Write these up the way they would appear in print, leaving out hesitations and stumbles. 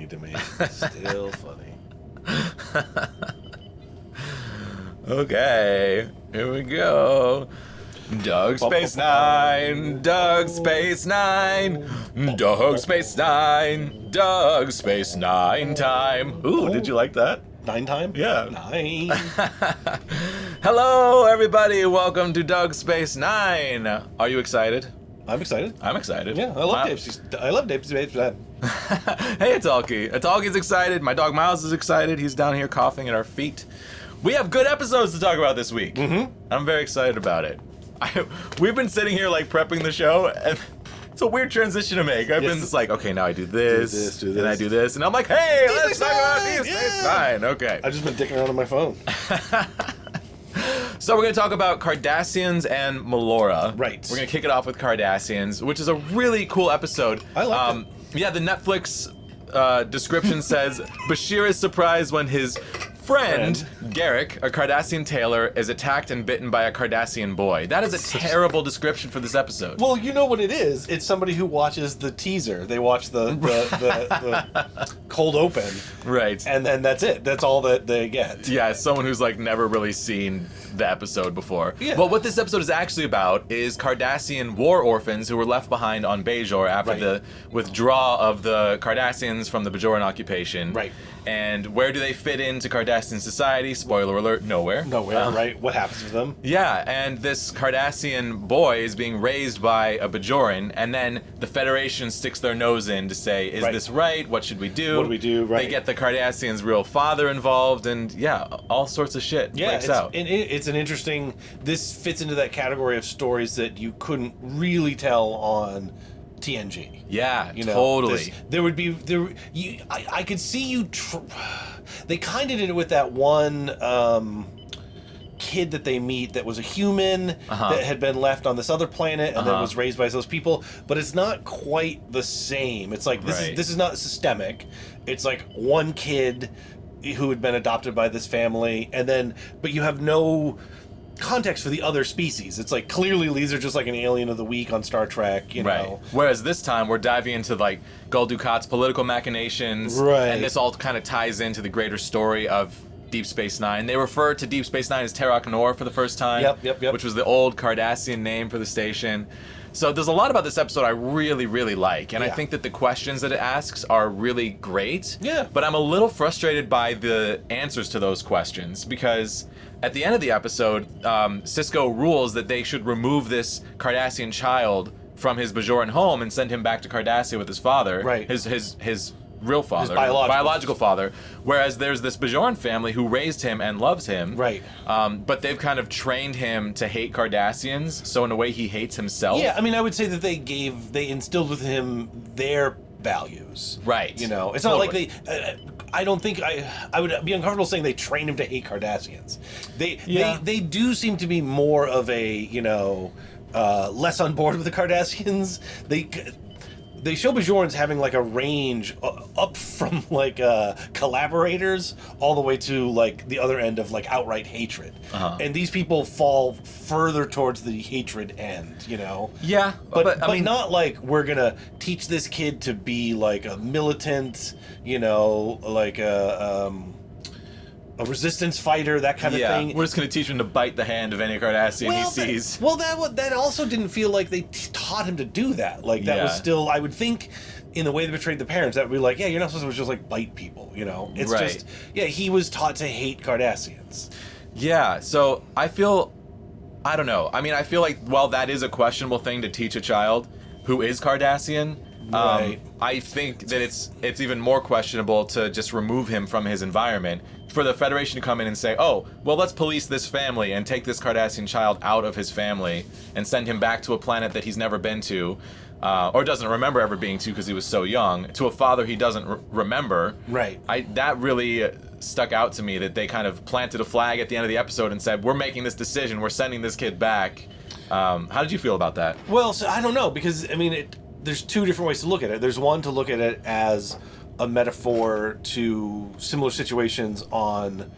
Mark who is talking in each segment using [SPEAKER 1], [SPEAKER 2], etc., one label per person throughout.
[SPEAKER 1] funny to me. Still funny.
[SPEAKER 2] Okay, here we go. Doug Space Nine, Doug Space Nine, Doug Space Nine, Doug Space Nine time. Ooh, did you like that?
[SPEAKER 1] 9 time?
[SPEAKER 2] Yeah.
[SPEAKER 1] 9.
[SPEAKER 2] Hello, everybody. Welcome to Doug Space Nine. Are you excited?
[SPEAKER 1] I'm excited.
[SPEAKER 2] I'm excited.
[SPEAKER 1] Yeah, I love Dave Space Nine.
[SPEAKER 2] Hey, Italki. Italki's excited. My dog Miles is excited. He's down here coughing at our feet. We have good episodes to talk about this week.
[SPEAKER 1] Mm-hmm.
[SPEAKER 2] I'm very excited about it. We've been sitting here like prepping the show, and it's a weird transition to make. I've been just like, okay, now I do this,
[SPEAKER 1] do this.
[SPEAKER 2] and I do this, and I'm like, hey, let's talk about
[SPEAKER 1] Nine!
[SPEAKER 2] Deep Space Nine. Okay.
[SPEAKER 1] I've just been dicking around on my phone.
[SPEAKER 2] So we're going to talk about Cardassians and Melora.
[SPEAKER 1] Right.
[SPEAKER 2] We're going to kick it off with Cardassians, which is a really cool episode.
[SPEAKER 1] I like it.
[SPEAKER 2] Yeah, the Netflix description says, Bashir is surprised when his friend, Garrick, a Cardassian tailor, is attacked and bitten by a Cardassian boy. That is a terrible description for this episode.
[SPEAKER 1] Well, you know what it is. It's somebody who watches the teaser. They watch the cold open.
[SPEAKER 2] Right.
[SPEAKER 1] And then that's it. That's all that they get.
[SPEAKER 2] Yeah, it's someone who's like never really seen the episode before.
[SPEAKER 1] Yeah.
[SPEAKER 2] But what this episode is actually about is Cardassian war orphans who were left behind on Bajor after the withdrawal of the Cardassians from the Bajoran occupation.
[SPEAKER 1] Right.
[SPEAKER 2] And where do they fit into Cardassian society? Spoiler alert, nowhere.
[SPEAKER 1] Nowhere, right? What happens to them?
[SPEAKER 2] Yeah, and this Cardassian boy is being raised by a Bajoran, and then the Federation sticks their nose in to say, is this right? What should we do?
[SPEAKER 1] What do we do? Right.
[SPEAKER 2] They get the Cardassian's real father involved, and yeah, all sorts of shit breaks out.
[SPEAKER 1] It's an interesting... This fits into that category of stories that you couldn't really tell on TNG.
[SPEAKER 2] Yeah,
[SPEAKER 1] You know,
[SPEAKER 2] totally.
[SPEAKER 1] I could see you. They kind of did it with that one kid that they meet that was a human that had been left on this other planet and then was raised by those people, but it's not quite the same. It's like this is not systemic. It's like one kid who had been adopted by this family, and then but you have no context for the other species. It's like clearly these are just like an alien of the week on Star Trek, you know.
[SPEAKER 2] Whereas this time we're diving into like Gul Dukat's political machinations, and this all kind of ties into the greater story of Deep Space Nine. They refer to Deep Space Nine as Terok Nor for the first time,
[SPEAKER 1] Yep.
[SPEAKER 2] which was the old Cardassian name for the station. So there's a lot about this episode I really, really like, and I think that the questions that it asks are really great.
[SPEAKER 1] Yeah.
[SPEAKER 2] But I'm a little frustrated by the answers to those questions, because at the end of the episode, Sisko rules that they should remove this Cardassian child from his Bajoran home and send him back to Cardassia with his father.
[SPEAKER 1] Right.
[SPEAKER 2] His real father.
[SPEAKER 1] His biological
[SPEAKER 2] father. Whereas there's this Bajoran family who raised him and loves him.
[SPEAKER 1] Right.
[SPEAKER 2] But they've kind of trained him to hate Cardassians, so in a way he hates himself.
[SPEAKER 1] Yeah, I mean, I would say that they instilled with him their values.
[SPEAKER 2] Right.
[SPEAKER 1] You know, it's not like they... I don't think I would be uncomfortable saying they trained him to hate Cardassians. They do seem to be more of a, you know, less on board with the Cardassians. They show Bajorans having like a range up from like collaborators all the way to like the other end of like outright hatred. And these people fall further towards the hatred end, you know?
[SPEAKER 2] Yeah,
[SPEAKER 1] but I mean, not like we're gonna teach this kid to be like a militant, you know, like a resistance fighter, that kind of thing.
[SPEAKER 2] We're just going to teach him to bite the hand of any Cardassian he sees.
[SPEAKER 1] That also didn't feel like they taught him to do that. Like, that was still, I would think, in the way they betrayed the parents, that would be like, yeah, you're not supposed to just, like, bite people, you know? It's just, he was taught to hate Cardassians.
[SPEAKER 2] Yeah, so I feel, I don't know. I mean, I feel like while that is a questionable thing to teach a child who is Cardassian, I think that it's even more questionable to just remove him from his environment. For the Federation to come in and say, oh, well, let's police this family and take this Cardassian child out of his family and send him back to a planet that he's never been to, or doesn't remember ever being to because he was so young, to a father he doesn't remember.
[SPEAKER 1] Right.
[SPEAKER 2] That really stuck out to me, that they kind of planted a flag at the end of the episode and said, we're making this decision, we're sending this kid back. How did you feel about that?
[SPEAKER 1] Well, so I don't know, because, I mean, there's two different ways to look at it. There's one to look at it as a metaphor to similar situations on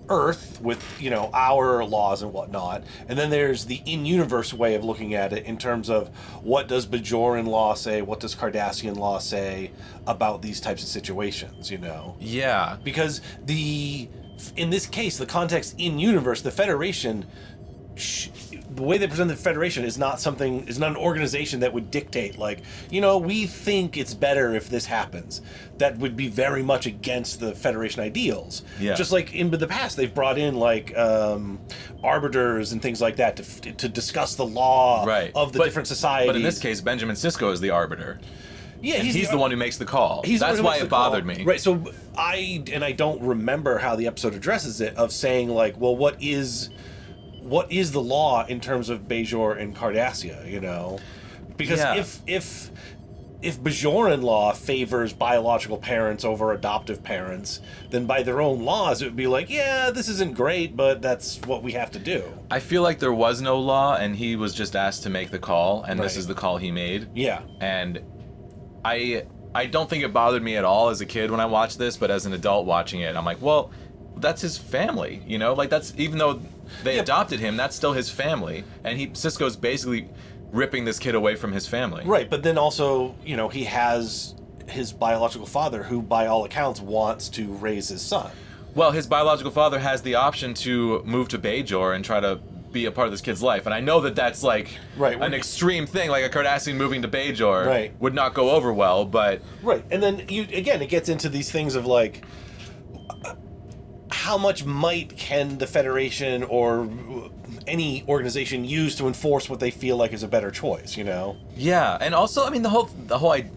[SPEAKER 1] Earth with, you know, our laws and whatnot, and then there's the in-universe way of looking at it in terms of what does Bajoran law say, what does Cardassian law say about these types of situations, you know?
[SPEAKER 2] Yeah.
[SPEAKER 1] Because in this case, the context in-universe, the Federation, the way they present the Federation is not an organization that would dictate, like, you know, we think it's better if this happens. That would be very much against the Federation ideals.
[SPEAKER 2] Yeah.
[SPEAKER 1] Just like in the past, they've brought in, like, arbiters and things like that to discuss the law of the different societies.
[SPEAKER 2] But in this case, Benjamin Sisko is the arbiter.
[SPEAKER 1] Yeah,
[SPEAKER 2] he's the one who makes the call. That's why it bothered me.
[SPEAKER 1] Right, so I don't remember how the episode addresses it, of saying, like, well, what is the law in terms of Bajor and Cardassia, you know? Because if Bajoran law favors biological parents over adoptive parents, then by their own laws it would be like, yeah, this isn't great, but that's what we have to do.
[SPEAKER 2] I feel like there was no law, and he was just asked to make the call, and this is the call he made.
[SPEAKER 1] Yeah.
[SPEAKER 2] And I don't think it bothered me at all as a kid when I watched this, but as an adult watching it, I'm like, well, that's his family, you know? Like, that's, even though they adopted him, that's still his family, and Sisko's basically ripping this kid away from his family.
[SPEAKER 1] Right, but then also, you know, he has his biological father, who by all accounts wants to raise his son.
[SPEAKER 2] Well, his biological father has the option to move to Bajor and try to be a part of this kid's life, and I know that that's like an extreme thing, like a Cardassian moving to Bajor would not go over well, but...
[SPEAKER 1] Right, and then, it gets into these things of, like, how much might can the Federation or any organization use to enforce what they feel like is a better choice, you know?
[SPEAKER 2] Yeah, and also, I mean, the whole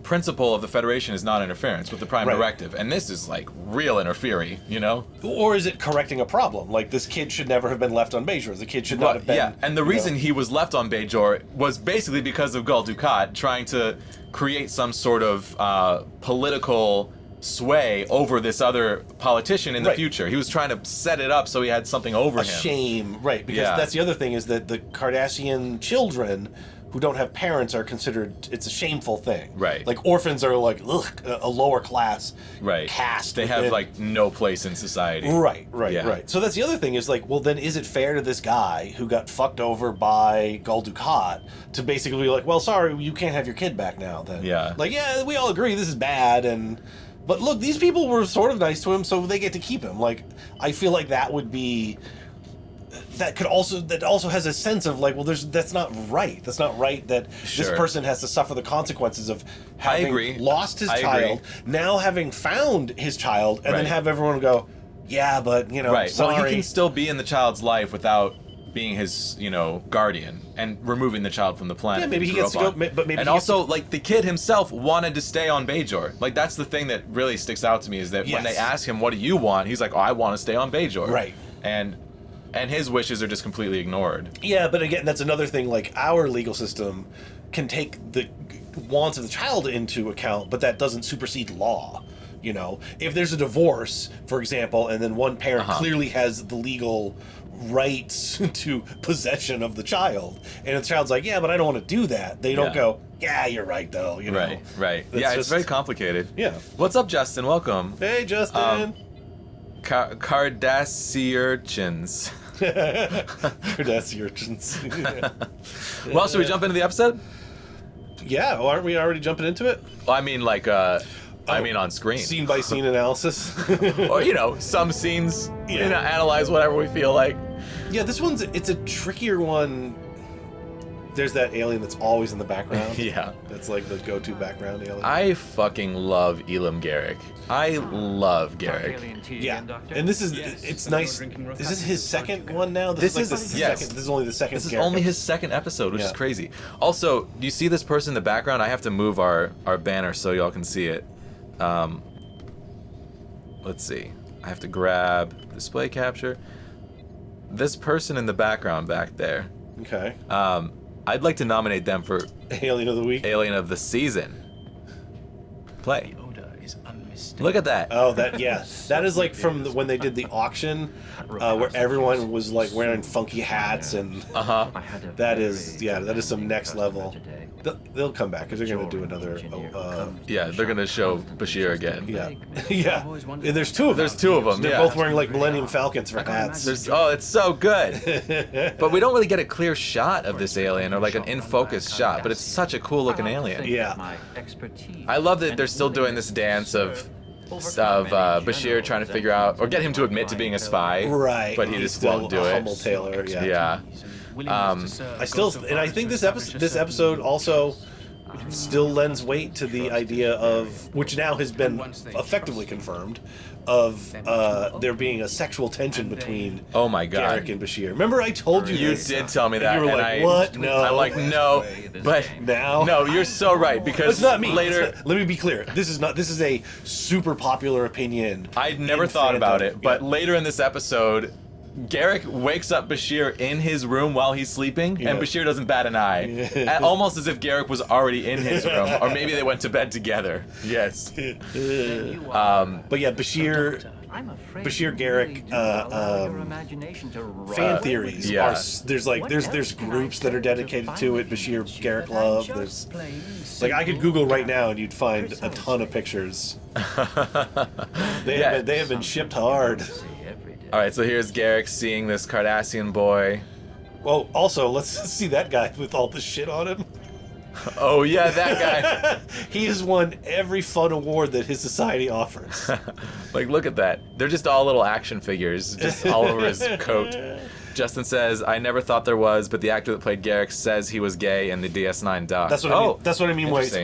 [SPEAKER 2] principle of the Federation is non-interference with the Prime Directive, and this is, like, real interfering, you know?
[SPEAKER 1] Or is it correcting a problem? Like, this kid should never have been left on Bajor. The kid should not have been...
[SPEAKER 2] Yeah, and the reason he was left on Bajor was basically because of Gul Dukat trying to create some sort of political sway over this other politician in the future. He was trying to set it up so he had something over him.
[SPEAKER 1] A shame, right? Because that's the other thing, is that the Cardassian children who don't have parents are considered, it's a shameful thing.
[SPEAKER 2] Right.
[SPEAKER 1] Like, orphans are like, a lower class caste.
[SPEAKER 2] They have, like, no place in society.
[SPEAKER 1] Right. So that's the other thing, is like, well, then is it fair to this guy who got fucked over by Gul Dukat to basically be like, well, sorry, you can't have your kid back now then?
[SPEAKER 2] Yeah.
[SPEAKER 1] Like, yeah, we all agree this is bad, but look, these people were sort of nice to him, so they get to keep him. Like, I feel like that would be... That also has a sense of, like, well, that's not right. That's not right that this person has to suffer the consequences of having lost his child, now having found his child, and then have everyone go, yeah, but, you know, sorry.
[SPEAKER 2] Well, he can still be in the child's life without being his, you know, guardian and removing the child from the planet.
[SPEAKER 1] Yeah, maybe he gets to go, but maybe.
[SPEAKER 2] And also, like, the kid himself wanted to stay on Bajor. Like, that's the thing that really sticks out to me, is that when they ask him, "What do you want?" He's like, "Oh, I want to stay on Bajor."
[SPEAKER 1] Right.
[SPEAKER 2] And his wishes are just completely ignored.
[SPEAKER 1] Yeah, but again, that's another thing. Like, our legal system can take the wants of the child into account, but that doesn't supersede law. You know, if there's a divorce, for example, and then one parent clearly has the legal rights to possession of the child, and the child's like, yeah, but I don't want to do that, they don't go, yeah, you're right, though, you know?
[SPEAKER 2] Right. Yeah, it's very complicated.
[SPEAKER 1] Yeah.
[SPEAKER 2] What's up, Justin? Welcome.
[SPEAKER 1] Hey, Justin.
[SPEAKER 2] Cardassians.
[SPEAKER 1] Cardassians.
[SPEAKER 2] Well, should we jump into the episode?
[SPEAKER 1] Yeah, well, aren't we already jumping into it?
[SPEAKER 2] Well, I mean, like, on screen.
[SPEAKER 1] Scene by scene analysis.
[SPEAKER 2] Or, you know, some scenes, you know, analyze whatever we feel like.
[SPEAKER 1] Yeah, this one's, it's a trickier one. There's that alien that's always in the background.
[SPEAKER 2] Yeah.
[SPEAKER 1] That's like the go-to background alien.
[SPEAKER 2] I fucking love Elam Garrick. I love Garrick.
[SPEAKER 1] Yeah. And this is, it's nice. Is this his second one now? This is only the second.
[SPEAKER 2] This is only his second episode, which is crazy. Also, do you see this person in the background? I have to move our banner so y'all can see it. Let's see. I have to grab display capture. This person in the background back there.
[SPEAKER 1] Okay.
[SPEAKER 2] I'd like to nominate them for
[SPEAKER 1] Alien of the Week.
[SPEAKER 2] Alien of the Season. Play.
[SPEAKER 3] The odor is unmistakable.
[SPEAKER 2] Look at that.
[SPEAKER 1] Oh, that is like from when they did the auction, where everyone was like wearing funky hats and that is some next level. They'll come back because they're gonna do another.
[SPEAKER 2] They're gonna show Bashir again.
[SPEAKER 1] Yeah. And there's two of them.
[SPEAKER 2] There's two of them.
[SPEAKER 1] They're both wearing like Millennium Falcons for hats.
[SPEAKER 2] It's so good. But we don't really get a clear shot of this alien or like an in focus shot. But it's such a cool looking alien.
[SPEAKER 1] Yeah.
[SPEAKER 2] I love that they're still doing this dance of Bashir trying to figure out or get him to admit to being a spy.
[SPEAKER 1] Right.
[SPEAKER 2] But he just won't do it.
[SPEAKER 1] Humble Taylor.
[SPEAKER 2] Yeah.
[SPEAKER 1] I think this episode also still lends weight to the idea of, which now has been effectively confirmed, of there being a sexual tension between Garrick and Bashir. Remember I told you this?
[SPEAKER 2] You did tell me that.
[SPEAKER 1] And you were like, what? No.
[SPEAKER 2] I'm like, no. But
[SPEAKER 1] now?
[SPEAKER 2] No, you're so right, because
[SPEAKER 1] it's not me.
[SPEAKER 2] Later...
[SPEAKER 1] Let me be clear. This is a super popular opinion.
[SPEAKER 2] I'd never thought about it, but later in this episode, Garrick wakes up Bashir in his room while he's sleeping, and Bashir doesn't bat an eye. Almost as if Garrick was already in his room, or maybe they went to bed together. Yes.
[SPEAKER 1] But yeah, Bashir Garrick fan theories are, there's groups that are dedicated to it. Bashir Garrick love. There's like, I could Google right now and you'd find a ton of pictures. They have been shipped hard.
[SPEAKER 2] All right, so here's Garrick seeing this Cardassian boy.
[SPEAKER 1] Well, also, let's see that guy with all the shit on him.
[SPEAKER 2] Oh, yeah, that guy.
[SPEAKER 1] He has won every fun award that his society offers.
[SPEAKER 2] Like, look at that. They're just all little action figures, just all over his coat. Justin says, I never thought there was, but the actor that played Garrick says he was gay in the DS9 doc.
[SPEAKER 1] That's what I mean. That's what I mean. Where it's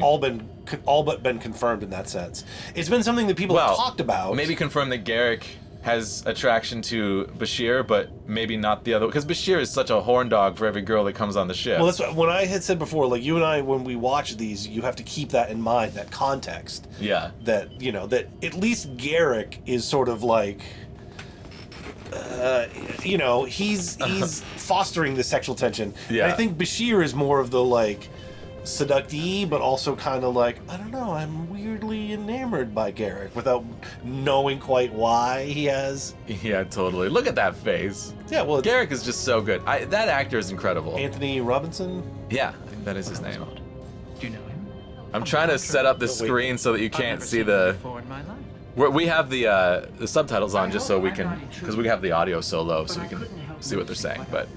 [SPEAKER 1] all but been confirmed in that sense. It's been something that people have talked about.
[SPEAKER 2] Maybe confirmed that Garrick has attraction to Bashir, but maybe not the other, because Bashir is such a horn dog for every girl that comes on the ship.
[SPEAKER 1] Well, that's what I had said before. Like, you and I, when we watch these, you have to keep that in mind, that context.
[SPEAKER 2] Yeah.
[SPEAKER 1] That, you know, that at least Garrick is sort of like, you know, he's fostering the sexual tension.
[SPEAKER 2] Yeah.
[SPEAKER 1] And I think Bashir is more of the, like, seductee, but also kind of like, I don't know, I'm weirdly enamored by Garrick without knowing quite why he has.
[SPEAKER 2] Yeah, totally. Look at that face.
[SPEAKER 1] Yeah, well,
[SPEAKER 2] Garrick is just so good. That actor is incredible.
[SPEAKER 1] Anthony Robinson?
[SPEAKER 2] Yeah, I think that is his name.
[SPEAKER 3] Do you know him?
[SPEAKER 2] I'm trying to set up the screen so that you can't see the... We have the subtitles on just so we can... Because we have the audio so low so we can see what they're saying, but...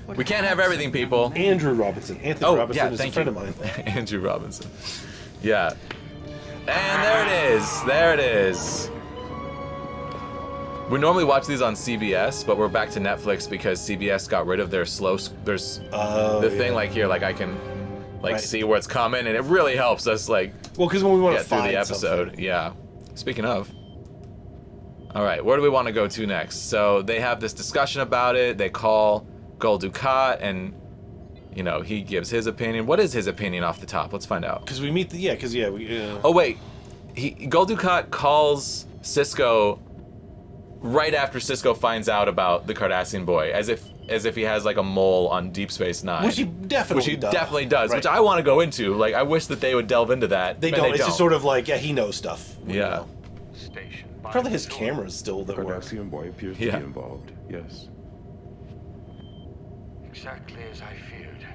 [SPEAKER 2] We can't have everything, people.
[SPEAKER 1] Andrew Robinson. Anthony Robinson is a friend of mine.
[SPEAKER 2] Andrew Robinson. Yeah. And there it is. There it is. We normally watch these on CBS, but we're back to Netflix because CBS got rid of their thing like here, like I can see where it's coming, and it really helps us
[SPEAKER 1] because when we want to
[SPEAKER 2] through the episode.
[SPEAKER 1] Something.
[SPEAKER 2] Yeah. Speaking of. All right, where do we want to go to next? So they have this discussion about it. They call Gul Dukat, and you know, he gives his opinion. What is his opinion off the top? Let's find out.
[SPEAKER 1] Because we meet
[SPEAKER 2] Oh wait, Gul Dukat calls Sisko right after Sisko finds out about the Cardassian boy, as if he has like a mole on Deep Space Nine.
[SPEAKER 1] Which he definitely
[SPEAKER 2] does. Right. Which I want to go into. Like, I wish that they would delve into that.
[SPEAKER 1] They don't. It's just sort of like, he knows stuff.
[SPEAKER 2] Yeah.
[SPEAKER 1] Probably his camera's still that work.
[SPEAKER 4] Cardassian boy appears to be involved. Yes.
[SPEAKER 5] Exactly as I feared.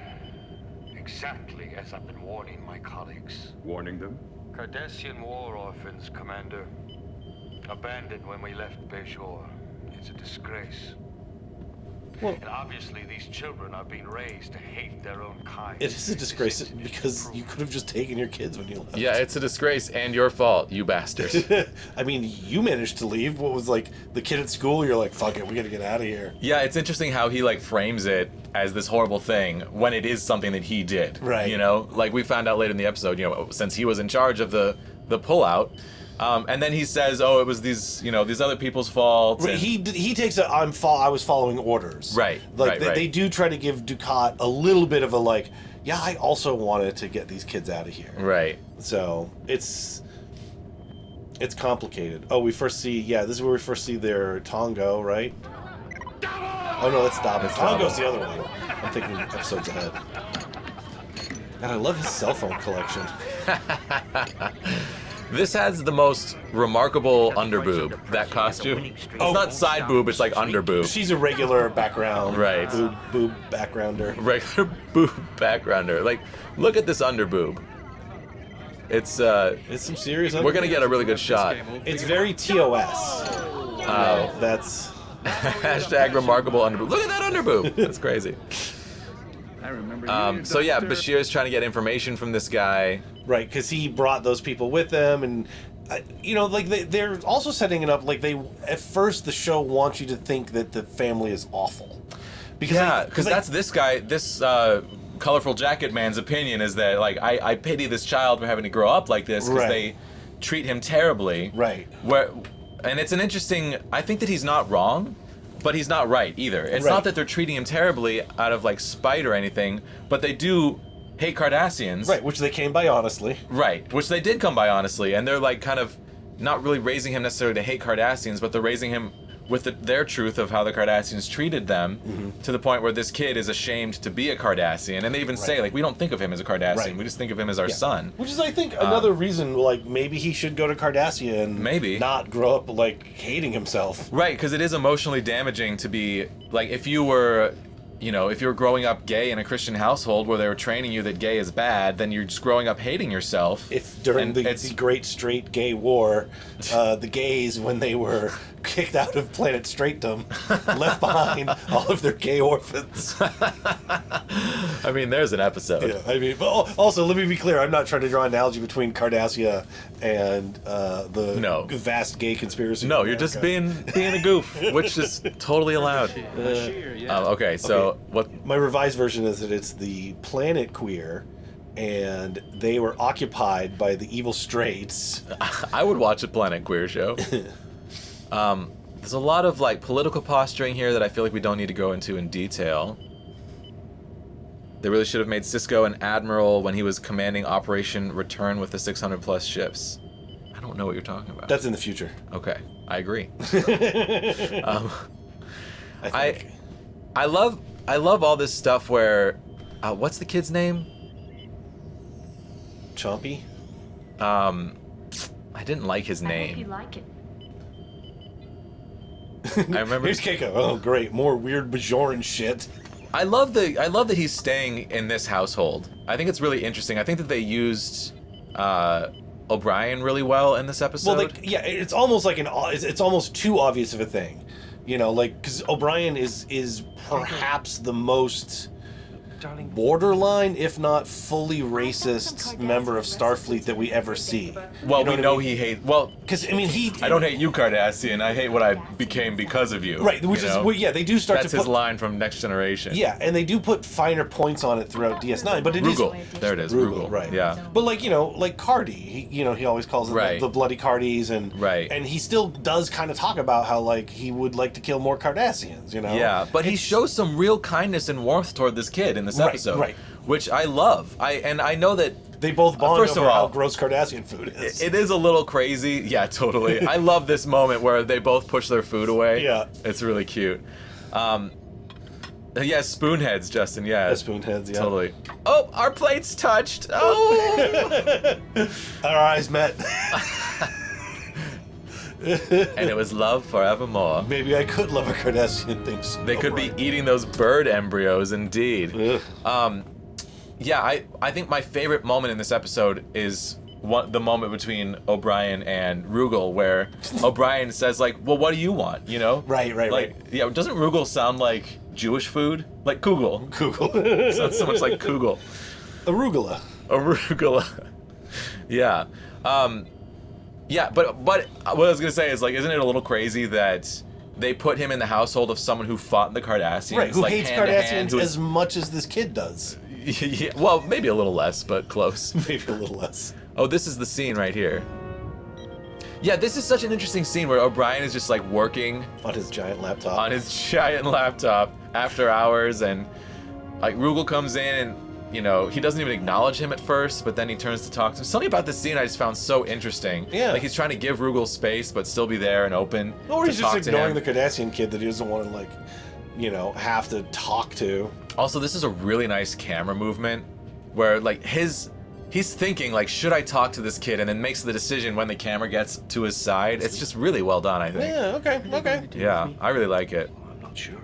[SPEAKER 5] Exactly as I've been warning my colleagues.
[SPEAKER 4] Warning them?
[SPEAKER 5] Cardassian war orphans, Commander. Abandoned when we left Bajor. It's a disgrace.
[SPEAKER 1] Well,
[SPEAKER 5] and obviously these children are being raised to hate their own kind.
[SPEAKER 1] It is a disgrace because you could have just taken your kids when you left.
[SPEAKER 2] Yeah, it's a disgrace and your fault, you bastard.
[SPEAKER 1] I mean, you managed to leave. What was like the kid at school? You're like, fuck it, we gotta get out of here.
[SPEAKER 2] Yeah, it's interesting how he frames it as this horrible thing when it is something that he did.
[SPEAKER 1] Right.
[SPEAKER 2] You know, like we found out later in the episode, you know, since he was in charge of the pullout. And then he says, "Oh, it was these other people's fault."
[SPEAKER 1] Right, he takes I was following orders.
[SPEAKER 2] Right.
[SPEAKER 1] Like they do try to give Dukat a little bit of a yeah, I also wanted to get these kids out of here.
[SPEAKER 2] Right.
[SPEAKER 1] So it's complicated. Oh, we first see this is where we first see their Tongo, right? Oh no, that's Dobbin. Tongo's the other one. I'm thinking episodes ahead. God, I love his cell phone collection.
[SPEAKER 2] This has the most remarkable underboob, that costume. It's not side boob, it's like underboob.
[SPEAKER 1] She's a regular background.
[SPEAKER 2] Right.
[SPEAKER 1] Boob backgrounder.
[SPEAKER 2] Regular boob backgrounder. Like, look at this underboob. It's
[SPEAKER 1] some serious.
[SPEAKER 2] We're gonna get a really good shot.
[SPEAKER 1] It's very TOS. That's
[SPEAKER 2] hashtag remarkable underboob. Look at that underboob. That's crazy. So yeah, Bashir's trying to get information from this guy.
[SPEAKER 1] Right, because he brought those people with them, and they're also setting it up like at first the show wants you to think that the family is awful.
[SPEAKER 2] Because that's this guy, this colorful jacket man's opinion is that like I pity this child for having to grow up like this because they treat him terribly.
[SPEAKER 1] Right.
[SPEAKER 2] And it's an interesting. I think that he's not wrong. But he's not right either. It's not that they're treating him terribly out of like spite or anything, but they do hate Cardassians.
[SPEAKER 1] Right, which they came by honestly.
[SPEAKER 2] Right, which they did come by honestly, and they're like kind of not really raising him necessarily to hate Cardassians, but they're raising him with their truth of how the Cardassians treated them to the point where this kid is ashamed to be a Cardassian, and they even say like we don't think of him as a Cardassian, we just think of him as our son.
[SPEAKER 1] Which is I think another reason like maybe he should go to Cardassian,
[SPEAKER 2] maybe
[SPEAKER 1] not grow up like hating himself.
[SPEAKER 2] Right, because it is emotionally damaging to be like if you were growing up gay in a Christian household where they were training you that gay is bad, then you're just growing up hating yourself.
[SPEAKER 1] If during the Great Straight Gay War, the gays, when they were kicked out of Planet Straightdom, left behind all of their gay orphans.
[SPEAKER 2] I mean, there's an episode.
[SPEAKER 1] Yeah, I mean, but also, let me be clear, I'm not trying to draw an analogy between Cardassia and the vast gay conspiracy.
[SPEAKER 2] No, you're just being a goof, which is totally allowed. Okay, so what?
[SPEAKER 1] My revised version is that it's the planet queer, and they were occupied by the evil straights.
[SPEAKER 2] I would watch a Planet Queer show. There's a lot of like political posturing here that I feel like we don't need to go into in detail. They really should have made Sisko an admiral when he was commanding Operation Return with the 600 plus ships. I don't know what you're talking about.
[SPEAKER 1] That's in the future.
[SPEAKER 2] Okay, I agree.
[SPEAKER 1] I
[SPEAKER 2] love all this stuff where, what's the kid's name?
[SPEAKER 1] Chompy?
[SPEAKER 2] I didn't like his name.
[SPEAKER 3] I hope you like it.
[SPEAKER 2] I remember.
[SPEAKER 1] Here's Keiko. Oh, great! More weird Bajoran shit.
[SPEAKER 2] I love that he's staying in this household. I think it's really interesting. I think that they used O'Brien really well in this episode.
[SPEAKER 1] Well, it's almost like it's almost too obvious of a thing, because O'Brien is perhaps the most borderline, if not fully racist member of Starfleet that we ever see.
[SPEAKER 2] Well, we know he hates. Well,
[SPEAKER 1] because I mean,
[SPEAKER 2] I don't hate you, Cardassian. I hate what I became because of you.
[SPEAKER 1] Right, which is they do start
[SPEAKER 2] That's
[SPEAKER 1] to put
[SPEAKER 2] his line from Next Generation.
[SPEAKER 1] Yeah, and they do put finer points on it throughout DS9, but it
[SPEAKER 2] Rugal. There it is, Rugal.
[SPEAKER 1] Right.
[SPEAKER 2] Yeah.
[SPEAKER 1] But like Cardi, he always calls them the bloody Cardis, and he still does kind of talk about how like he would like to kill more Cardassians.
[SPEAKER 2] Yeah, but he shows some real kindness and warmth toward this kid in this episode, which I love. I know that
[SPEAKER 1] they both bond
[SPEAKER 2] first
[SPEAKER 1] over
[SPEAKER 2] of all,
[SPEAKER 1] how gross Cardassian food is.
[SPEAKER 2] It is a little crazy. Yeah, totally. I love this moment where they both push their food away.
[SPEAKER 1] Yeah.
[SPEAKER 2] It's really cute. Yeah, spoonheads, Justin, yeah.
[SPEAKER 1] Spoonheads, yeah.
[SPEAKER 2] Totally. Oh, our plates touched. Oh!
[SPEAKER 1] Our eyes met.
[SPEAKER 2] And it was love forevermore.
[SPEAKER 1] Maybe I could love a Cardassian thing.
[SPEAKER 2] They could be eating those bird embryos, indeed. Yeah, I think my favorite moment in this episode is the moment between O'Brien and Rugal, where O'Brien says like, "Well, what do you want?"
[SPEAKER 1] Right.
[SPEAKER 2] Yeah, doesn't Rugal sound like Jewish food? Like Kugel.
[SPEAKER 1] Kugel.
[SPEAKER 2] Sounds so much like Kugel.
[SPEAKER 1] Arugula.
[SPEAKER 2] Yeah. Yeah, but what I was gonna say is like, isn't it a little crazy that they put him in the household of someone who fought in the Cardassians,
[SPEAKER 1] right? Who
[SPEAKER 2] like,
[SPEAKER 1] hates Cardassians as much as this kid does.
[SPEAKER 2] Yeah, well, maybe a little less, but close.
[SPEAKER 1] Maybe a little less.
[SPEAKER 2] Oh, this is the scene right here. Yeah, this is such an interesting scene where O'Brien is just like working
[SPEAKER 1] on his giant laptop.
[SPEAKER 2] After hours, and like Rugal comes in and he doesn't even acknowledge him at first, but then he turns to talk to him. Something about this scene I just found so interesting.
[SPEAKER 1] Yeah.
[SPEAKER 2] Like he's trying to give Rugal space, but still be there and open.
[SPEAKER 1] Or he's just ignoring
[SPEAKER 2] the
[SPEAKER 1] Cardassian kid that he doesn't want to have to talk to.
[SPEAKER 2] Also, this is a really nice camera movement where like his he's thinking, like, should I talk to this kid? And then makes the decision when the camera gets to his side. It's just really well done, I think.
[SPEAKER 1] Yeah, okay.
[SPEAKER 2] Yeah, I really like it.
[SPEAKER 4] I'm not sure.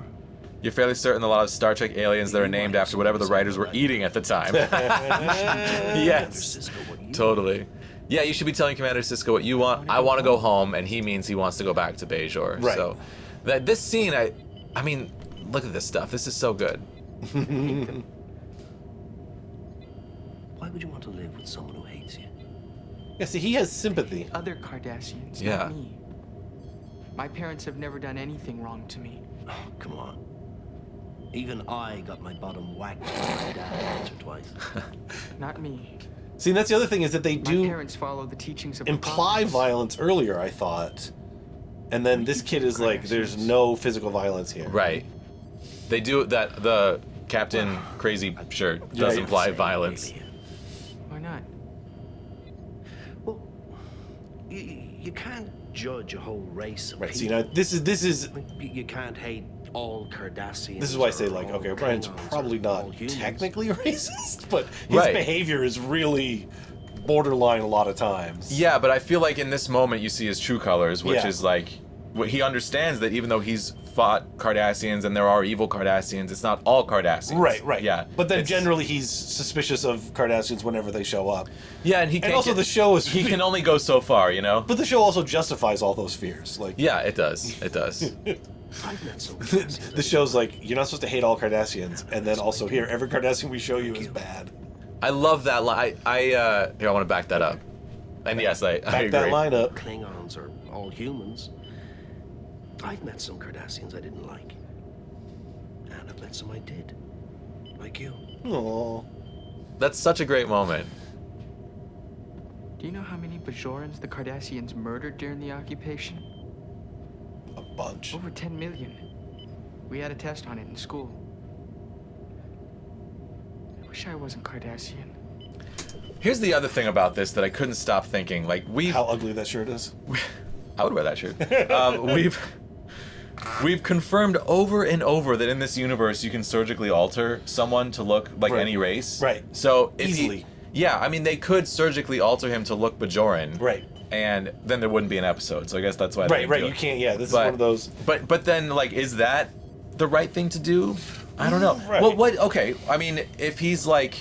[SPEAKER 2] You're fairly certain a lot of Star Trek aliens that are named after whatever the writers were eating at the time. Yes, totally. Yeah, you should be telling Commander Sisko what you want. I want to go home, and he means he wants to go back to Bajor.
[SPEAKER 1] Right.
[SPEAKER 2] So, this scene, I mean, look at this stuff. This is so good.
[SPEAKER 3] Why would you want to live with someone who hates you?
[SPEAKER 1] Yeah, see, he has sympathy.
[SPEAKER 6] Other Cardassians,
[SPEAKER 2] Yeah.
[SPEAKER 6] not me. My parents have never done anything wrong to me.
[SPEAKER 3] Oh, come on. Even I got my bottom whacked by my dad once or twice.
[SPEAKER 6] Not me.
[SPEAKER 1] See, and that's the other thing is that they
[SPEAKER 6] My
[SPEAKER 1] do
[SPEAKER 6] parents follow the teachings of
[SPEAKER 1] imply
[SPEAKER 6] the prophets.
[SPEAKER 1] violence earlier, I thought. And then this kid is like, there's no physical violence here.
[SPEAKER 2] Right. They do that. The Captain Crazy shirt does
[SPEAKER 1] Yeah,
[SPEAKER 2] imply
[SPEAKER 3] Same
[SPEAKER 2] violence.
[SPEAKER 3] alien.
[SPEAKER 6] Why not?
[SPEAKER 3] Well, you can't judge a whole race of
[SPEAKER 1] Right,
[SPEAKER 3] people.
[SPEAKER 1] see, now, this is
[SPEAKER 3] You can't hate all Cardassians.
[SPEAKER 1] This is why I say,
[SPEAKER 3] or
[SPEAKER 1] like,
[SPEAKER 3] all
[SPEAKER 1] okay, Brian's
[SPEAKER 3] Klingons
[SPEAKER 1] probably
[SPEAKER 3] or
[SPEAKER 1] not
[SPEAKER 3] all humans.
[SPEAKER 1] technically racist, but his
[SPEAKER 2] Right.
[SPEAKER 1] behavior is really borderline a lot of times.
[SPEAKER 2] Yeah, but I feel like in this moment you see his true colors, which
[SPEAKER 1] Yeah.
[SPEAKER 2] is like, he understands that even though he's fought Cardassians and there are evil Cardassians, it's not all Cardassians.
[SPEAKER 1] Right.
[SPEAKER 2] Yeah.
[SPEAKER 1] But then
[SPEAKER 2] It's-
[SPEAKER 1] generally he's suspicious of Cardassians whenever they show up.
[SPEAKER 2] Yeah, and he can't.
[SPEAKER 1] And also the show is...
[SPEAKER 2] he can only go so far, you know.
[SPEAKER 1] But the show also justifies all those fears. Like,
[SPEAKER 2] Yeah, it does. It does.
[SPEAKER 3] I've met some Cardassians I
[SPEAKER 1] the
[SPEAKER 3] didn't
[SPEAKER 1] show's like, you're not supposed to hate all Cardassians, and then also here, every Cardassian we show you is bad.
[SPEAKER 2] I love that line. Here, I want to back that up. And yes, I
[SPEAKER 1] Back
[SPEAKER 2] agree.
[SPEAKER 1] that line up.
[SPEAKER 3] Klingons are all humans. I've met some Cardassians I didn't like. And I've met some I did. Like you.
[SPEAKER 1] Aww.
[SPEAKER 2] That's such a great moment.
[SPEAKER 6] Do you know how many Bajorans the Cardassians murdered during the occupation?
[SPEAKER 1] A bunch.
[SPEAKER 6] Over 10 million. We had a test on it in school. I wish I wasn't Cardassian.
[SPEAKER 2] Here's the other thing about this that I couldn't stop thinking. Like,
[SPEAKER 1] How ugly that shirt is.
[SPEAKER 2] I would wear that shirt. We've confirmed over and over that in this universe you can surgically alter someone to look like
[SPEAKER 1] Right.
[SPEAKER 2] any race.
[SPEAKER 1] Right.
[SPEAKER 2] So if
[SPEAKER 1] Easily.
[SPEAKER 2] yeah, I mean they could surgically alter him to look Bajoran.
[SPEAKER 1] Right.
[SPEAKER 2] And then there wouldn't be an episode. So I guess that's why. they
[SPEAKER 1] Right,
[SPEAKER 2] didn't do
[SPEAKER 1] you
[SPEAKER 2] it.
[SPEAKER 1] can't, yeah, this is
[SPEAKER 2] But-
[SPEAKER 1] one of those...
[SPEAKER 2] But then like, is that the right thing to do? I don't know.
[SPEAKER 1] Right.
[SPEAKER 2] Well, what? Okay, I mean, if he's like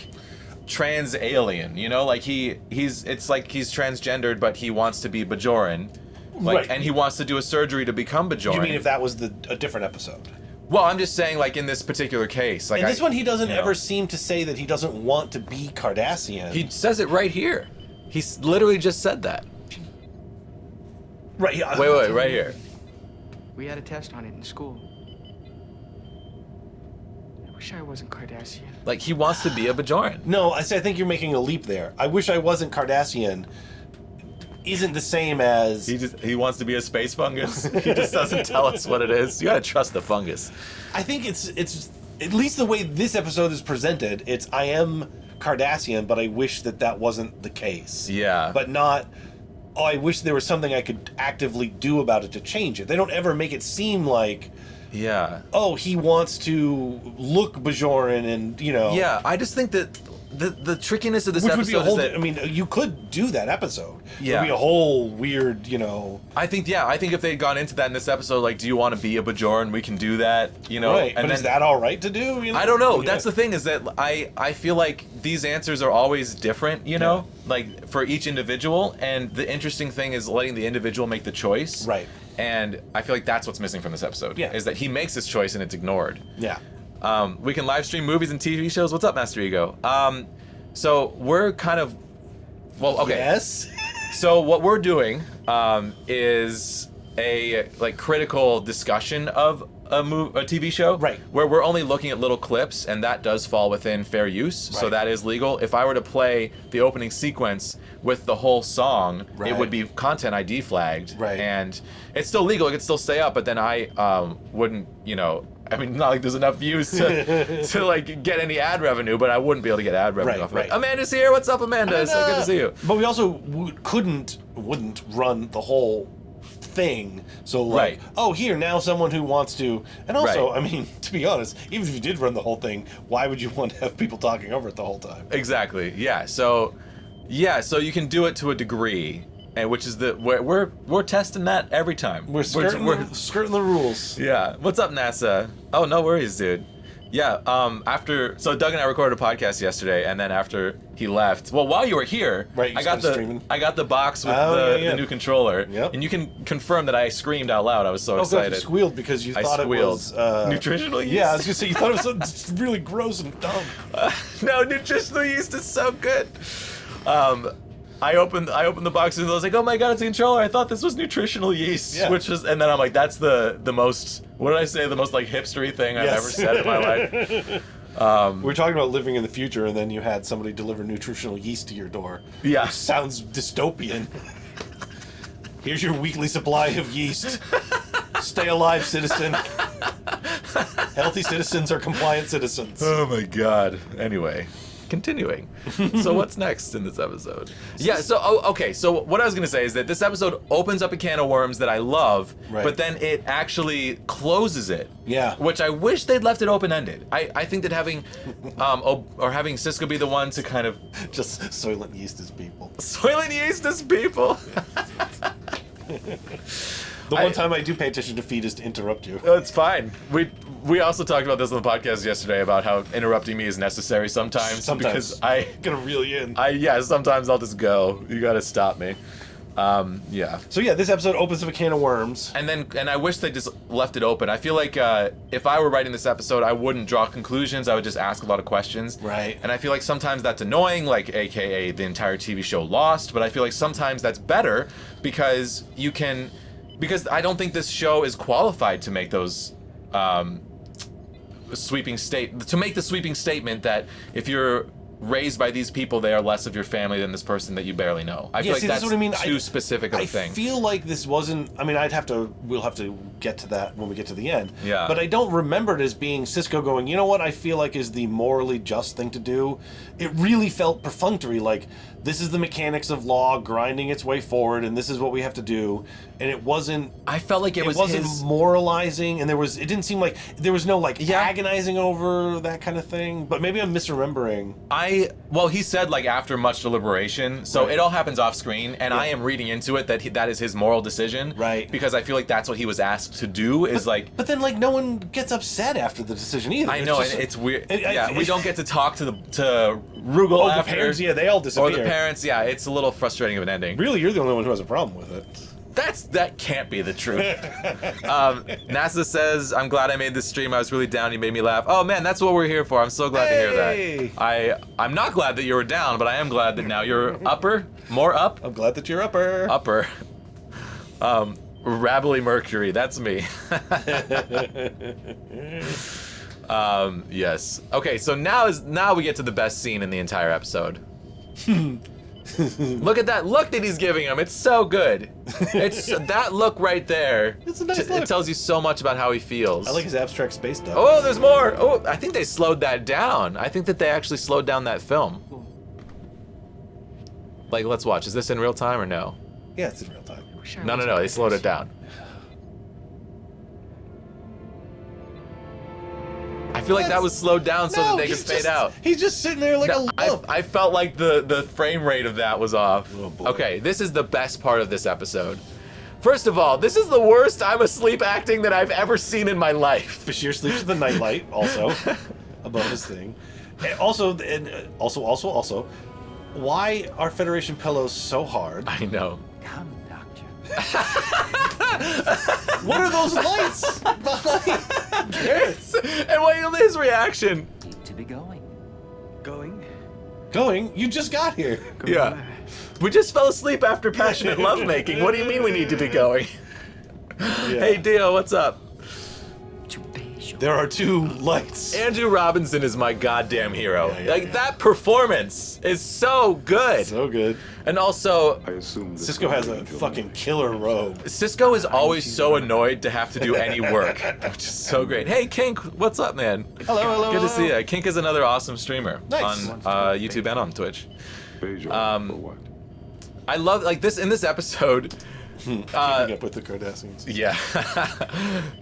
[SPEAKER 2] trans alien, you know, like it's like he's transgendered, but he wants to be Bajoran, like,
[SPEAKER 1] Right.
[SPEAKER 2] and he wants to do a surgery to become Bajoran.
[SPEAKER 1] You mean if that was a different episode?
[SPEAKER 2] Well, I'm just saying, like in this particular case, like
[SPEAKER 1] In this one, he doesn't
[SPEAKER 2] you know.
[SPEAKER 1] ever seem to say that he doesn't want to be Cardassian.
[SPEAKER 2] He says it right here. He's literally just said that.
[SPEAKER 1] Right, yeah.
[SPEAKER 2] Wait, right here.
[SPEAKER 6] We had a test on it in school. I wish I wasn't Cardassian.
[SPEAKER 2] Like he wants to be a Bajoran.
[SPEAKER 1] No, I think you're making a leap there. I wish I wasn't Cardassian isn't the same as...
[SPEAKER 2] He wants to be a space fungus. He just doesn't tell us what it is. You gotta trust the fungus.
[SPEAKER 1] I think it's at least the way this episode is presented, it's I am Cardassian, but I wish that wasn't the case.
[SPEAKER 2] Yeah.
[SPEAKER 1] But not, oh, I wish there was something I could actively do about it to change it. They don't ever make it seem like,
[SPEAKER 2] Yeah.
[SPEAKER 1] oh, he wants to look Bajoran and, you know...
[SPEAKER 2] Yeah, I just think that the trickiness of this
[SPEAKER 1] Which would
[SPEAKER 2] episode
[SPEAKER 1] be a whole...
[SPEAKER 2] is that
[SPEAKER 1] I mean, you could do that episode.
[SPEAKER 2] Yeah.
[SPEAKER 1] It would be a whole weird, you know...
[SPEAKER 2] I think if they'd gone into that in this episode, like, do you want to be a Bajoran? We can do that, you know.
[SPEAKER 1] Right,
[SPEAKER 2] and
[SPEAKER 1] but is that all right to do? You know?
[SPEAKER 2] I don't know.
[SPEAKER 1] Yeah.
[SPEAKER 2] That's the thing is that I feel like these answers are always different, you know, like for each individual. And the interesting thing is letting the individual make the choice.
[SPEAKER 1] Right.
[SPEAKER 2] And I feel like that's what's missing from this episode.
[SPEAKER 1] Yeah.
[SPEAKER 2] Is that he makes this choice and it's ignored.
[SPEAKER 1] Yeah.
[SPEAKER 2] We can live stream movies and TV shows. What's up, Master Ego? So we're kind of, well, okay.
[SPEAKER 1] Yes.
[SPEAKER 2] So what we're doing is a like critical discussion of a TV show,
[SPEAKER 1] Right.
[SPEAKER 2] Where we're only looking at little clips, and that does fall within fair use, so
[SPEAKER 1] Right.
[SPEAKER 2] that is legal. If I were to play the opening sequence with the whole song,
[SPEAKER 1] Right.
[SPEAKER 2] it would be content ID flagged,
[SPEAKER 1] Right.
[SPEAKER 2] And it's still legal; it could still stay up. But then I wouldn't, you know. I mean, not like there's enough views to like get any ad revenue, but I wouldn't be able to get ad revenue
[SPEAKER 1] Right,
[SPEAKER 2] off of
[SPEAKER 1] right.
[SPEAKER 2] it. Amanda's here. What's up, Amanda? It's so good to see you.
[SPEAKER 1] But we also wouldn't run the whole thing. So like,
[SPEAKER 2] Right.
[SPEAKER 1] oh, here now someone who wants to, and also,
[SPEAKER 2] Right.
[SPEAKER 1] I mean, to be honest, even if you did run the whole thing, why would you want to have people talking over it the whole time?
[SPEAKER 2] Exactly. Yeah. So Yeah, so you can do it to a degree, and which is we're testing that every time.
[SPEAKER 1] We're skirting the rules.
[SPEAKER 2] Yeah. What's up, NASA? Oh, no worries, dude. Yeah. So Doug and I recorded a podcast yesterday, and then after he left, well, while you were here,
[SPEAKER 1] right,
[SPEAKER 2] I got the box with the new controller, and you can confirm that I screamed out loud. I was so excited.
[SPEAKER 1] God, you squealed because you thought it was
[SPEAKER 2] nutritional yeast.
[SPEAKER 1] Yeah, I was gonna say you thought it was something really gross and dumb.
[SPEAKER 2] No, nutritional yeast is so good. I opened the box and I was like, oh my god, it's a controller. I thought this was nutritional yeast, which was, and then I'm like, that's the most, what did I say, the most like hipstery thing I've ever said in my life.
[SPEAKER 1] We're talking about living in the future, and then you had somebody deliver nutritional yeast to your door.
[SPEAKER 2] Yeah,
[SPEAKER 1] which sounds dystopian. Here's your weekly supply of yeast. Stay alive, citizen. Healthy citizens are compliant citizens.
[SPEAKER 2] Oh my god. Anyway. Continuing. So what's next in this episode? Yeah, so okay, so what I was gonna say is that this episode opens up a can of worms that I love, but then it actually closes it.
[SPEAKER 1] Yeah.
[SPEAKER 2] Which I wish they'd left it open-ended. I think that having having Sisko be the one to kind of
[SPEAKER 1] just Soylent Yeast as people.
[SPEAKER 2] Soylent Yeast as people.
[SPEAKER 1] The one time I do pay attention to feed is to interrupt you.
[SPEAKER 2] Oh, it's fine. We also talked about this on the podcast yesterday about how interrupting me is necessary sometimes. Because I
[SPEAKER 1] gonna reel you in.
[SPEAKER 2] Sometimes I'll just go. You gotta stop me. Yeah.
[SPEAKER 1] So yeah, this episode opens up a can of worms.
[SPEAKER 2] And I wish they just left it open. I feel like if I were writing this episode, I wouldn't draw conclusions. I would just ask a lot of questions.
[SPEAKER 1] Right.
[SPEAKER 2] And I feel like sometimes that's annoying, like AKA the entire TV show Lost. But I feel like sometimes that's better because because I don't think this show is qualified to make those the sweeping statement that if you're raised by these people, they are less of your family than this person that you barely know. I feel like that's what I mean. Too specific of a thing.
[SPEAKER 1] I feel like this wasn't. I mean, we'll have to get to that when we get to the end.
[SPEAKER 2] Yeah.
[SPEAKER 1] But I don't remember it as being Sisko going, you know what I feel like is the morally just thing to do. It really felt perfunctory, like this is the mechanics of law grinding its way forward, and this is what we have to do. And it wasn't.
[SPEAKER 2] I felt like it wasn't
[SPEAKER 1] moralizing, and it didn't seem like there was no agonizing over that kind of thing. But maybe I'm misremembering.
[SPEAKER 2] Well, he said like after much deliberation, so it all happens off screen, and I am reading into it that is his moral decision,
[SPEAKER 1] right?
[SPEAKER 2] Because I feel like that's what he was asked to do.
[SPEAKER 1] But then no one gets upset after the decision either.
[SPEAKER 2] I know it's weird. We don't get to talk to Rugal after.
[SPEAKER 1] The parents, they all disappear.
[SPEAKER 2] Or the parents, it's a little frustrating of an ending.
[SPEAKER 1] Really, you're the only one who has a problem with it.
[SPEAKER 2] That can't be the truth. NASA says, I'm glad I made this stream. I was really down. You made me laugh. Oh man, that's what we're here for. I'm so glad to hear that. I'm not glad that you were down, but I am glad that now you're more up.
[SPEAKER 1] I'm glad that you're upper.
[SPEAKER 2] Rabbly Mercury, that's me. Yes. Okay, so now we get to the best scene in the entire episode. Look at that look that he's giving him. It's so good. It's that look right there.
[SPEAKER 1] It's a nice look.
[SPEAKER 2] It tells you so much about how he feels.
[SPEAKER 1] I like his abstract space stuff.
[SPEAKER 2] Oh, there's more. Oh, I think they slowed that down. I think that they actually slowed down that film. Like, let's watch. Is this in real time or no?
[SPEAKER 1] Yeah, it's in real time.
[SPEAKER 2] No. They slowed it down. I feel like that was slowed down so that they could fade out.
[SPEAKER 1] He's just sitting there like a lump.
[SPEAKER 2] I felt like the frame rate of that was off.
[SPEAKER 1] Oh, boy.
[SPEAKER 2] Okay, this is the best part of this episode. First of all, this is the worst I'm asleep acting that I've ever seen in my life.
[SPEAKER 1] Bashir sleeps with the nightlight also above his thing. And also, why are Federation pillows so hard?
[SPEAKER 2] I know.
[SPEAKER 6] Come, Doctor.
[SPEAKER 1] What are those lights behind Garrett?
[SPEAKER 2] And what his reaction?
[SPEAKER 6] Need to be going.
[SPEAKER 1] Going? You just got here.
[SPEAKER 2] Yeah. We just fell asleep after passionate lovemaking. What do you mean we need to be going?
[SPEAKER 1] Yeah.
[SPEAKER 2] Hey, Dio, what's up?
[SPEAKER 1] There are two lights.
[SPEAKER 2] Andrew Robinson is my goddamn hero.
[SPEAKER 1] Yeah.
[SPEAKER 2] That performance is so good.
[SPEAKER 1] So good.
[SPEAKER 2] And also,
[SPEAKER 4] I assume
[SPEAKER 1] Sisko has a fucking killer robe.
[SPEAKER 2] Sisko is always so annoyed to have to do any work, which is so great. Hey, Kink, what's up, man?
[SPEAKER 1] Hello.
[SPEAKER 2] Good to see you. Kink is another awesome streamer
[SPEAKER 1] Nice.
[SPEAKER 2] on YouTube and on Twitch.
[SPEAKER 4] for what?
[SPEAKER 2] I love this in this episode.
[SPEAKER 1] Keeping up with the Cardassians.
[SPEAKER 2] Yeah.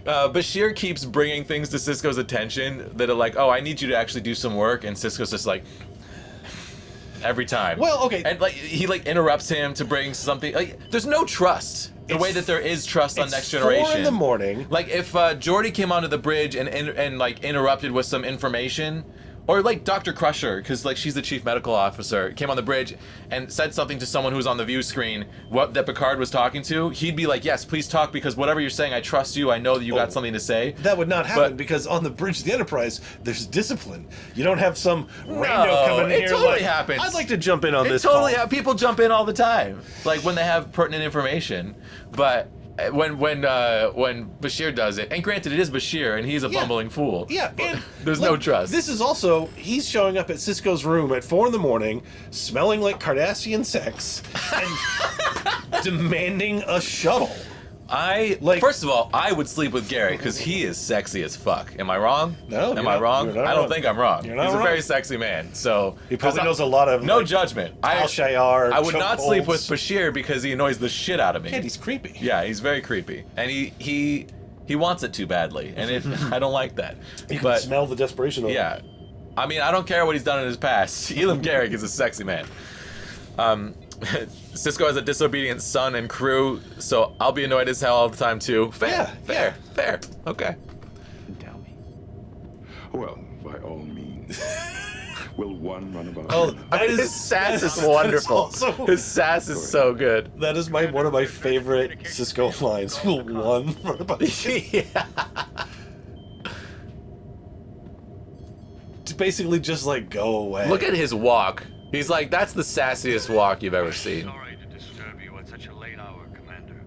[SPEAKER 2] Bashir keeps bringing things to Sisko's attention that are like, oh, I need you to actually do some work, and Sisko's just like, every time.
[SPEAKER 1] Well, okay.
[SPEAKER 2] And like he like interrupts him to bring something. Like there's no trust. The way that there is trust on Next Generation.
[SPEAKER 1] 4 in the morning.
[SPEAKER 2] Like if Geordi came onto the bridge and like interrupted with some information, or like Dr. Crusher, because like she's the chief medical officer, came on the bridge and said something to someone who was on the view screen, what that Picard was talking to, he'd be like, yes, please talk, because whatever you're saying, I trust you. I know that you got something to say.
[SPEAKER 1] That would not happen because on the bridge of the Enterprise, there's discipline. You don't have some rando coming in here.
[SPEAKER 2] It totally
[SPEAKER 1] like,
[SPEAKER 2] happens.
[SPEAKER 1] I'd like to jump in on this.
[SPEAKER 2] Totally,
[SPEAKER 1] call.
[SPEAKER 2] people jump in all the time, like when they have pertinent information. But when Bashir does it, and granted it is Bashir and he's a bumbling fool.
[SPEAKER 1] Yeah, and
[SPEAKER 2] there's no trust.
[SPEAKER 1] This is also he's showing up at Sisko's room at 4 in the morning, smelling like Cardassian sex, and demanding a shuttle.
[SPEAKER 2] First of all, I would sleep with Garrett because he is sexy as fuck. Am I wrong?
[SPEAKER 1] No.
[SPEAKER 2] Am I wrong? I don't think I'm wrong.
[SPEAKER 1] You're not
[SPEAKER 2] He's
[SPEAKER 1] wrong.
[SPEAKER 2] a very sexy man. So
[SPEAKER 1] He probably knows a lot of
[SPEAKER 2] no judgment.
[SPEAKER 1] Al Shayar.
[SPEAKER 2] I would not sleep with
[SPEAKER 1] chokeholds.
[SPEAKER 2] Bashir because he annoys the shit out of me.
[SPEAKER 1] And he's creepy.
[SPEAKER 2] Yeah, he's very creepy, and he wants it too badly, and I don't like that.
[SPEAKER 1] You can
[SPEAKER 2] But
[SPEAKER 1] smell the desperation of
[SPEAKER 2] yeah, I mean, I don't care what he's done in his past. Elam Garrick is a sexy man. Sisko has a disobedient son and crew, so I'll be annoyed as hell all the time too. Fair. Okay.
[SPEAKER 6] Tell me.
[SPEAKER 4] Well, by all means. Will one run about?
[SPEAKER 1] Oh, that is
[SPEAKER 2] His sass is
[SPEAKER 1] that
[SPEAKER 2] wonderful.
[SPEAKER 1] also-
[SPEAKER 2] His sass is so good.
[SPEAKER 1] That is one of my favorite Sisko lines. Will one run about?
[SPEAKER 2] Yeah.
[SPEAKER 1] To basically just like go away.
[SPEAKER 2] Look at his walk. He's like, that's the sassiest walk you've ever seen.
[SPEAKER 5] Sorry to disturb you at such a late hour, Commander.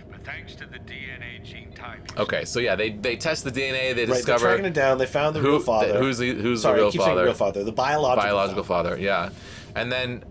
[SPEAKER 5] But thanks to the DNA gene typing.
[SPEAKER 2] Okay, so yeah, they test the DNA. They
[SPEAKER 1] Right, they're
[SPEAKER 2] discover
[SPEAKER 1] tracking it down. They found the real father.
[SPEAKER 2] who's
[SPEAKER 1] Sorry,
[SPEAKER 2] the
[SPEAKER 1] I
[SPEAKER 2] real
[SPEAKER 1] keep saying
[SPEAKER 2] father.
[SPEAKER 1] real father. The biological
[SPEAKER 2] Father. Yeah, and then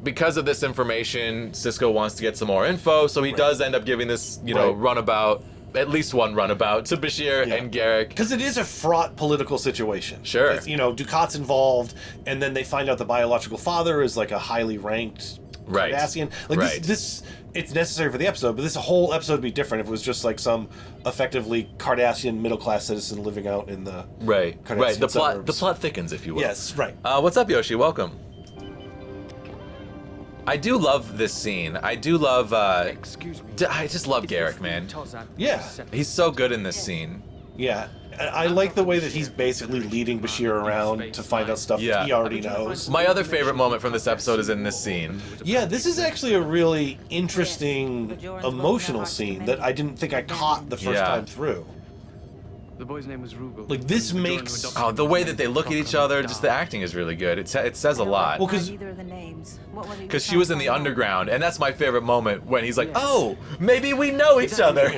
[SPEAKER 2] because of this information, Sisko wants to get some more info, so he does end up giving this, runabout, at least one runabout to Bashir and Garrick.
[SPEAKER 1] Because it is a fraught political situation.
[SPEAKER 2] Sure.
[SPEAKER 1] It's, Ducat's involved, and then they find out the biological father is like a highly ranked
[SPEAKER 2] Right.
[SPEAKER 1] Cardassian. Like
[SPEAKER 2] Right.
[SPEAKER 1] this, it's necessary for the episode, but this whole episode would be different if it was just like some effectively Cardassian middle class citizen living out in the
[SPEAKER 2] Right.
[SPEAKER 1] Cardassian
[SPEAKER 2] The
[SPEAKER 1] suburbs.
[SPEAKER 2] plot thickens, if you will.
[SPEAKER 1] Yes, right.
[SPEAKER 2] What's up, Yoshi? Welcome. I do love this scene. I do love.
[SPEAKER 6] Excuse me.
[SPEAKER 2] I just love Garrick, man.
[SPEAKER 1] Yeah.
[SPEAKER 2] He's so good in this scene.
[SPEAKER 1] Yeah. I like the way that he's basically leading Bashir around to find out stuff
[SPEAKER 2] Yeah.
[SPEAKER 1] that he already knows.
[SPEAKER 2] My other favorite moment from this episode is in this scene.
[SPEAKER 1] Yeah, this is actually a really interesting emotional scene that I didn't think I caught the first
[SPEAKER 2] Yeah.
[SPEAKER 1] time through.
[SPEAKER 6] The boy's name was Rugal.
[SPEAKER 1] Like, this makes...
[SPEAKER 2] Oh, the way that they look at each other, just the acting is really good. It says a lot.
[SPEAKER 1] Well, 'cause-
[SPEAKER 2] Because she was in the underground, and that's my favorite moment when he's like, "Oh, maybe we know each other,"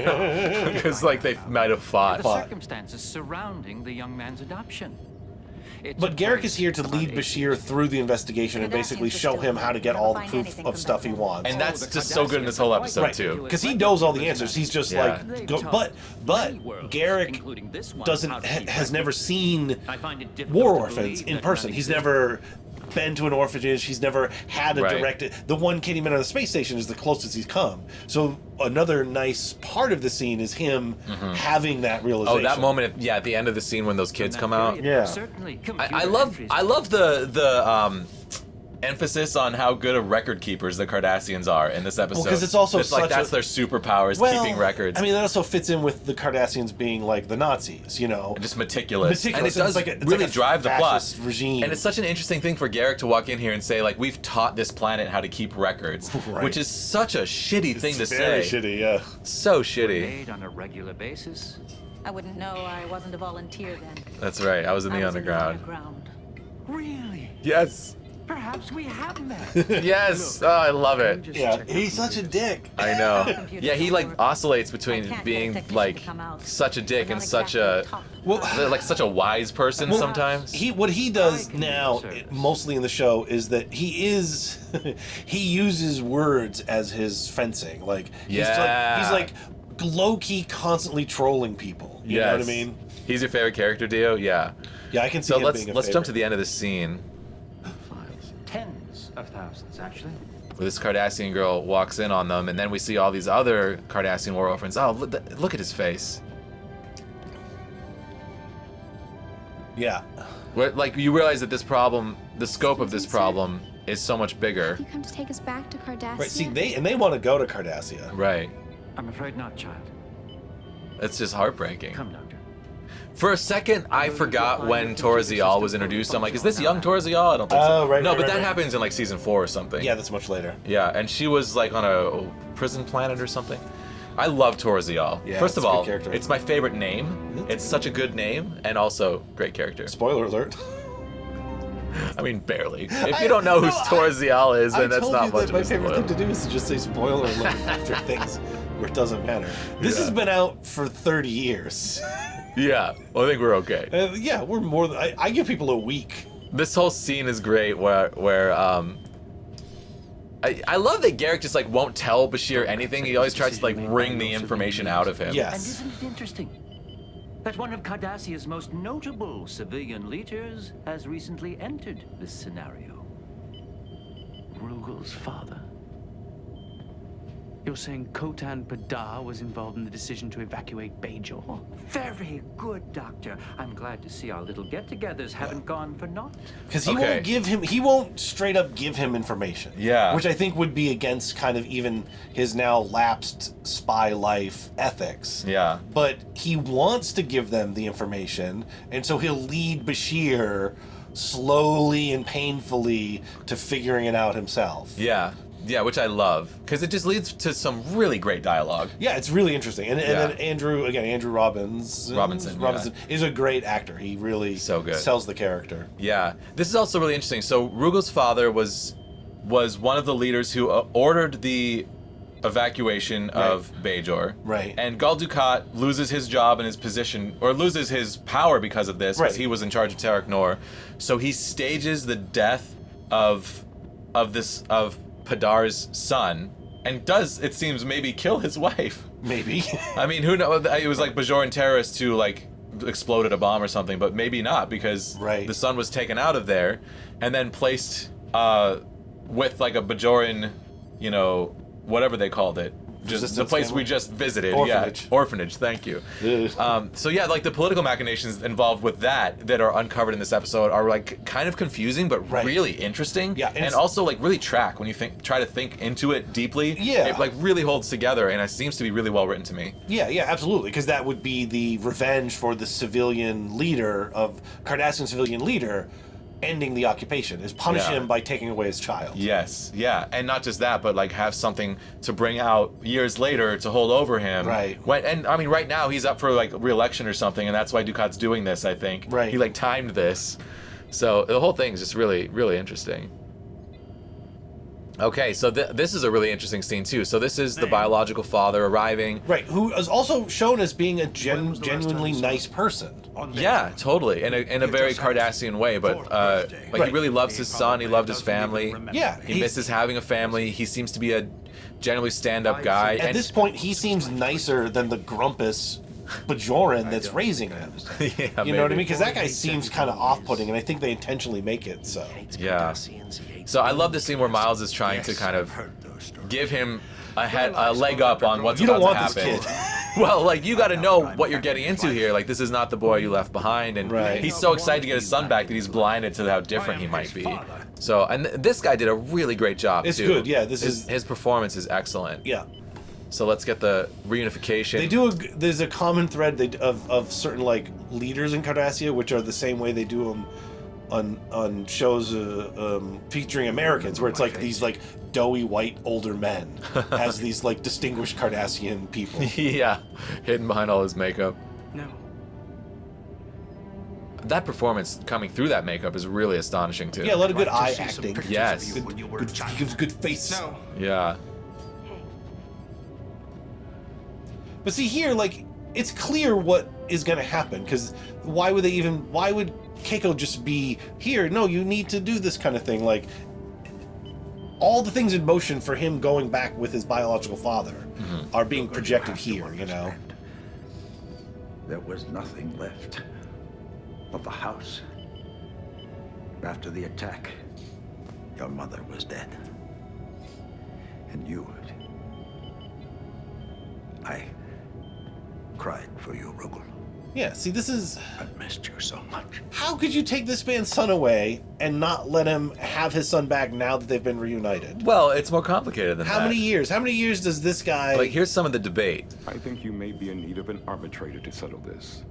[SPEAKER 2] because like they might have fought.
[SPEAKER 7] The circumstances surrounding the young man's adoption.
[SPEAKER 1] But Garrick is here to lead Bashir through the investigation and basically show him how to get all the proof of stuff he wants.
[SPEAKER 2] And that's just so good in this whole episode too.
[SPEAKER 1] Because he knows all the answers. He's just
[SPEAKER 2] Yeah.
[SPEAKER 1] but Garrick has never seen war orphans in person. He's never been to an orphanage. He's never had a
[SPEAKER 2] Right.
[SPEAKER 1] direct... The one kid he met on the space station is the closest he's come. So another nice part of the scene is him having that realization.
[SPEAKER 2] Oh, that moment, at the end of the scene when those kids come out.
[SPEAKER 1] Yeah.
[SPEAKER 2] I love the emphasis on how good of record keepers the Cardassians are in this episode.
[SPEAKER 1] Well, 'cause it's also
[SPEAKER 2] like
[SPEAKER 1] such
[SPEAKER 2] that's their superpowers, keeping records.
[SPEAKER 1] I mean, that also fits in with the Cardassians being like the Nazis,
[SPEAKER 2] Just meticulous. And it
[SPEAKER 1] It's
[SPEAKER 2] does
[SPEAKER 1] like it's
[SPEAKER 2] really
[SPEAKER 1] like a
[SPEAKER 2] drive the plot.
[SPEAKER 1] fascist regime.
[SPEAKER 2] And it's such an interesting thing for Garrick to walk in here and say, like, we've taught this planet how to keep records,
[SPEAKER 1] Right.
[SPEAKER 2] which is such a shitty thing to
[SPEAKER 1] very
[SPEAKER 2] say.
[SPEAKER 1] shitty, yeah.
[SPEAKER 2] So shitty.
[SPEAKER 7] Made on a regular basis.
[SPEAKER 8] I wouldn't know. I wasn't a volunteer then.
[SPEAKER 2] That's right. I was in the underground.
[SPEAKER 6] Really?
[SPEAKER 2] Yes.
[SPEAKER 6] Perhaps we have met.
[SPEAKER 2] Yes. Oh, I love it.
[SPEAKER 1] Yeah, he's such a dick.
[SPEAKER 2] I know. Yeah, he like oscillates between being like such a dick and such a such a wise person sometimes.
[SPEAKER 1] What he does now, mostly in the show, is that he uses words as his fencing. Like he's like low key constantly trolling people. You know what I mean?
[SPEAKER 2] He's your favorite character, Dio? Yeah.
[SPEAKER 1] Yeah, I can see
[SPEAKER 2] So
[SPEAKER 1] him being a
[SPEAKER 2] let's jump to
[SPEAKER 1] favorite.
[SPEAKER 2] the end of the scene.
[SPEAKER 7] Tens of thousands, actually.
[SPEAKER 2] Where this Cardassian girl walks in on them, and then we see all these other Cardassian war orphans. Oh, look at his face.
[SPEAKER 1] Yeah.
[SPEAKER 2] Where, like, you realize that this problem, the scope of this problem, is so much bigger.
[SPEAKER 9] You come to take us back to Cardassia?
[SPEAKER 1] Right. See, they want to go to Cardassia.
[SPEAKER 2] Right.
[SPEAKER 7] I'm afraid not, child.
[SPEAKER 2] It's just heartbreaking.
[SPEAKER 7] Come, Doctor.
[SPEAKER 2] For a second, I forgot when Torazial was introduced. I'm like, is this young Torazial? I don't think so.
[SPEAKER 1] Oh, right.
[SPEAKER 2] No,
[SPEAKER 1] right,
[SPEAKER 2] but
[SPEAKER 1] right,
[SPEAKER 2] that
[SPEAKER 1] right.
[SPEAKER 2] happens in like season 4 or something.
[SPEAKER 1] Yeah, that's much later.
[SPEAKER 2] Yeah, and she was like on a prison planet or something. I love Torazial.
[SPEAKER 1] Yeah,
[SPEAKER 2] First of
[SPEAKER 1] it's a good
[SPEAKER 2] all,
[SPEAKER 1] character.
[SPEAKER 2] it's my favorite name. It's such a good name, and also great character.
[SPEAKER 1] Spoiler alert.
[SPEAKER 2] I mean, barely. If you don't know who Torazial is, then that's not much of
[SPEAKER 1] my
[SPEAKER 2] a
[SPEAKER 1] favorite
[SPEAKER 2] spoiler.
[SPEAKER 1] thing to do is to just say spoiler alert after things where it doesn't matter. This has been out for 30 years.
[SPEAKER 2] Yeah, well, I think we're okay.
[SPEAKER 1] Yeah, we're more than... I give people a week.
[SPEAKER 2] This whole scene is great where I love that Garrick just like won't tell Bashir anything. He always tries to like wring the information out of him.
[SPEAKER 7] And
[SPEAKER 1] Yes.
[SPEAKER 7] isn't it interesting that one of Cardassia's most notable civilian leaders has recently entered this scenario?
[SPEAKER 6] Rugel's father. You're saying Kotan Padar was involved in the decision to evacuate Bajor?
[SPEAKER 7] Very good, Doctor. I'm glad to see our little get-togethers haven't gone for naught.
[SPEAKER 1] Because he
[SPEAKER 2] Okay.
[SPEAKER 1] won't give him... He won't straight up give him information.
[SPEAKER 2] Yeah.
[SPEAKER 1] Which I think would be against kind of even his now lapsed spy life ethics.
[SPEAKER 2] Yeah.
[SPEAKER 1] But he wants to give them the information, and so he'll lead Bashir slowly and painfully to figuring it out himself.
[SPEAKER 2] Yeah. Yeah, which I love, because it just leads to some really great dialogue.
[SPEAKER 1] Yeah, it's really interesting. And
[SPEAKER 2] Yeah.
[SPEAKER 1] then Andrew Robinson
[SPEAKER 2] yeah.
[SPEAKER 1] is a great actor. He really
[SPEAKER 2] So good.
[SPEAKER 1] sells the character.
[SPEAKER 2] Yeah, this is also really interesting. So Rugel's father was one of the leaders who ordered the evacuation of Bajor.
[SPEAKER 1] Right.
[SPEAKER 2] And Gul Dukat loses his job and his position, or loses his power because of this, because
[SPEAKER 1] Right.
[SPEAKER 2] he was in charge of Terek Nor. So he stages the death of Padar's son, and does, it seems, maybe kill his wife.
[SPEAKER 1] Maybe.
[SPEAKER 2] I mean, who knows? It was like Bajoran terrorists who like exploded a bomb or something, but maybe not, because
[SPEAKER 1] Right.
[SPEAKER 2] the son was taken out of there and then placed with like a Bajoran, you know, whatever they called it. Just the
[SPEAKER 1] Resistance
[SPEAKER 2] place
[SPEAKER 1] family?
[SPEAKER 2] we just visited.
[SPEAKER 1] Orphanage.
[SPEAKER 2] Yeah, orphanage, thank you. So yeah, like the political machinations involved with that are uncovered in this episode are like kind of confusing, but
[SPEAKER 1] Right.
[SPEAKER 2] really interesting.
[SPEAKER 1] Yeah,
[SPEAKER 2] and also like really track when you try to think into it deeply.
[SPEAKER 1] Yeah.
[SPEAKER 2] It like really holds together, and it seems to be really well written to me.
[SPEAKER 1] Yeah, absolutely. Because that would be the revenge for the civilian leader of Cardassian civilian leader ending the occupation, is punish
[SPEAKER 2] Yeah.
[SPEAKER 1] him by taking away his child.
[SPEAKER 2] Yes, yeah, and not just that, but like have something to bring out years later to hold over him.
[SPEAKER 1] Right.
[SPEAKER 2] And I mean, right now he's up for like re-election or something, and that's why Dukat's doing this. I think.
[SPEAKER 1] Right.
[SPEAKER 2] He like timed this, so the whole thing is just really, really interesting. Okay, so this is a really interesting scene too. So this is the biological father arriving.
[SPEAKER 1] Right, who is also shown as being a genuinely nice person.
[SPEAKER 2] Yeah, totally, in a very Cardassian way, but like he really loves his son. He loved his family.
[SPEAKER 1] Yeah,
[SPEAKER 2] he misses having a family. He seems to be a generally stand-up guy.
[SPEAKER 1] At this point, he seems nicer than the grumpus Bajoran that's raising him.
[SPEAKER 2] Yeah,
[SPEAKER 1] You know what I
[SPEAKER 2] maybe.
[SPEAKER 1] mean? Because that guy seems kind of off-putting, and I think they intentionally make it so.
[SPEAKER 2] Yeah. So I love the scene where Miles is trying to kind of give him a leg up on what's
[SPEAKER 1] You
[SPEAKER 2] about
[SPEAKER 1] don't
[SPEAKER 2] to
[SPEAKER 1] want this
[SPEAKER 2] happen.
[SPEAKER 1] kid.
[SPEAKER 2] Well, like you got to know what you're getting into here. Like this is not the boy you left behind, and
[SPEAKER 1] Right.
[SPEAKER 2] he's so excited to get his son back that he's blinded to how different he might be. So, and this guy did a really great job
[SPEAKER 1] It's
[SPEAKER 2] too.
[SPEAKER 1] good, yeah,
[SPEAKER 2] His performance is excellent.
[SPEAKER 1] Yeah.
[SPEAKER 2] So let's get the reunification.
[SPEAKER 1] They do there's a common thread of certain like leaders in Cardassia, which are the same way they do them on shows featuring Americans, where it's like these like doughy white older men as these like distinguished Cardassian people.
[SPEAKER 2] Yeah, hidden behind all his makeup.
[SPEAKER 6] No.
[SPEAKER 2] That performance coming through that makeup is really astonishing too.
[SPEAKER 1] Yeah, a lot of good eye acting.
[SPEAKER 2] Yes.
[SPEAKER 1] Good, he gives good face.
[SPEAKER 6] No.
[SPEAKER 2] Yeah.
[SPEAKER 1] But see here, like, it's clear what is going to happen, because why would Keiko just be here? No, you need to do this kind of thing. Like, all the things in motion for him going back with his biological father are being projected here, you know?
[SPEAKER 10] There was nothing left of the house. After the attack, your mother was dead. And I cried for you, Rugel.
[SPEAKER 1] Yeah, see, this is...
[SPEAKER 10] I missed you so much.
[SPEAKER 1] How could you take this man's son away and not let him have his son back now that they've been reunited?
[SPEAKER 2] Well, it's more complicated than that.
[SPEAKER 1] How many years? How many years does this guy...
[SPEAKER 2] Like, here's some of the debate.
[SPEAKER 4] I think you may be in need of an arbitrator to settle this.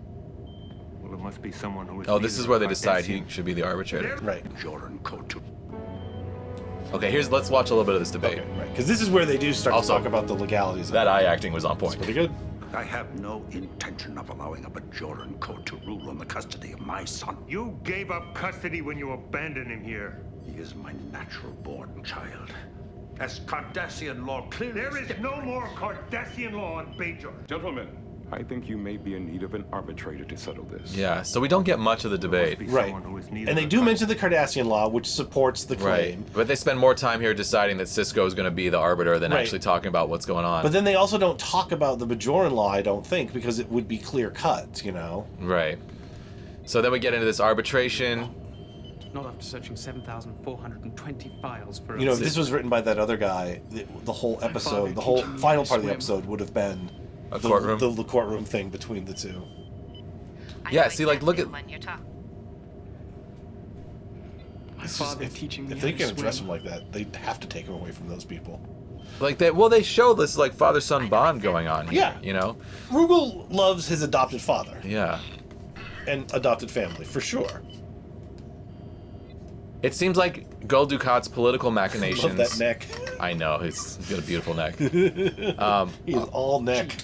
[SPEAKER 5] Well, it must be someone who is.
[SPEAKER 2] Oh, this is where they decide
[SPEAKER 5] Cardassian.
[SPEAKER 2] he should be the arbitrator.
[SPEAKER 1] Right.
[SPEAKER 10] Bajoran Kotu.
[SPEAKER 2] Okay, let's watch a little bit of this debate.
[SPEAKER 1] Okay, right. Because this is where they do start
[SPEAKER 2] Also,
[SPEAKER 1] to talk about the legalities of
[SPEAKER 2] That
[SPEAKER 1] it.
[SPEAKER 2] eye acting was on point.
[SPEAKER 1] Pretty good.
[SPEAKER 10] I have no intention of allowing a Bajoran Kotu to rule in the custody of my son.
[SPEAKER 5] You gave up custody when you abandoned him here.
[SPEAKER 10] He is my natural-born child. As Cardassian law clearly
[SPEAKER 5] There is no more Cardassian law on Bajor.
[SPEAKER 4] Gentlemen, I think you may be in need of an arbitrator to settle this.
[SPEAKER 2] Yeah, so we don't get much of the debate.
[SPEAKER 1] Right. And they do mention the Cardassian law, which supports the
[SPEAKER 2] Right.
[SPEAKER 1] claim.
[SPEAKER 2] But they spend more time here deciding that Cisco is going to be the arbiter than
[SPEAKER 1] Right.
[SPEAKER 2] actually talking about what's going on.
[SPEAKER 1] But then they also don't talk about the Bajoran law, I don't think, because it would be clear cut, you know?
[SPEAKER 2] Right. So then we get into this arbitration.
[SPEAKER 9] Not after searching 7,420 files for...
[SPEAKER 1] You know, if this was written by that other guy, the whole episode, the whole final part of the episode would have been
[SPEAKER 2] A courtroom.
[SPEAKER 1] The courtroom thing between the two.
[SPEAKER 2] Yeah, see, like, look at...
[SPEAKER 1] It's just, if they can address him like that, they have to take him away from those people.
[SPEAKER 2] Like, they show this, like, father-son bond going on here,
[SPEAKER 1] Yeah.
[SPEAKER 2] you know?
[SPEAKER 1] Rugal loves his adopted father.
[SPEAKER 2] Yeah.
[SPEAKER 1] And adopted family, for sure.
[SPEAKER 2] It seems like Gul Dukat's political machinations...
[SPEAKER 1] Love that neck.
[SPEAKER 2] I know, he's got a beautiful neck.
[SPEAKER 1] He's all neck.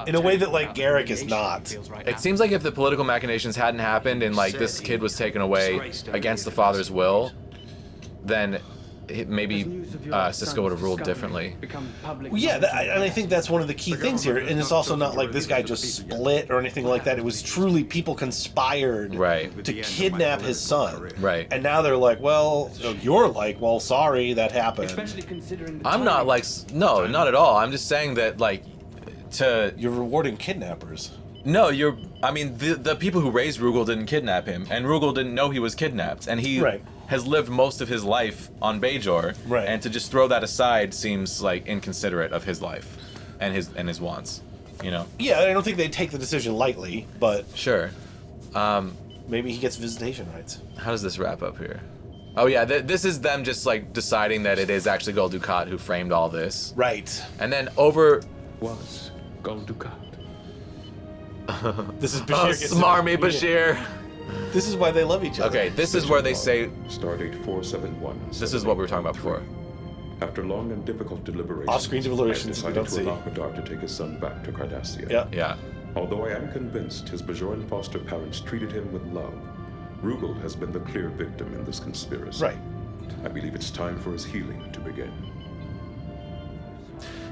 [SPEAKER 1] In a way that, like, Garrick is not.
[SPEAKER 2] It seems like if the political machinations hadn't happened and, like, this kid was taken away against the father's will, then maybe Cisco would have ruled differently.
[SPEAKER 1] Well, yeah, and I think that's one of the key things here. And it's also not like this guy just split or anything like that. It was truly people conspired to kidnap his son.
[SPEAKER 2] Right.
[SPEAKER 1] And now they're like, well, you're like, well, sorry, that happened.
[SPEAKER 2] I'm not like, no, not at all. I'm just saying that, like,
[SPEAKER 1] You're rewarding kidnappers.
[SPEAKER 2] No, I mean, the people who raised Rugal didn't kidnap him, and Rugal didn't know he was kidnapped, and he has lived most of his life on Bajor, and to just throw that aside seems like inconsiderate of his life and his wants, you know?
[SPEAKER 1] Yeah, I don't think they take the decision lightly, but
[SPEAKER 2] sure.
[SPEAKER 1] Maybe he gets visitation rights.
[SPEAKER 2] How does this wrap up here? Oh yeah, this is them just like deciding that it is actually Gul Dukat who framed all this.
[SPEAKER 1] Right.
[SPEAKER 2] And then
[SPEAKER 6] was Gul Dukat.
[SPEAKER 1] This is Bashir.
[SPEAKER 2] Smarmy Bashir.
[SPEAKER 1] This is why they love each other.
[SPEAKER 2] Okay, this is where they say...
[SPEAKER 4] Stardate 471.
[SPEAKER 2] This is what we were talking about before.
[SPEAKER 4] After long and difficult deliberations,
[SPEAKER 1] Off-screen deliberations
[SPEAKER 4] I
[SPEAKER 1] we
[SPEAKER 4] decided
[SPEAKER 1] don't
[SPEAKER 4] to
[SPEAKER 1] see.
[SPEAKER 4] allow Hadar to take his son back to Cardassia.
[SPEAKER 1] Yeah.
[SPEAKER 4] Although I am convinced his Bajoran foster parents treated him with love, Rugal has been the clear victim in this conspiracy.
[SPEAKER 1] Right.
[SPEAKER 4] I believe it's time for his healing to begin.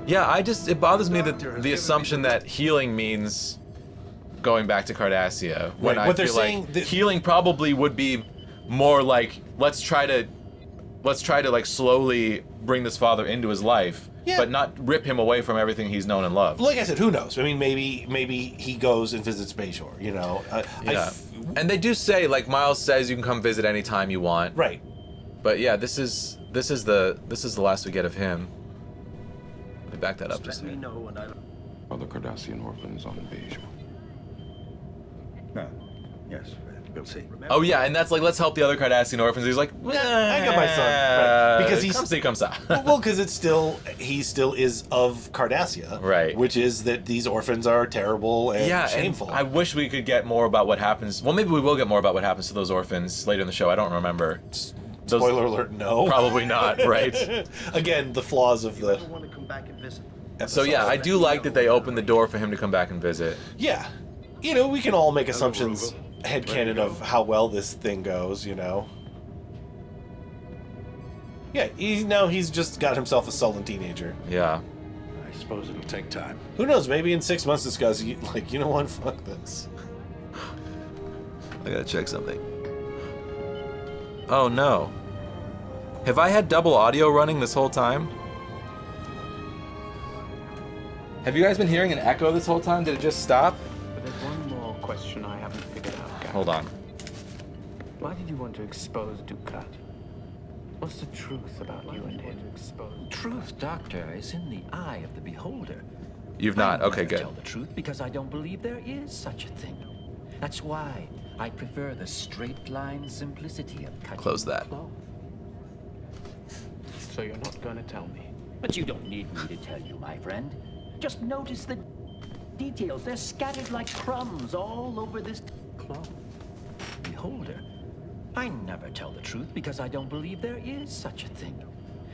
[SPEAKER 2] Yeah, it bothers me that the assumption that healing means going back to Cardassia. When I feel like healing probably would be more like, let's try to like slowly bring this father into his life, but not rip him away from everything he's known and loved.
[SPEAKER 1] Like I said, who knows? I mean, maybe he goes and visits Bajor, you know?
[SPEAKER 2] And they do say, like Miles says, you can come visit anytime you want.
[SPEAKER 1] Right.
[SPEAKER 2] But yeah, this is the last we get of him. Let me back that up just a minute.
[SPEAKER 4] Other Cardassian orphans on Bajor.
[SPEAKER 10] No. Yes, we'll see.
[SPEAKER 2] Oh yeah, and that's like, let's help the other Cardassian orphans. He's like,
[SPEAKER 1] I got my son. Right. Because he's
[SPEAKER 2] come see.
[SPEAKER 1] Well, because he still is of Cardassia.
[SPEAKER 2] Right.
[SPEAKER 1] Which is that these orphans are terrible and shameful.
[SPEAKER 2] And I wish we could get more about what happens. Well, maybe we will get more about what happens to those orphans later in the show. I don't remember.
[SPEAKER 1] Spoiler alert, no.
[SPEAKER 2] Probably not, right?
[SPEAKER 1] Again, the flaws of the...
[SPEAKER 3] want to come back and visit?
[SPEAKER 2] So yeah, I do like that they opened the door for him to come back and visit.
[SPEAKER 1] Yeah. You know, we can all make assumptions, headcanon, of how well this thing goes, you know? Yeah, he's just got himself a sullen teenager.
[SPEAKER 2] Yeah.
[SPEAKER 10] I suppose it'll take time.
[SPEAKER 1] Who knows, maybe in 6 months this guy's like, you know what, fuck this.
[SPEAKER 2] I gotta check something. Oh no. Have I had double audio running this whole time? Have you guys been hearing an echo this whole time? Did it just stop?
[SPEAKER 6] But there's one more question I haven't figured out, Garrick.
[SPEAKER 2] Hold on.
[SPEAKER 6] Why did you want to expose Dukat? What's the truth about you and him?
[SPEAKER 7] Truth, Doctor, is in the eye of the beholder.
[SPEAKER 2] You've not?
[SPEAKER 7] I
[SPEAKER 2] Okay,
[SPEAKER 7] never
[SPEAKER 2] good.
[SPEAKER 7] tell the truth because I don't believe there is such a thing. That's why I prefer the straight line simplicity of cutting
[SPEAKER 2] Close that.
[SPEAKER 7] cloth.
[SPEAKER 9] So you're not going to tell me?
[SPEAKER 7] But you don't need me to tell you, my friend. Just notice the details. They're scattered like crumbs all over this cloth. Beholder, I never tell the truth because I don't believe there is such a thing.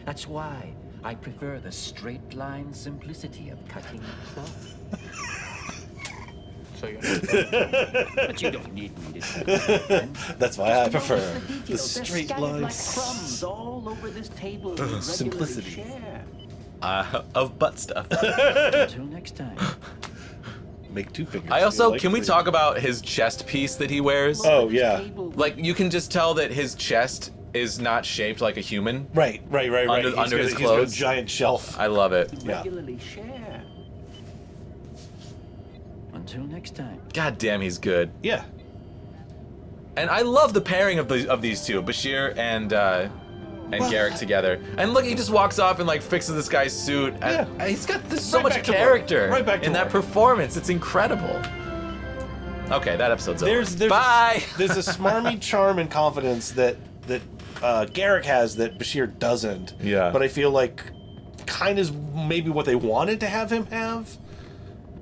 [SPEAKER 7] That's why I prefer the straight line simplicity of cutting cloth.
[SPEAKER 9] So you're not going to tell me?
[SPEAKER 7] But you don't need me to tell you, my friend.
[SPEAKER 1] That's why I
[SPEAKER 7] Just
[SPEAKER 1] prefer
[SPEAKER 7] notice
[SPEAKER 1] the
[SPEAKER 7] details. They're
[SPEAKER 1] straight
[SPEAKER 7] scattered like
[SPEAKER 1] lines.
[SPEAKER 7] crumbs all over this table. we regularly
[SPEAKER 1] Simplicity.
[SPEAKER 7] share.
[SPEAKER 2] Of butt stuff.
[SPEAKER 7] Until next time.
[SPEAKER 1] Make two fingers.
[SPEAKER 2] I also,
[SPEAKER 1] like
[SPEAKER 2] can we
[SPEAKER 1] three.
[SPEAKER 2] talk about his chest piece that he wears?
[SPEAKER 1] Oh, yeah.
[SPEAKER 2] Like, you can just tell that his chest is not shaped like a human.
[SPEAKER 1] Right.
[SPEAKER 2] Under his
[SPEAKER 1] He's got
[SPEAKER 2] clothes.
[SPEAKER 1] a giant shelf.
[SPEAKER 2] I love it.
[SPEAKER 1] Yeah.
[SPEAKER 7] Regularly share. Until next time.
[SPEAKER 2] God damn, he's good.
[SPEAKER 1] Yeah.
[SPEAKER 2] And I love the pairing of these two, Bashir and Garrick together. And look, he just walks off and like fixes this guy's suit.
[SPEAKER 1] Yeah.
[SPEAKER 2] And he's got so
[SPEAKER 1] Right
[SPEAKER 2] much
[SPEAKER 1] back to work.
[SPEAKER 2] character
[SPEAKER 1] Right back to
[SPEAKER 2] in that
[SPEAKER 1] work.
[SPEAKER 2] performance. It's incredible. Okay, that episode's over.
[SPEAKER 1] There's
[SPEAKER 2] Bye.
[SPEAKER 1] There's a smarmy charm and confidence that Garrick has that Bashir doesn't.
[SPEAKER 2] Yeah.
[SPEAKER 1] But I feel like kind of maybe what they wanted to have him have.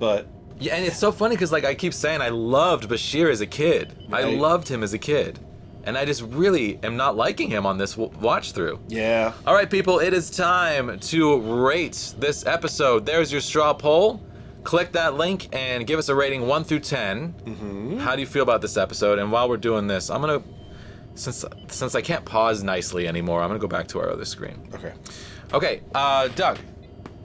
[SPEAKER 1] But
[SPEAKER 2] Yeah, and it's so funny because like I keep saying, I loved Bashir as a kid. I
[SPEAKER 1] Right.
[SPEAKER 2] loved him as a kid. And I just really am not liking him on this watch through.
[SPEAKER 1] yeah.
[SPEAKER 2] All right, people, it is time to rate this episode. There's your straw poll. Click that link and give us a rating 1 through 10. Mm-hmm. How do you feel about this episode? And while we're doing this, I'm gonna, since I can't pause nicely anymore, I'm gonna go back to our other screen.
[SPEAKER 1] Okay.
[SPEAKER 2] Okay, Doug,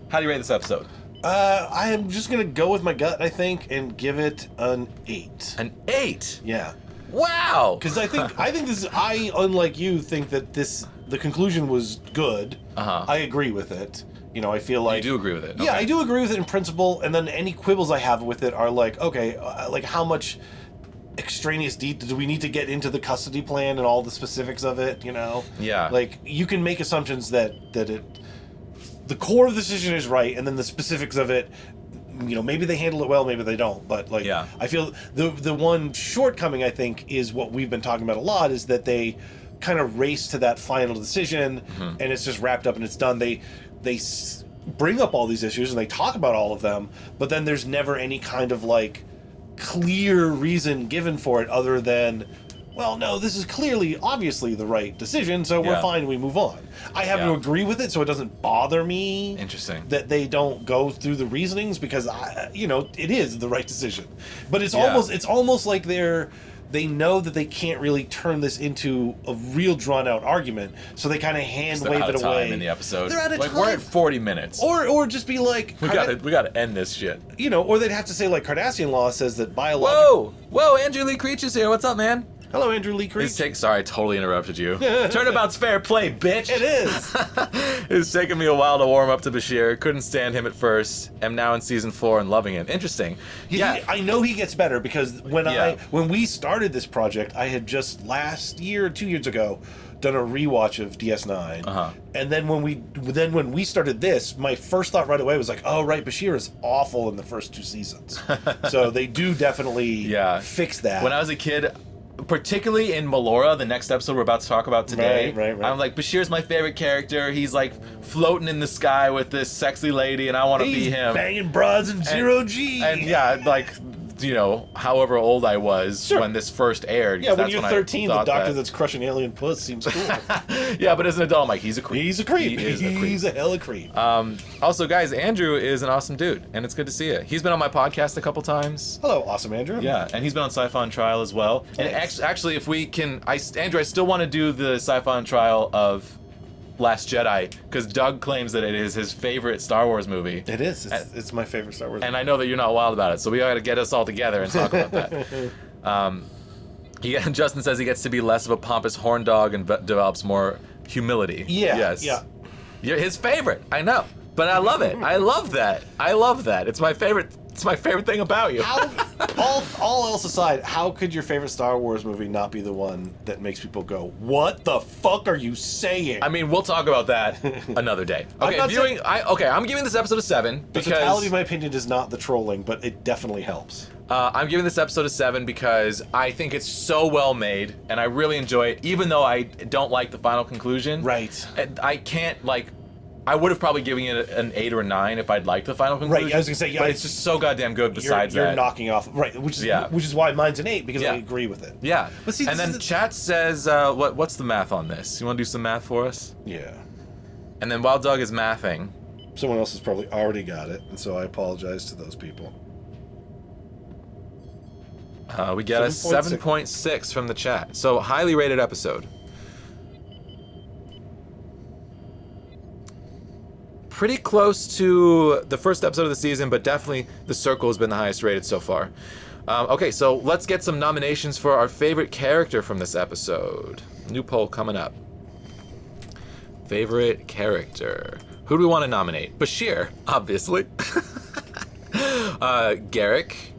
[SPEAKER 2] how do you rate this episode?
[SPEAKER 1] I am just gonna go with my gut, I think, and give it an 8.
[SPEAKER 2] An 8.
[SPEAKER 1] Yeah.
[SPEAKER 2] Wow.
[SPEAKER 1] Because I think this. I, unlike you, think that the conclusion was good.
[SPEAKER 2] Uh-huh.
[SPEAKER 1] I agree with it. You know, I feel like
[SPEAKER 2] You do agree with it?
[SPEAKER 1] Yeah,
[SPEAKER 2] Okay.
[SPEAKER 1] I do agree with it in principle. And then any quibbles I have with it are like, okay, like how much extraneous detail do we need to get into the custody plan and all the specifics of it? You know.
[SPEAKER 2] Yeah.
[SPEAKER 1] Like you can make assumptions that the core of the decision is right, and then the specifics of it. You know, maybe they handle it well, maybe they don't. But like,
[SPEAKER 2] Yeah.
[SPEAKER 1] I feel the one shortcoming I think is what we've been talking about a lot is that they kind of race to that final decision, and it's just wrapped up and it's done. They bring up all these issues and they talk about all of them, but then there's never any kind of like clear reason given for it other than, well, no, this is clearly, obviously the right decision, so we're
[SPEAKER 2] Yeah.
[SPEAKER 1] fine, we move on. I happen
[SPEAKER 2] Yeah.
[SPEAKER 1] to agree with it, so it doesn't bother me.
[SPEAKER 2] Interesting.
[SPEAKER 1] That they don't go through the reasonings because it is the right decision. But it's
[SPEAKER 2] Yeah.
[SPEAKER 1] almost like they know that they can't really turn this into a real drawn out argument, so they kind of hand
[SPEAKER 2] They're
[SPEAKER 1] wave
[SPEAKER 2] out
[SPEAKER 1] it
[SPEAKER 2] of time
[SPEAKER 1] away
[SPEAKER 2] in the episode.
[SPEAKER 1] They're out of
[SPEAKER 2] like
[SPEAKER 1] time.
[SPEAKER 2] we're at 40 minutes.
[SPEAKER 1] Or just be like,
[SPEAKER 2] we gotta end this shit.
[SPEAKER 1] you know, or they'd have to say like Cardassian law says that biological.
[SPEAKER 2] Whoa, Andrew Lee Creech is here. What's up, man?
[SPEAKER 1] Hello, Andrew Lee Creech.
[SPEAKER 2] Sorry, I totally interrupted you. Turnabout's fair play, bitch.
[SPEAKER 1] It is.
[SPEAKER 2] It's taken me a while to warm up to Bashir. Couldn't stand him at first. Am now in season 4 and loving him. Interesting.
[SPEAKER 1] I know he gets better because when
[SPEAKER 2] Yeah.
[SPEAKER 1] when we started this project, I had just last year, 2 years ago, done a rewatch of DS9.
[SPEAKER 2] Uh-huh.
[SPEAKER 1] And then when we started this, my first thought right away was like, oh right, Bashir is awful in the first 2 seasons. So they do definitely fix that.
[SPEAKER 2] When I was a kid, particularly in Melora, the next episode we're about to talk about today,
[SPEAKER 1] Right.
[SPEAKER 2] I'm like, Bashir's my favorite character. He's like floating in the sky with this sexy lady, and I want to be
[SPEAKER 1] He's
[SPEAKER 2] him.
[SPEAKER 1] banging broads in zero G.
[SPEAKER 2] And yeah, like, you know, however old I was when this first aired.
[SPEAKER 1] Yeah, when
[SPEAKER 2] that's
[SPEAKER 1] you're
[SPEAKER 2] I
[SPEAKER 1] 13, the
[SPEAKER 2] thought
[SPEAKER 1] doctor
[SPEAKER 2] that-
[SPEAKER 1] that's crushing alien puss seems cool.
[SPEAKER 2] Yeah, but as an adult, I'm like, he's a creep.
[SPEAKER 1] He's a creep.
[SPEAKER 2] He is a creep.
[SPEAKER 1] He's a hella creep.
[SPEAKER 2] Also, guys, Andrew is an awesome dude, and it's good to see you. He's been on my podcast a couple times.
[SPEAKER 1] Hello, awesome Andrew.
[SPEAKER 2] Yeah, and he's been on Sci-Fi on Trial as well. And actually, if we can, Andrew, I still want to do the Sci-Fi on Trial of Last Jedi, because Doug claims that it is his favorite Star Wars movie.
[SPEAKER 1] It is. It's my favorite Star Wars.
[SPEAKER 2] And I know that you're not wild about it, so we got to get us all together and talk about that. Justin says he gets to be less of a pompous horn dog and develops more humility.
[SPEAKER 1] Yeah.
[SPEAKER 2] Yes.
[SPEAKER 1] Yeah.
[SPEAKER 2] You're his favorite. I know, but I love it. I love that. It's my favorite. It's my favorite thing about you.
[SPEAKER 1] all else aside, how could your favorite Star Wars movie not be the one that makes people go, "What the fuck are you saying?"
[SPEAKER 2] I mean, we'll talk about that another day. Okay, I'm giving this episode a 7
[SPEAKER 1] the
[SPEAKER 2] because
[SPEAKER 1] totality of my opinion is not the trolling, but it definitely helps.
[SPEAKER 2] I'm giving this episode a 7 because I think it's so well made and I really enjoy it, even though I don't like the final conclusion.
[SPEAKER 1] Right.
[SPEAKER 2] I can't I would have probably given it an 8 or a 9 if I'd liked the final conclusion.
[SPEAKER 1] Right, I was gonna say, yeah,
[SPEAKER 2] but it's just so goddamn good. Besides
[SPEAKER 1] you're
[SPEAKER 2] that,
[SPEAKER 1] knocking off which is why mine's an 8 because I agree with it.
[SPEAKER 2] Yeah,
[SPEAKER 1] but see,
[SPEAKER 2] and then chat says, what's the math on this? You want to do some math for us?
[SPEAKER 1] Yeah.
[SPEAKER 2] And then while Doug is mathing,
[SPEAKER 1] someone else has probably already got it, and so I apologize to those people.
[SPEAKER 2] We get a 7.6 from the chat. So highly rated episode. Pretty close to the first episode of the season, but definitely The Circle has been the highest rated so far. Okay, so let's get some nominations for our favorite character from this episode. New poll coming up. Favorite character. Who do we want to nominate? Bashir, obviously. Garrick.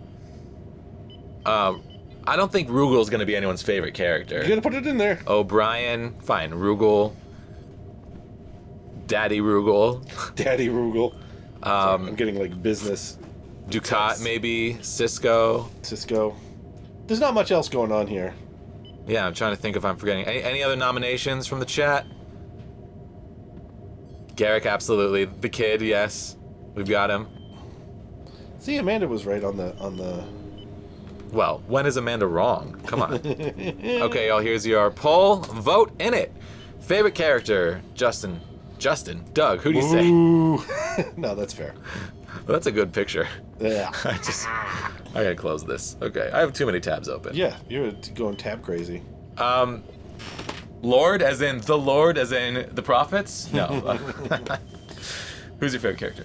[SPEAKER 2] I don't think Rugel's going to be anyone's favorite character.
[SPEAKER 1] You gotta put it in there.
[SPEAKER 2] O'Brien, fine. Rugel. Daddy Rugel.
[SPEAKER 1] Daddy Rugel. I'm getting like business.
[SPEAKER 2] Ducat, maybe. Cisco.
[SPEAKER 1] There's not much else going on here.
[SPEAKER 2] Yeah, I'm trying to think if I'm forgetting. Any other nominations from the chat? Garrick, absolutely. The kid, yes. We've got him.
[SPEAKER 1] See, Amanda was right on the...
[SPEAKER 2] Well, when is Amanda wrong? Come on. Okay, y'all, here's your poll. Vote in it. Favorite character, Justin, Doug, who do you say?
[SPEAKER 1] No, that's fair.
[SPEAKER 2] Well, that's a good picture.
[SPEAKER 1] Yeah.
[SPEAKER 2] I gotta close this. Okay, I have too many tabs open.
[SPEAKER 1] Yeah, you're going tab crazy.
[SPEAKER 2] Lord, as in the prophets? No. Who's your favorite character?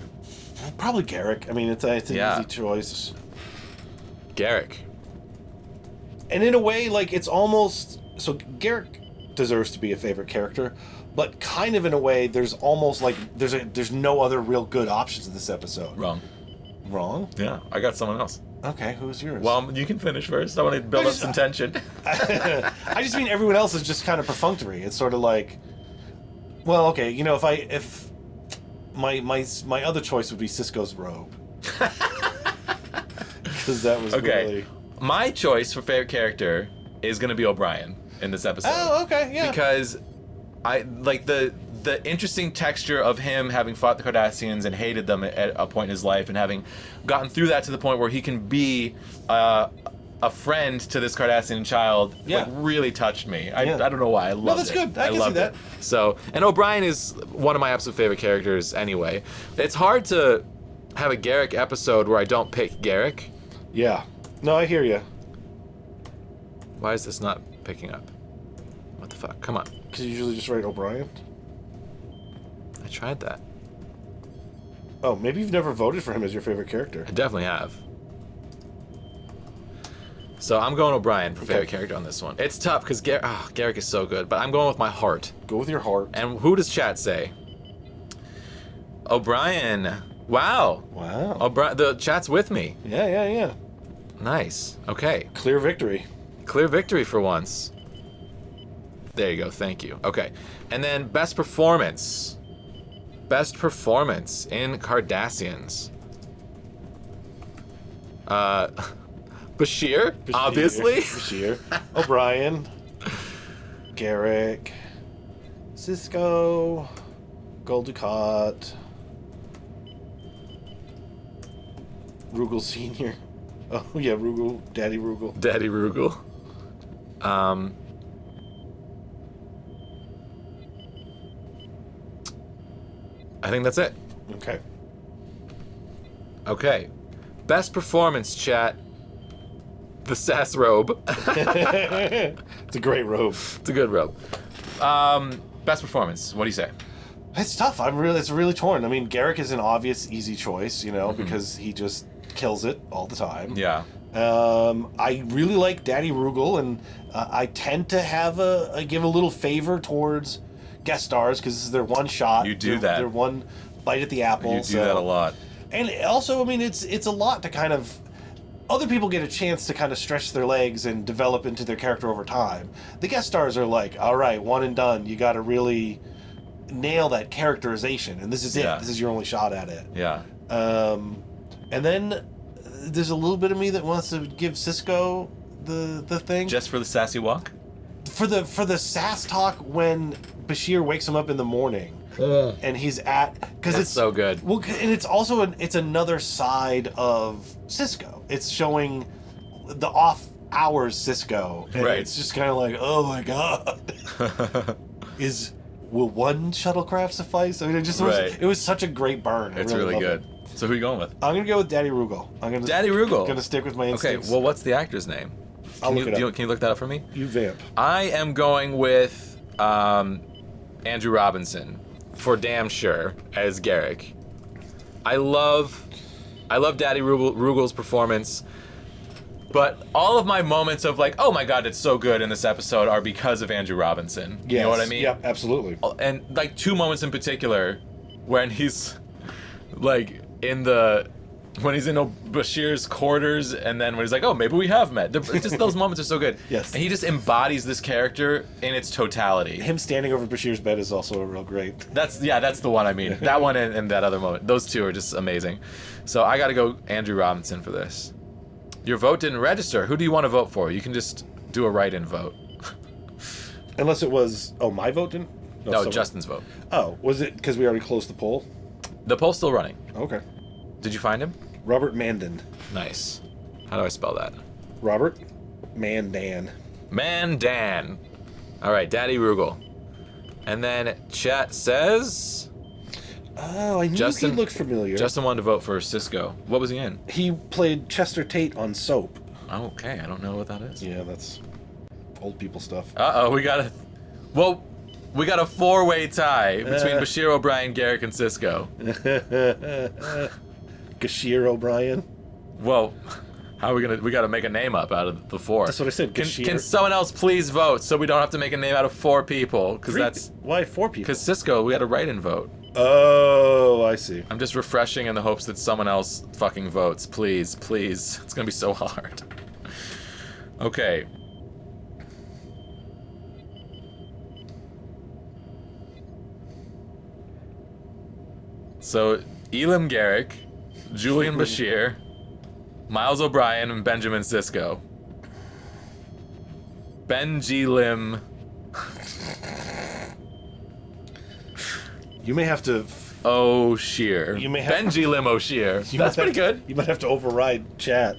[SPEAKER 1] Probably Garrick. I mean, it's an easy choice.
[SPEAKER 2] Garrick.
[SPEAKER 1] And in a way, like, it's almost... So Garrick deserves to be a favorite character, but kind of in a way, there's almost like... There's no other real good options in this episode. Wrong?
[SPEAKER 2] Yeah, I got someone else.
[SPEAKER 1] Okay, who's yours?
[SPEAKER 2] Well, you can finish first. I want to build up some tension.
[SPEAKER 1] I just mean everyone else is just kind of perfunctory. It's sort of like... Well, okay, you know, if my other choice would be Cisco's robe. Because that was really...
[SPEAKER 2] My choice for favorite character is going to be O'Brien in this episode.
[SPEAKER 1] Oh, okay, yeah.
[SPEAKER 2] Because I like the interesting texture of him having fought the Cardassians and hated them at a point in his life and having gotten through that to the point where he can be a friend to this Cardassian child. Like, really touched me. I don't know why. I loved it.
[SPEAKER 1] No, that's good. I can see that.
[SPEAKER 2] So, and O'Brien is one of my absolute favorite characters anyway. It's hard to have a Garrick episode where I don't pick Garrick.
[SPEAKER 1] Yeah. No, I hear you.
[SPEAKER 2] Why is this not picking up? What the fuck? Come on.
[SPEAKER 1] Because you usually just write O'Brien?
[SPEAKER 2] I tried that.
[SPEAKER 1] Oh, maybe you've never voted for him as your favorite character.
[SPEAKER 2] I definitely have. So I'm going O'Brien for favorite character on this one. It's tough because Garrick is so good, but I'm going with my heart.
[SPEAKER 1] Go with your heart.
[SPEAKER 2] And who does chat say? O'Brien. Wow. O'Brien. The chat's with me.
[SPEAKER 1] Yeah.
[SPEAKER 2] Nice. Okay.
[SPEAKER 1] Clear victory.
[SPEAKER 2] Clear victory for once. There you go. Thank you. Okay. And then best performance. Best performance in Cardassians. Bashir, obviously.
[SPEAKER 1] Bashir. O'Brien. Garrick. Cisco. Gul Dukat. Rugel Sr. Oh, yeah, Rugel. Daddy Rugel.
[SPEAKER 2] Daddy Rugel. I think that's it. Okay. Best performance, chat. The sass robe.
[SPEAKER 1] It's a great robe.
[SPEAKER 2] It's a good robe. Best performance. What do you say?
[SPEAKER 1] It's tough. It's really torn. I mean, Garrick is an obvious, easy choice, you know, because he just kills it all the time.
[SPEAKER 2] Yeah.
[SPEAKER 1] I really like Daddy Rugel, and I tend to give a little favor towards guest stars because this is their one shot.
[SPEAKER 2] You do that.
[SPEAKER 1] Their one bite at the apple.
[SPEAKER 2] You do that a lot.
[SPEAKER 1] And also, I mean, it's a lot to kind of other people get a chance to kind of stretch their legs and develop into their character over time. The guest stars are like, all right, one and done. You got to really nail that characterization, and this is it. This is your only shot at it.
[SPEAKER 2] Yeah.
[SPEAKER 1] And then there's a little bit of me that wants to give Sisko the thing.
[SPEAKER 2] Just for the sassy walk?
[SPEAKER 1] For the sass talk when Bashir wakes him up in the morning. And he's because it's
[SPEAKER 2] so good.
[SPEAKER 1] Well, and it's also it's another side of Sisko. It's showing the off hours Sisko, and it's just kind of like, oh my god, will one shuttlecraft suffice? I mean, it was such a great burn.
[SPEAKER 2] It's really good. So who are you going with?
[SPEAKER 1] I'm gonna go with Daddy Rugal.
[SPEAKER 2] Daddy Rugal.
[SPEAKER 1] I'm gonna stick with my instincts.
[SPEAKER 2] Okay, well, what's the actor's name? Can you look that up for me?
[SPEAKER 1] You vamp.
[SPEAKER 2] I am going with Andrew Robinson for damn sure as Garrick. I love Daddy Rugal's performance, but all of my moments of like, oh my god, it's so good in this episode are because of Andrew Robinson. You know what I mean?
[SPEAKER 1] Yeah, absolutely.
[SPEAKER 2] And like 2 moments in particular when he's like when he's in Bashir's quarters, and then when he's like, oh, maybe we have met. Just those moments are so good.
[SPEAKER 1] Yes.
[SPEAKER 2] And he just embodies this character in its totality.
[SPEAKER 1] Him standing over Bashir's bed is also a real great.
[SPEAKER 2] That's the one I mean. That one and that other moment. Those two are just amazing. So I got to go Andrew Robinson for this. Your vote didn't register. Who do you want to vote for? You can just do a write-in vote.
[SPEAKER 1] Unless it was... Oh, my vote didn't?
[SPEAKER 2] No, Justin's vote.
[SPEAKER 1] Oh, was it because we already closed the poll?
[SPEAKER 2] The poll's still running.
[SPEAKER 1] Okay.
[SPEAKER 2] Did you find him?
[SPEAKER 1] Robert Mandan.
[SPEAKER 2] Nice. How do I spell that?
[SPEAKER 1] Robert Mandan.
[SPEAKER 2] Mandan. All right, Daddy Rugal. And then chat says...
[SPEAKER 1] Oh, I knew he looked familiar.
[SPEAKER 2] Justin wanted to vote for Sisko. What was he in?
[SPEAKER 1] He played Chester Tate on Soap.
[SPEAKER 2] Oh, okay, I don't know what that is.
[SPEAKER 1] Yeah, that's old people stuff.
[SPEAKER 2] Uh-oh, we got a 4-way tie between Bashir, O'Brien, Garrick, and Sisko.
[SPEAKER 1] Gashir O'Brien.
[SPEAKER 2] Well, how are we gonna? We gotta make a name up out of the 4.
[SPEAKER 1] That's what I said.
[SPEAKER 2] Can someone else please vote so we don't have to make a name out of 4 people? Because
[SPEAKER 1] why 4 people?
[SPEAKER 2] Because Sisko, we had a write-in vote.
[SPEAKER 1] Oh, I see.
[SPEAKER 2] I'm just refreshing in the hopes that someone else fucking votes. Please, please. It's gonna be so hard. Okay. So, Elam Garrick, Julian Bashir, Miles O'Brien, and Benjamin Sisko. Benji Lim.
[SPEAKER 1] You may have to...
[SPEAKER 2] O'Shear. Benji Lim O'Shear. That's pretty good.
[SPEAKER 1] You might have to override chat.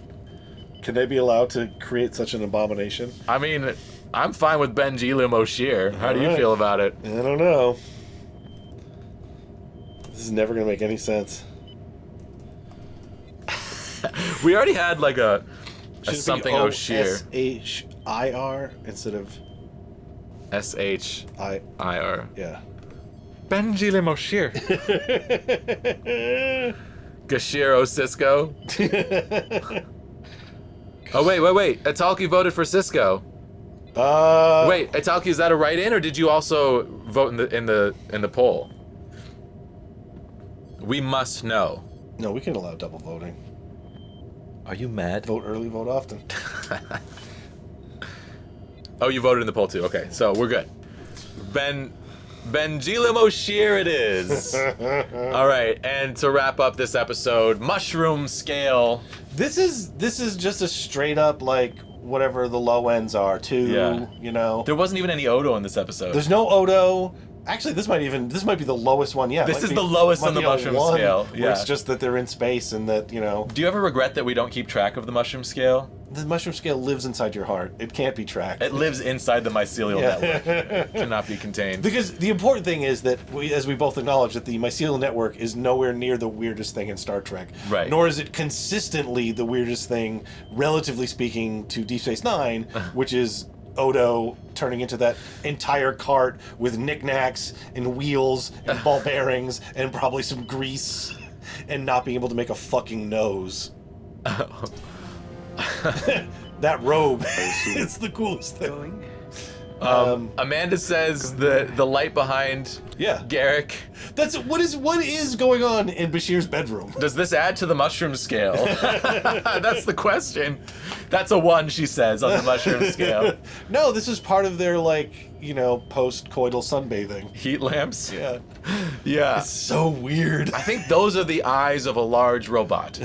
[SPEAKER 1] Can they be allowed to create such an abomination?
[SPEAKER 2] I mean, I'm fine with Benji Lim O'Shear. How do you feel about it?
[SPEAKER 1] I don't know. This is never going to make any sense.
[SPEAKER 2] We already had like a something O'Shear.
[SPEAKER 1] S-H-I-R instead of...
[SPEAKER 2] S-H-I-R.
[SPEAKER 1] Yeah.
[SPEAKER 2] Benji Lim O'Shear. Gashiro Sisko. Oh, wait. Italki voted for Sisko. Wait, Italki, is that a write-in, or did you also vote in the poll? We must know.
[SPEAKER 1] No, we can allow double voting.
[SPEAKER 2] Are you mad?
[SPEAKER 1] Vote early, vote often.
[SPEAKER 2] Oh, you voted in the poll too. Okay, so we're good. Benjilim O'Shear it is. All right, and to wrap up this episode, mushroom scale.
[SPEAKER 1] This is just a straight up like whatever the low ends are too. You know.
[SPEAKER 2] There wasn't even any Odo in this episode.
[SPEAKER 1] There's no Odo. Actually, this might be the lowest one yet.
[SPEAKER 2] This is the lowest on the mushroom scale. Yeah.
[SPEAKER 1] It's just that they're in space and that, you know.
[SPEAKER 2] Do you ever regret that we don't keep track of the mushroom scale?
[SPEAKER 1] The mushroom scale lives inside your heart. It can't be tracked.
[SPEAKER 2] It lives inside the mycelial network. It cannot be contained.
[SPEAKER 1] Because the important thing is that, as we both acknowledge, that the mycelial network is nowhere near the weirdest thing in Star Trek.
[SPEAKER 2] Right.
[SPEAKER 1] Nor is it consistently the weirdest thing, relatively speaking, to Deep Space Nine, which is Odo turning into that entire cart with knickknacks and wheels and ball bearings and probably some grease and not being able to make a fucking nose. That robe. It's the coolest thing.
[SPEAKER 2] Amanda says the light behind Garrick.
[SPEAKER 1] That's what is going on in Bashir's bedroom.
[SPEAKER 2] Does this add to the mushroom scale? That's the question. That's a 1, she says, on the mushroom scale.
[SPEAKER 1] No, this is part of their post-coital sunbathing.
[SPEAKER 2] Heat lamps?
[SPEAKER 1] Yeah.
[SPEAKER 2] Yeah.
[SPEAKER 1] It's so weird.
[SPEAKER 2] I think those are the eyes of a large robot.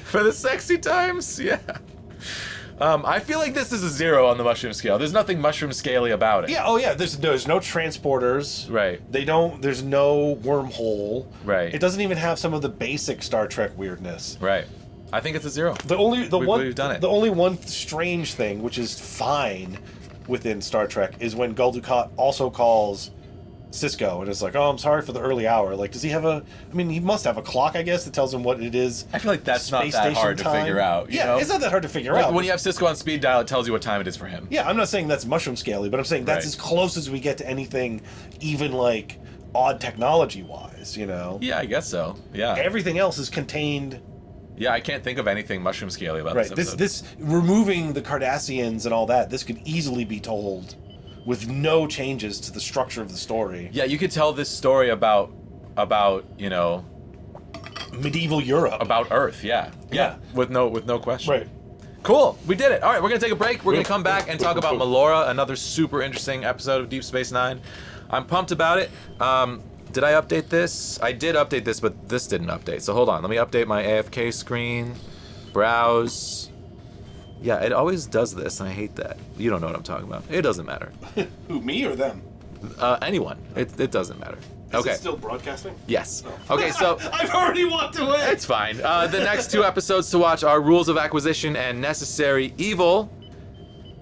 [SPEAKER 2] For the sexy times? Yeah. I feel like this is a 0 on the mushroom scale. There's nothing mushroom scaly about it.
[SPEAKER 1] Yeah, oh yeah, there's no transporters.
[SPEAKER 2] Right.
[SPEAKER 1] There's no wormhole.
[SPEAKER 2] Right.
[SPEAKER 1] It doesn't even have some of the basic Star Trek weirdness.
[SPEAKER 2] Right. I think it's a 0.
[SPEAKER 1] We've done
[SPEAKER 2] it.
[SPEAKER 1] The only one strange thing, which is fine within Star Trek, is when Gul Dukat also calls Cisco and is like, "Oh, I'm sorry for the early hour." Like, does he have he must have a clock, I guess, that tells him what it is.
[SPEAKER 2] I feel like that's not that hard to figure out. You know?
[SPEAKER 1] It's not that hard to figure out.
[SPEAKER 2] When you have Cisco on speed dial, it tells you what time it is for him.
[SPEAKER 1] Yeah, I'm not saying that's mushroom scaly, but I'm saying that's as close as we get to anything, even odd technology-wise,
[SPEAKER 2] Yeah, I guess so. Yeah.
[SPEAKER 1] Everything else is contained.
[SPEAKER 2] Yeah, I can't think of anything mushroom scaly about this episode.
[SPEAKER 1] This removing the Cardassians and all that, this could easily be told with no changes to the structure of the story.
[SPEAKER 2] Yeah, you could tell this story about
[SPEAKER 1] medieval Europe,
[SPEAKER 2] about Earth. Yeah. With no question.
[SPEAKER 1] Right.
[SPEAKER 2] Cool. We did it. All right, we're gonna take a break. We're gonna come back and talk about Melora, another super interesting episode of Deep Space Nine. I'm pumped about it. Did I update this? I did update this, but this didn't update. So hold on. Let me update my AFK screen. Browse. Yeah, it always does this, and I hate that. You don't know what I'm talking about. It doesn't matter.
[SPEAKER 1] Who, me or them?
[SPEAKER 2] Anyone. It doesn't matter.
[SPEAKER 1] Is it still broadcasting?
[SPEAKER 2] Yes. Okay, so...
[SPEAKER 1] I've already walked away!
[SPEAKER 2] It's fine. The next 2 episodes to watch are Rules of Acquisition and Necessary Evil.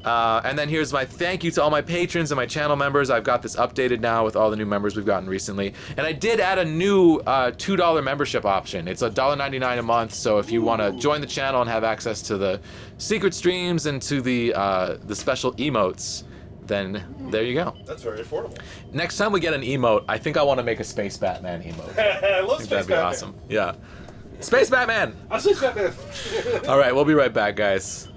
[SPEAKER 2] And then here's my thank you to all my patrons and my channel members. I've got this updated now with all the new members we've gotten recently. And I did add a new $2 membership option. It's $1.99 a month, so if you want to join the channel and have access to the secret streams and to the special emotes, then there you go.
[SPEAKER 1] That's very affordable.
[SPEAKER 2] Next time we get an emote, I think I want to make a Space Batman emote.
[SPEAKER 1] I love Space
[SPEAKER 2] that'd be
[SPEAKER 1] Batman.
[SPEAKER 2] Awesome. Yeah. Space Batman!
[SPEAKER 1] I'm Space Batman!
[SPEAKER 2] All right, we'll be right back, guys.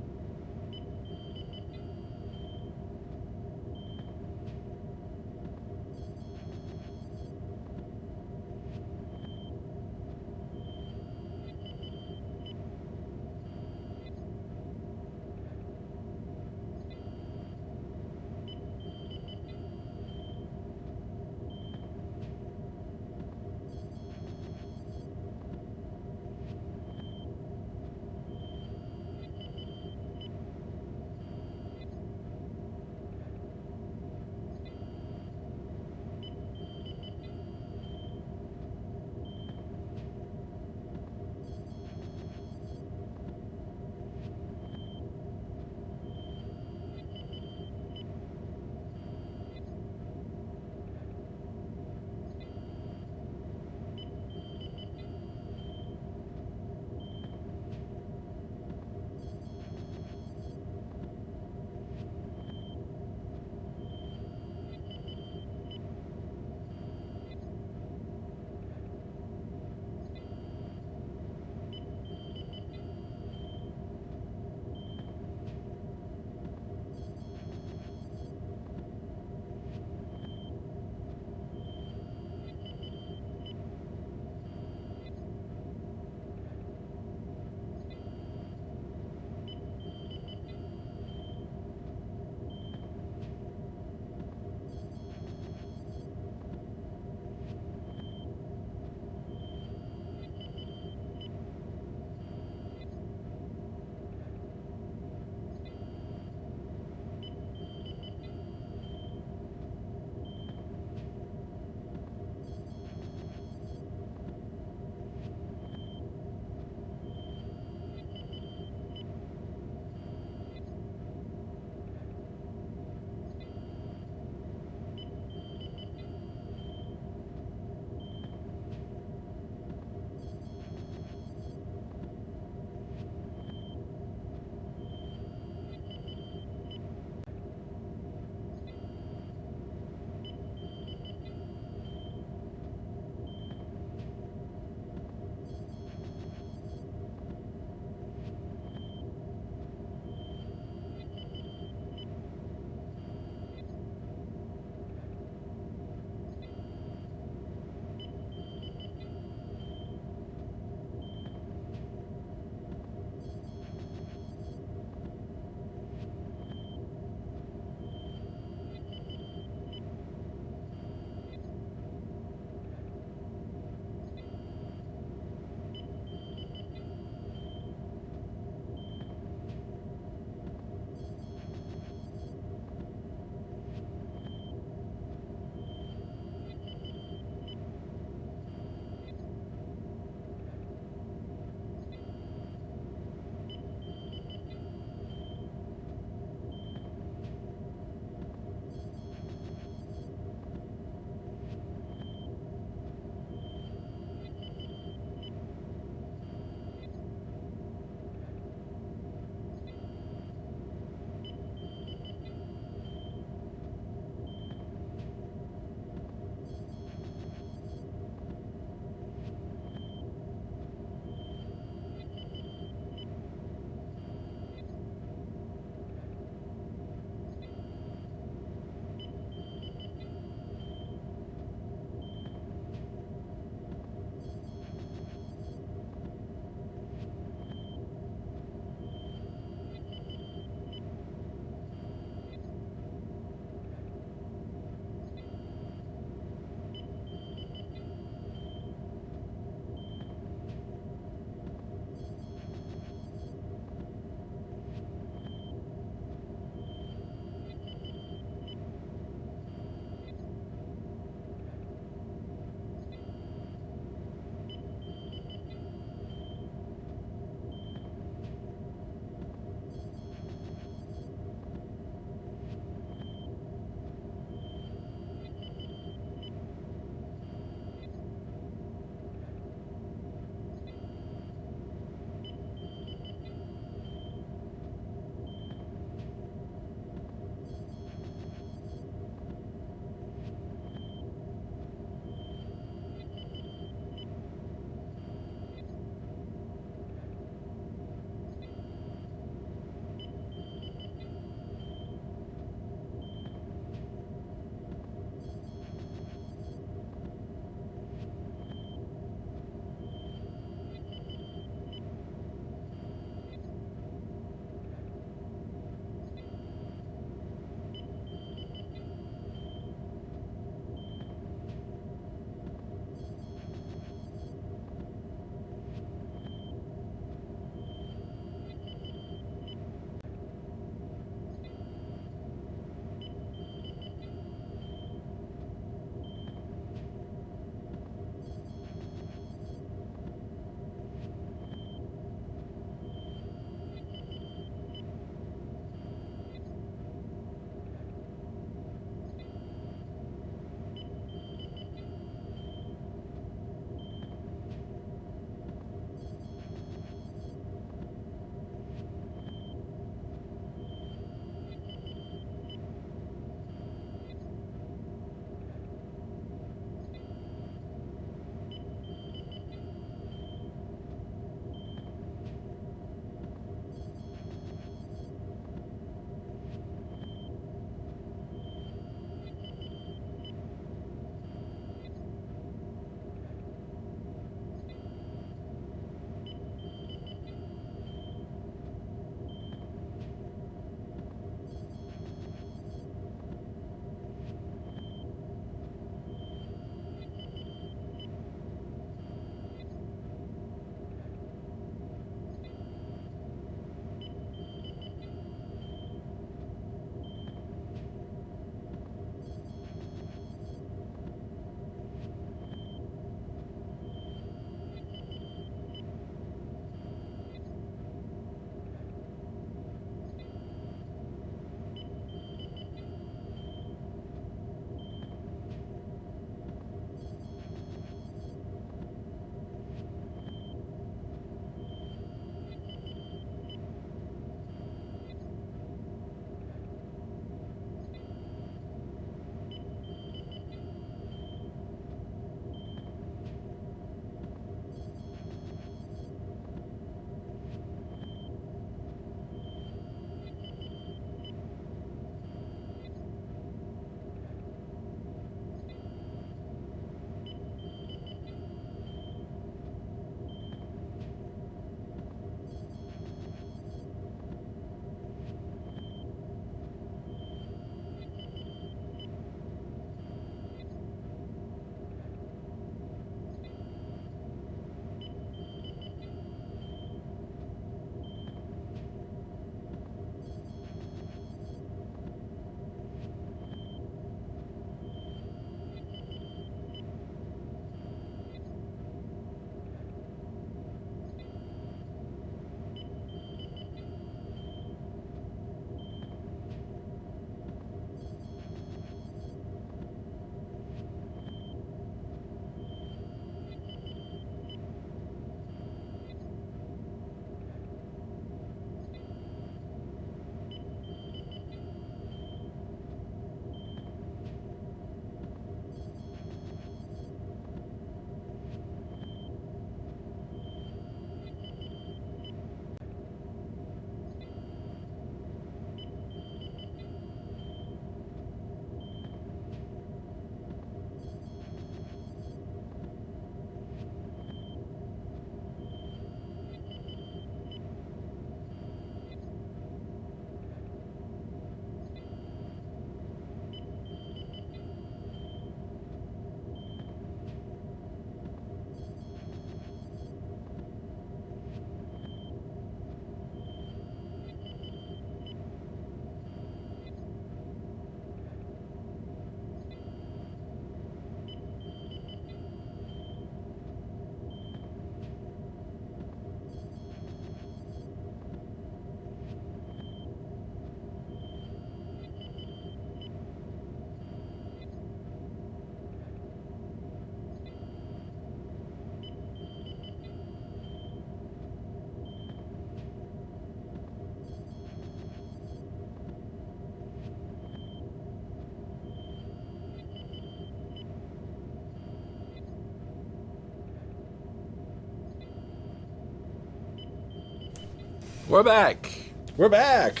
[SPEAKER 2] We're back.
[SPEAKER 1] We're back.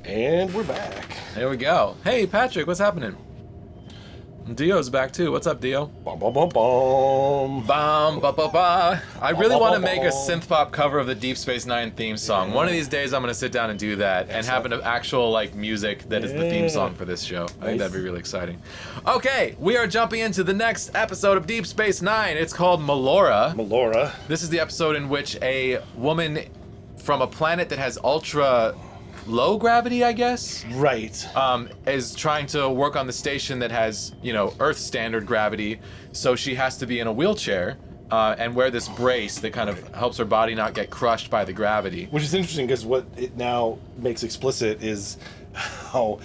[SPEAKER 1] And we're back.
[SPEAKER 2] There we go. Hey, Patrick, what's happening? Dio's back too. What's up, Dio?
[SPEAKER 1] Bum, bum, bum, bum.
[SPEAKER 2] Bum, ba, ba, ba. I really want to make a synth pop cover of the Deep Space Nine theme song. One of these days, I'm going to sit down and do that and have an actual like music that is the theme song for this show. I think that'd be really exciting. Okay, we are jumping into the next episode of Deep Space Nine. It's called Melora.
[SPEAKER 1] Melora.
[SPEAKER 2] This is the episode in which a woman from a planet that has ultra low gravity, I guess,
[SPEAKER 1] right,
[SPEAKER 2] is trying to work on the station that has, you know, Earth standard gravity, so she has to be in a wheelchair and wear this brace that kind of helps her body not get crushed by the gravity.
[SPEAKER 1] Which is interesting because what it now makes explicit is how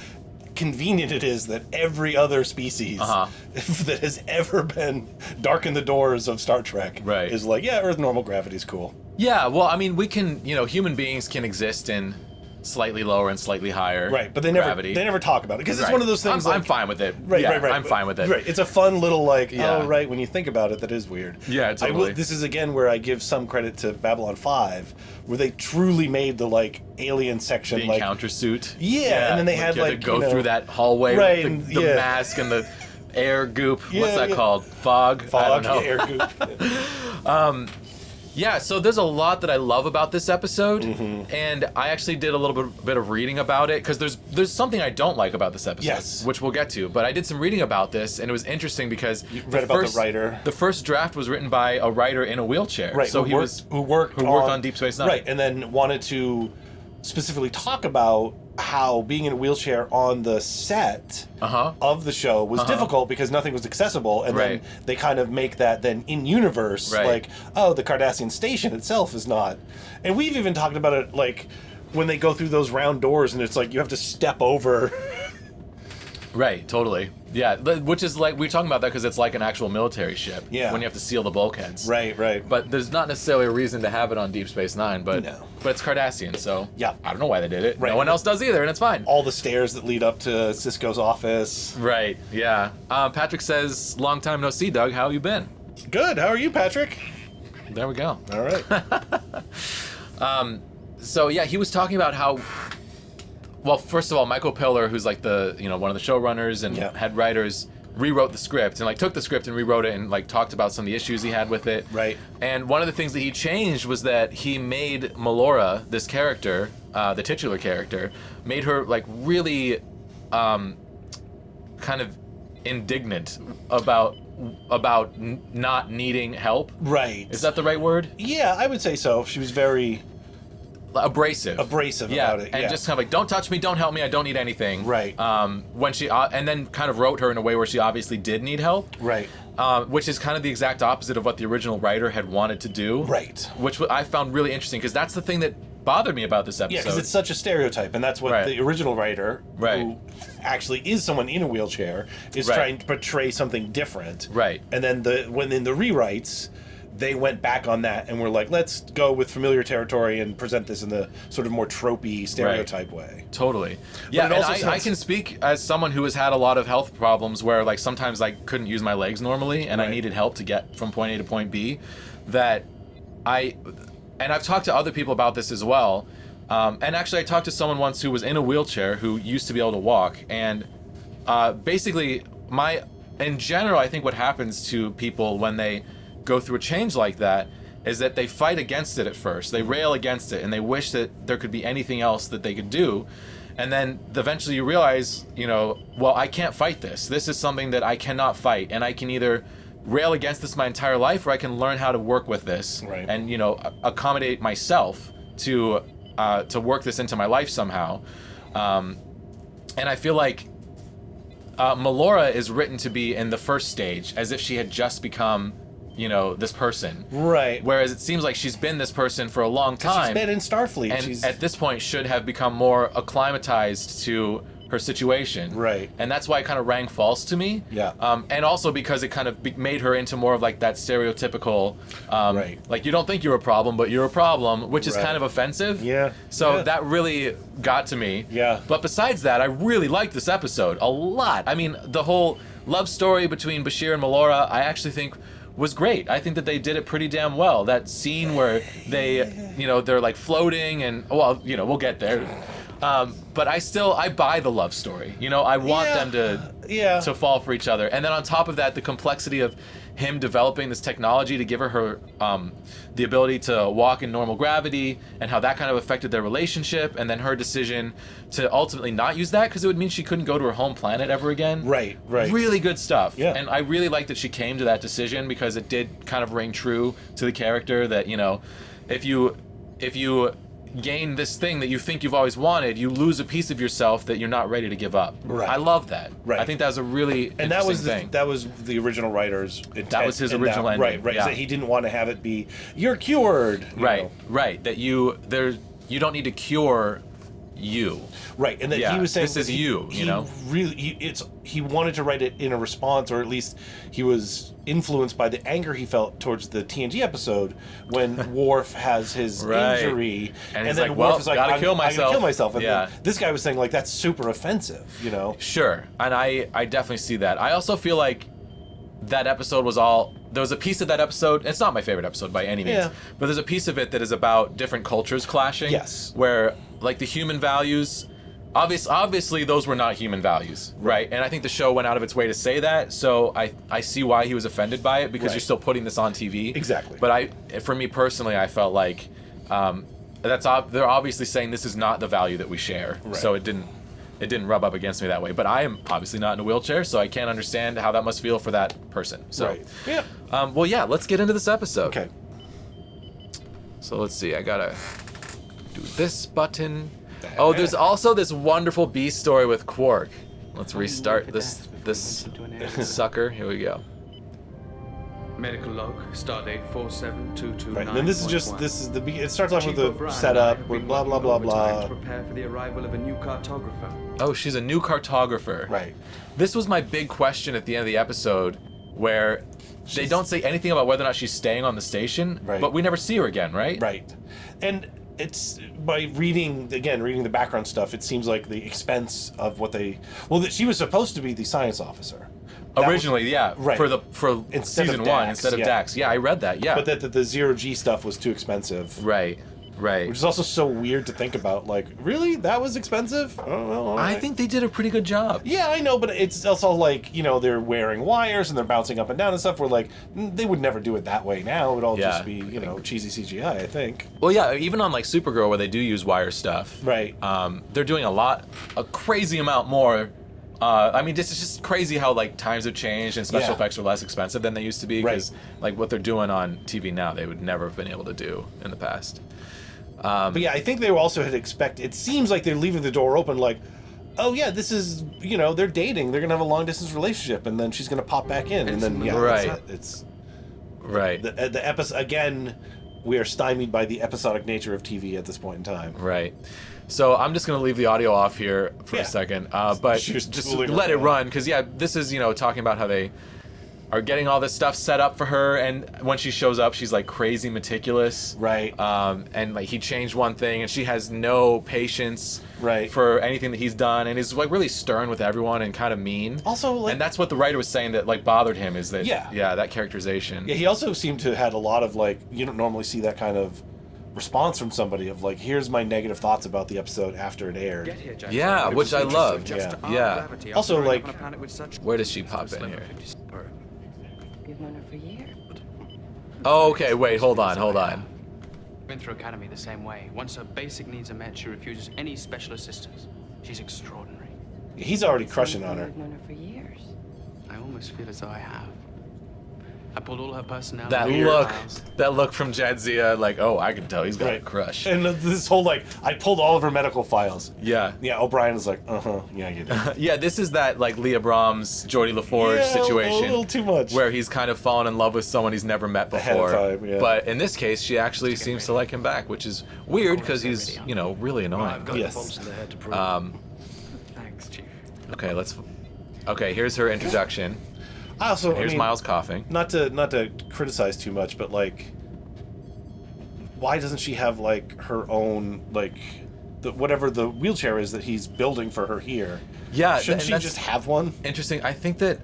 [SPEAKER 1] convenient it is that every other species that has ever been darkened the doors of Star Trek is like, yeah, Earth normal gravity is cool.
[SPEAKER 2] Yeah, well, I mean, we can, you know, human beings can exist in slightly lower and slightly higher
[SPEAKER 1] but they
[SPEAKER 2] gravity.
[SPEAKER 1] never talk about it because it's one of those things.
[SPEAKER 2] I'm fine with it.
[SPEAKER 1] Right.
[SPEAKER 2] I'm fine with it.
[SPEAKER 1] Right, it's a fun little oh right, when you think about it, that is weird.
[SPEAKER 2] Yeah, totally.
[SPEAKER 1] This is again where I give some credit to Babylon 5, where they truly made the like alien section
[SPEAKER 2] the
[SPEAKER 1] like
[SPEAKER 2] encounter suit.
[SPEAKER 1] Yeah, and then they had
[SPEAKER 2] you
[SPEAKER 1] like
[SPEAKER 2] to go through that hallway with the mask and the air goop. What's that called? Fog. I don't know.
[SPEAKER 1] Air goop.
[SPEAKER 2] Yeah, so there's a lot that I love about this episode, and I actually did a little bit of reading about it, because there's something I don't like about this episode, which we'll get to, but I did some reading about this, and it was interesting because
[SPEAKER 1] you read about the writer.
[SPEAKER 2] The first draft was written by a writer in a wheelchair,
[SPEAKER 1] right?
[SPEAKER 2] So
[SPEAKER 1] who worked
[SPEAKER 2] on Deep Space Nine,
[SPEAKER 1] right? And then wanted to specifically talk about how being in a wheelchair on the set of the show was difficult because nothing was accessible, and then they kind of make that then in universe like, oh, the Cardassian station itself is not. And we've even talked about it like when they go through those round doors and it's like you have to step over.
[SPEAKER 2] Right, totally. Yeah, which is like, we're talking about that because it's like an actual military ship.
[SPEAKER 1] Yeah.
[SPEAKER 2] When you have to seal the bulkheads.
[SPEAKER 1] Right.
[SPEAKER 2] But there's not necessarily a reason to have it on Deep Space Nine, but it's Cardassian, so
[SPEAKER 1] yeah.
[SPEAKER 2] I don't know why they did it.
[SPEAKER 1] Right.
[SPEAKER 2] No one else does either, and it's fine.
[SPEAKER 1] All the stairs that lead up to Cisco's office.
[SPEAKER 2] Right, yeah. Patrick says, long time no see, Doug. How you been?
[SPEAKER 1] Good. How are you, Patrick?
[SPEAKER 2] There we go.
[SPEAKER 1] All right.
[SPEAKER 2] So, yeah, he was talking about how... Well, first of all, Michael Piller, who's like the, you know, one of the showrunners and head writers, rewrote the script and like took the script and rewrote it and like talked about some of the issues he had with it.
[SPEAKER 1] Right.
[SPEAKER 2] And one of the things that he changed was that he made Melora, this character, the titular character, made her like really kind of indignant about not needing help.
[SPEAKER 1] Right.
[SPEAKER 2] Is that the right word?
[SPEAKER 1] Yeah, I would say so. She was very...
[SPEAKER 2] abrasive
[SPEAKER 1] about it,
[SPEAKER 2] and just kind of like, don't touch me, don't help me, I don't need anything.
[SPEAKER 1] Right.
[SPEAKER 2] When she and then kind of wrote her in a way where she obviously did need help.
[SPEAKER 1] Right.
[SPEAKER 2] Which is kind of the exact opposite of what the original writer had wanted to do.
[SPEAKER 1] Right.
[SPEAKER 2] Which I found really interesting because that's the thing that bothered me about this episode.
[SPEAKER 1] Yeah, because it's such a stereotype, and that's what the original writer, who actually is someone in a wheelchair, is trying to portray something different.
[SPEAKER 2] Right.
[SPEAKER 1] And then when in the rewrites, they went back on that and were like, let's go with familiar territory and present this in the sort of more tropey stereotype way.
[SPEAKER 2] Totally. Yeah, and I can speak as someone who has had a lot of health problems where like sometimes I couldn't use my legs normally and I needed help to get from point A to point B. And I've talked to other people about this as well. And actually I talked to someone once who was in a wheelchair who used to be able to walk. And basically in general, I think what happens to people when they go through a change like that is that they fight against it at first. They rail against it and they wish that there could be anything else that they could do. And then eventually you realize, you know, well, I can't fight this. This is something that I cannot fight, and I can either rail against this my entire life or I can learn how to work with this and, you know, accommodate myself to work this into my life somehow. And I feel like Melora is written to be in the first stage as if she had just become, you know, this person.
[SPEAKER 1] Right.
[SPEAKER 2] Whereas it seems like she's been this person for a long time.
[SPEAKER 1] She's been in Starfleet.
[SPEAKER 2] And at this point should have become more acclimatized to her situation.
[SPEAKER 1] Right.
[SPEAKER 2] And that's why it kind of rang false to me.
[SPEAKER 1] Yeah.
[SPEAKER 2] And also because it kind of made her into more of like that stereotypical, like you don't think you're a problem, but you're a problem, which is kind of offensive.
[SPEAKER 1] Yeah.
[SPEAKER 2] So that really got to me.
[SPEAKER 1] Yeah.
[SPEAKER 2] But besides that, I really liked this episode a lot. I mean, the whole love story between Bashir and Melora, I actually think was great. I think that they did it pretty damn well. That scene where they, you know, they're like floating and, well, you know, we'll get there. But I buy the love story. You know, I want them to fall for each other. And then on top of that, the complexity of him developing this technology to give her the ability to walk in normal gravity, and how that kind of affected their relationship, and then her decision to ultimately not use that because it would mean she couldn't go to her home planet ever again.
[SPEAKER 1] Right.
[SPEAKER 2] Really good stuff.
[SPEAKER 1] Yeah.
[SPEAKER 2] And I really like that she came to that decision, because it did kind of ring true to the character that, you know, if you gain this thing that you think you've always wanted, you lose a piece of yourself that you're not ready to give up.
[SPEAKER 1] Right.
[SPEAKER 2] I love that.
[SPEAKER 1] Right.
[SPEAKER 2] I think that was a really interesting thing.
[SPEAKER 1] That was the original writer's intent.
[SPEAKER 2] That was his original ending.
[SPEAKER 1] Right.
[SPEAKER 2] Yeah.
[SPEAKER 1] Is that he didn't want to have it be, you're cured. You know?
[SPEAKER 2] Right. That you don't need to cure you.
[SPEAKER 1] Right, and that he was saying
[SPEAKER 2] this is you know.
[SPEAKER 1] He wanted to write it in a response, or at least he was influenced by the anger he felt towards the TNG episode when Worf has his injury,
[SPEAKER 2] and he's
[SPEAKER 1] then
[SPEAKER 2] like,
[SPEAKER 1] Worf
[SPEAKER 2] well,
[SPEAKER 1] is like,
[SPEAKER 2] gotta
[SPEAKER 1] I'm
[SPEAKER 2] kill
[SPEAKER 1] gonna
[SPEAKER 2] myself.
[SPEAKER 1] kill myself. And then this guy was saying like, that's super offensive, you know.
[SPEAKER 2] Sure, and I definitely see that. I also feel like that episode there was a piece of that episode, it's not my favorite episode by any means, but there's a piece of it that is about different cultures clashing.
[SPEAKER 1] Yes.
[SPEAKER 2] Where, like, the human values, obviously those were not human values, right? And I think the show went out of its way to say that, so I see why he was offended by it, because you're still putting this on TV.
[SPEAKER 1] Exactly.
[SPEAKER 2] But for me personally, I felt like they're obviously saying this is not the value that we share, so it didn't rub up against me that way. But I am obviously not in a wheelchair, so I can't understand how that must feel for that person. So, well, yeah, let's get into this episode.
[SPEAKER 1] Okay.
[SPEAKER 2] So let's see. I gotta do this button. Oh, there's also this wonderful B story with Quark. Let's restart this sucker. Here we go.
[SPEAKER 9] Medical log, stardate 4722.
[SPEAKER 1] Right, and then it starts off with the setup, with blah blah blah blah.
[SPEAKER 9] To prepare for the arrival of a new cartographer.
[SPEAKER 2] Oh, she's a new cartographer.
[SPEAKER 1] Right.
[SPEAKER 2] This was my big question at the end of the episode, where they don't say anything about whether or not she's staying on the station, but we never see her again, right?
[SPEAKER 1] Right. And it's, by reading the background stuff, it seems like the expense of what she was supposed to be the science officer.
[SPEAKER 2] Originally,
[SPEAKER 1] right.
[SPEAKER 2] For season 1 instead of Dax. Yeah, I read that. Yeah.
[SPEAKER 1] But that the 0G stuff was too expensive.
[SPEAKER 2] Right.
[SPEAKER 1] Which is also so weird to think about. Like, really, that was expensive? Oh, well,
[SPEAKER 2] I think they did a pretty good job.
[SPEAKER 1] Yeah, I know, but it's also like, you know, they're wearing wires and they're bouncing up and down and stuff. We're like, they would never do it that way now. It would all just be, you know, cheesy CGI, I think.
[SPEAKER 2] Well, yeah, even on like Supergirl, where they do use wire stuff,
[SPEAKER 1] right?
[SPEAKER 2] They're doing a crazy amount more. I mean, it's just crazy how like times have changed and special effects are less expensive than they used to be, because like what they're doing on TV now, they would never have been able to do in the past.
[SPEAKER 1] But yeah, I think they also had it seems like they're leaving the door open, like, oh yeah, this is, you know, they're dating, they're gonna have a long distance relationship, and then she's gonna pop back in, and then it's
[SPEAKER 2] right.
[SPEAKER 1] The episode again. We are stymied by the episodic nature of TV at this point in time.
[SPEAKER 2] Right. So I'm just going to leave the audio off here for a second, but just let it run, because this is, you know, talking about how they are getting all this stuff set up for her, and when she shows up, she's like crazy meticulous.
[SPEAKER 1] Right.
[SPEAKER 2] And like he changed one thing, and she has no patience for anything that he's done, and is like really stern with everyone and kind of mean.
[SPEAKER 1] Also, like,
[SPEAKER 2] and that's what the writer was saying that like bothered him, is that that characterization.
[SPEAKER 1] Yeah, he also seemed to have had a lot of like, you don't normally see that kind of response from somebody of like, here's my negative thoughts about the episode after it aired.
[SPEAKER 2] Which I love. Yeah.
[SPEAKER 1] Also, like,
[SPEAKER 2] where does she pop in here?
[SPEAKER 11] You've known her for years.
[SPEAKER 2] Oh, okay, wait, hold on.
[SPEAKER 6] Been through academy the same way. Once her basic needs are met, she refuses any special assistance. She's extraordinary.
[SPEAKER 1] He's already crushing on her.
[SPEAKER 11] I've known her for years.
[SPEAKER 6] I almost feel as though I have. I pulled all her personality.
[SPEAKER 2] That look from Jadzia, like, oh, I can tell he's got a crush.
[SPEAKER 1] And this whole like, I pulled all of her medical files.
[SPEAKER 2] Yeah.
[SPEAKER 1] O'Brien was like, yeah, you did.
[SPEAKER 2] Yeah, this is that like Leah Brahms, Geordie LaForge situation.
[SPEAKER 1] A little too much.
[SPEAKER 2] Where he's kind of fallen in love with someone he's never met before.
[SPEAKER 1] Ahead of time,
[SPEAKER 2] But in this case, she actually seems to like him back, which is weird because he's, you know, really annoying.
[SPEAKER 3] Yes.
[SPEAKER 6] Thanks, Chief.
[SPEAKER 2] Okay, here's her introduction. Here's Miles coughing.
[SPEAKER 1] Not to criticize too much, but like, why doesn't she have like her own like, whatever the wheelchair is that he's building for her here?
[SPEAKER 2] Yeah,
[SPEAKER 1] shouldn't she just have one?
[SPEAKER 2] Interesting. I think that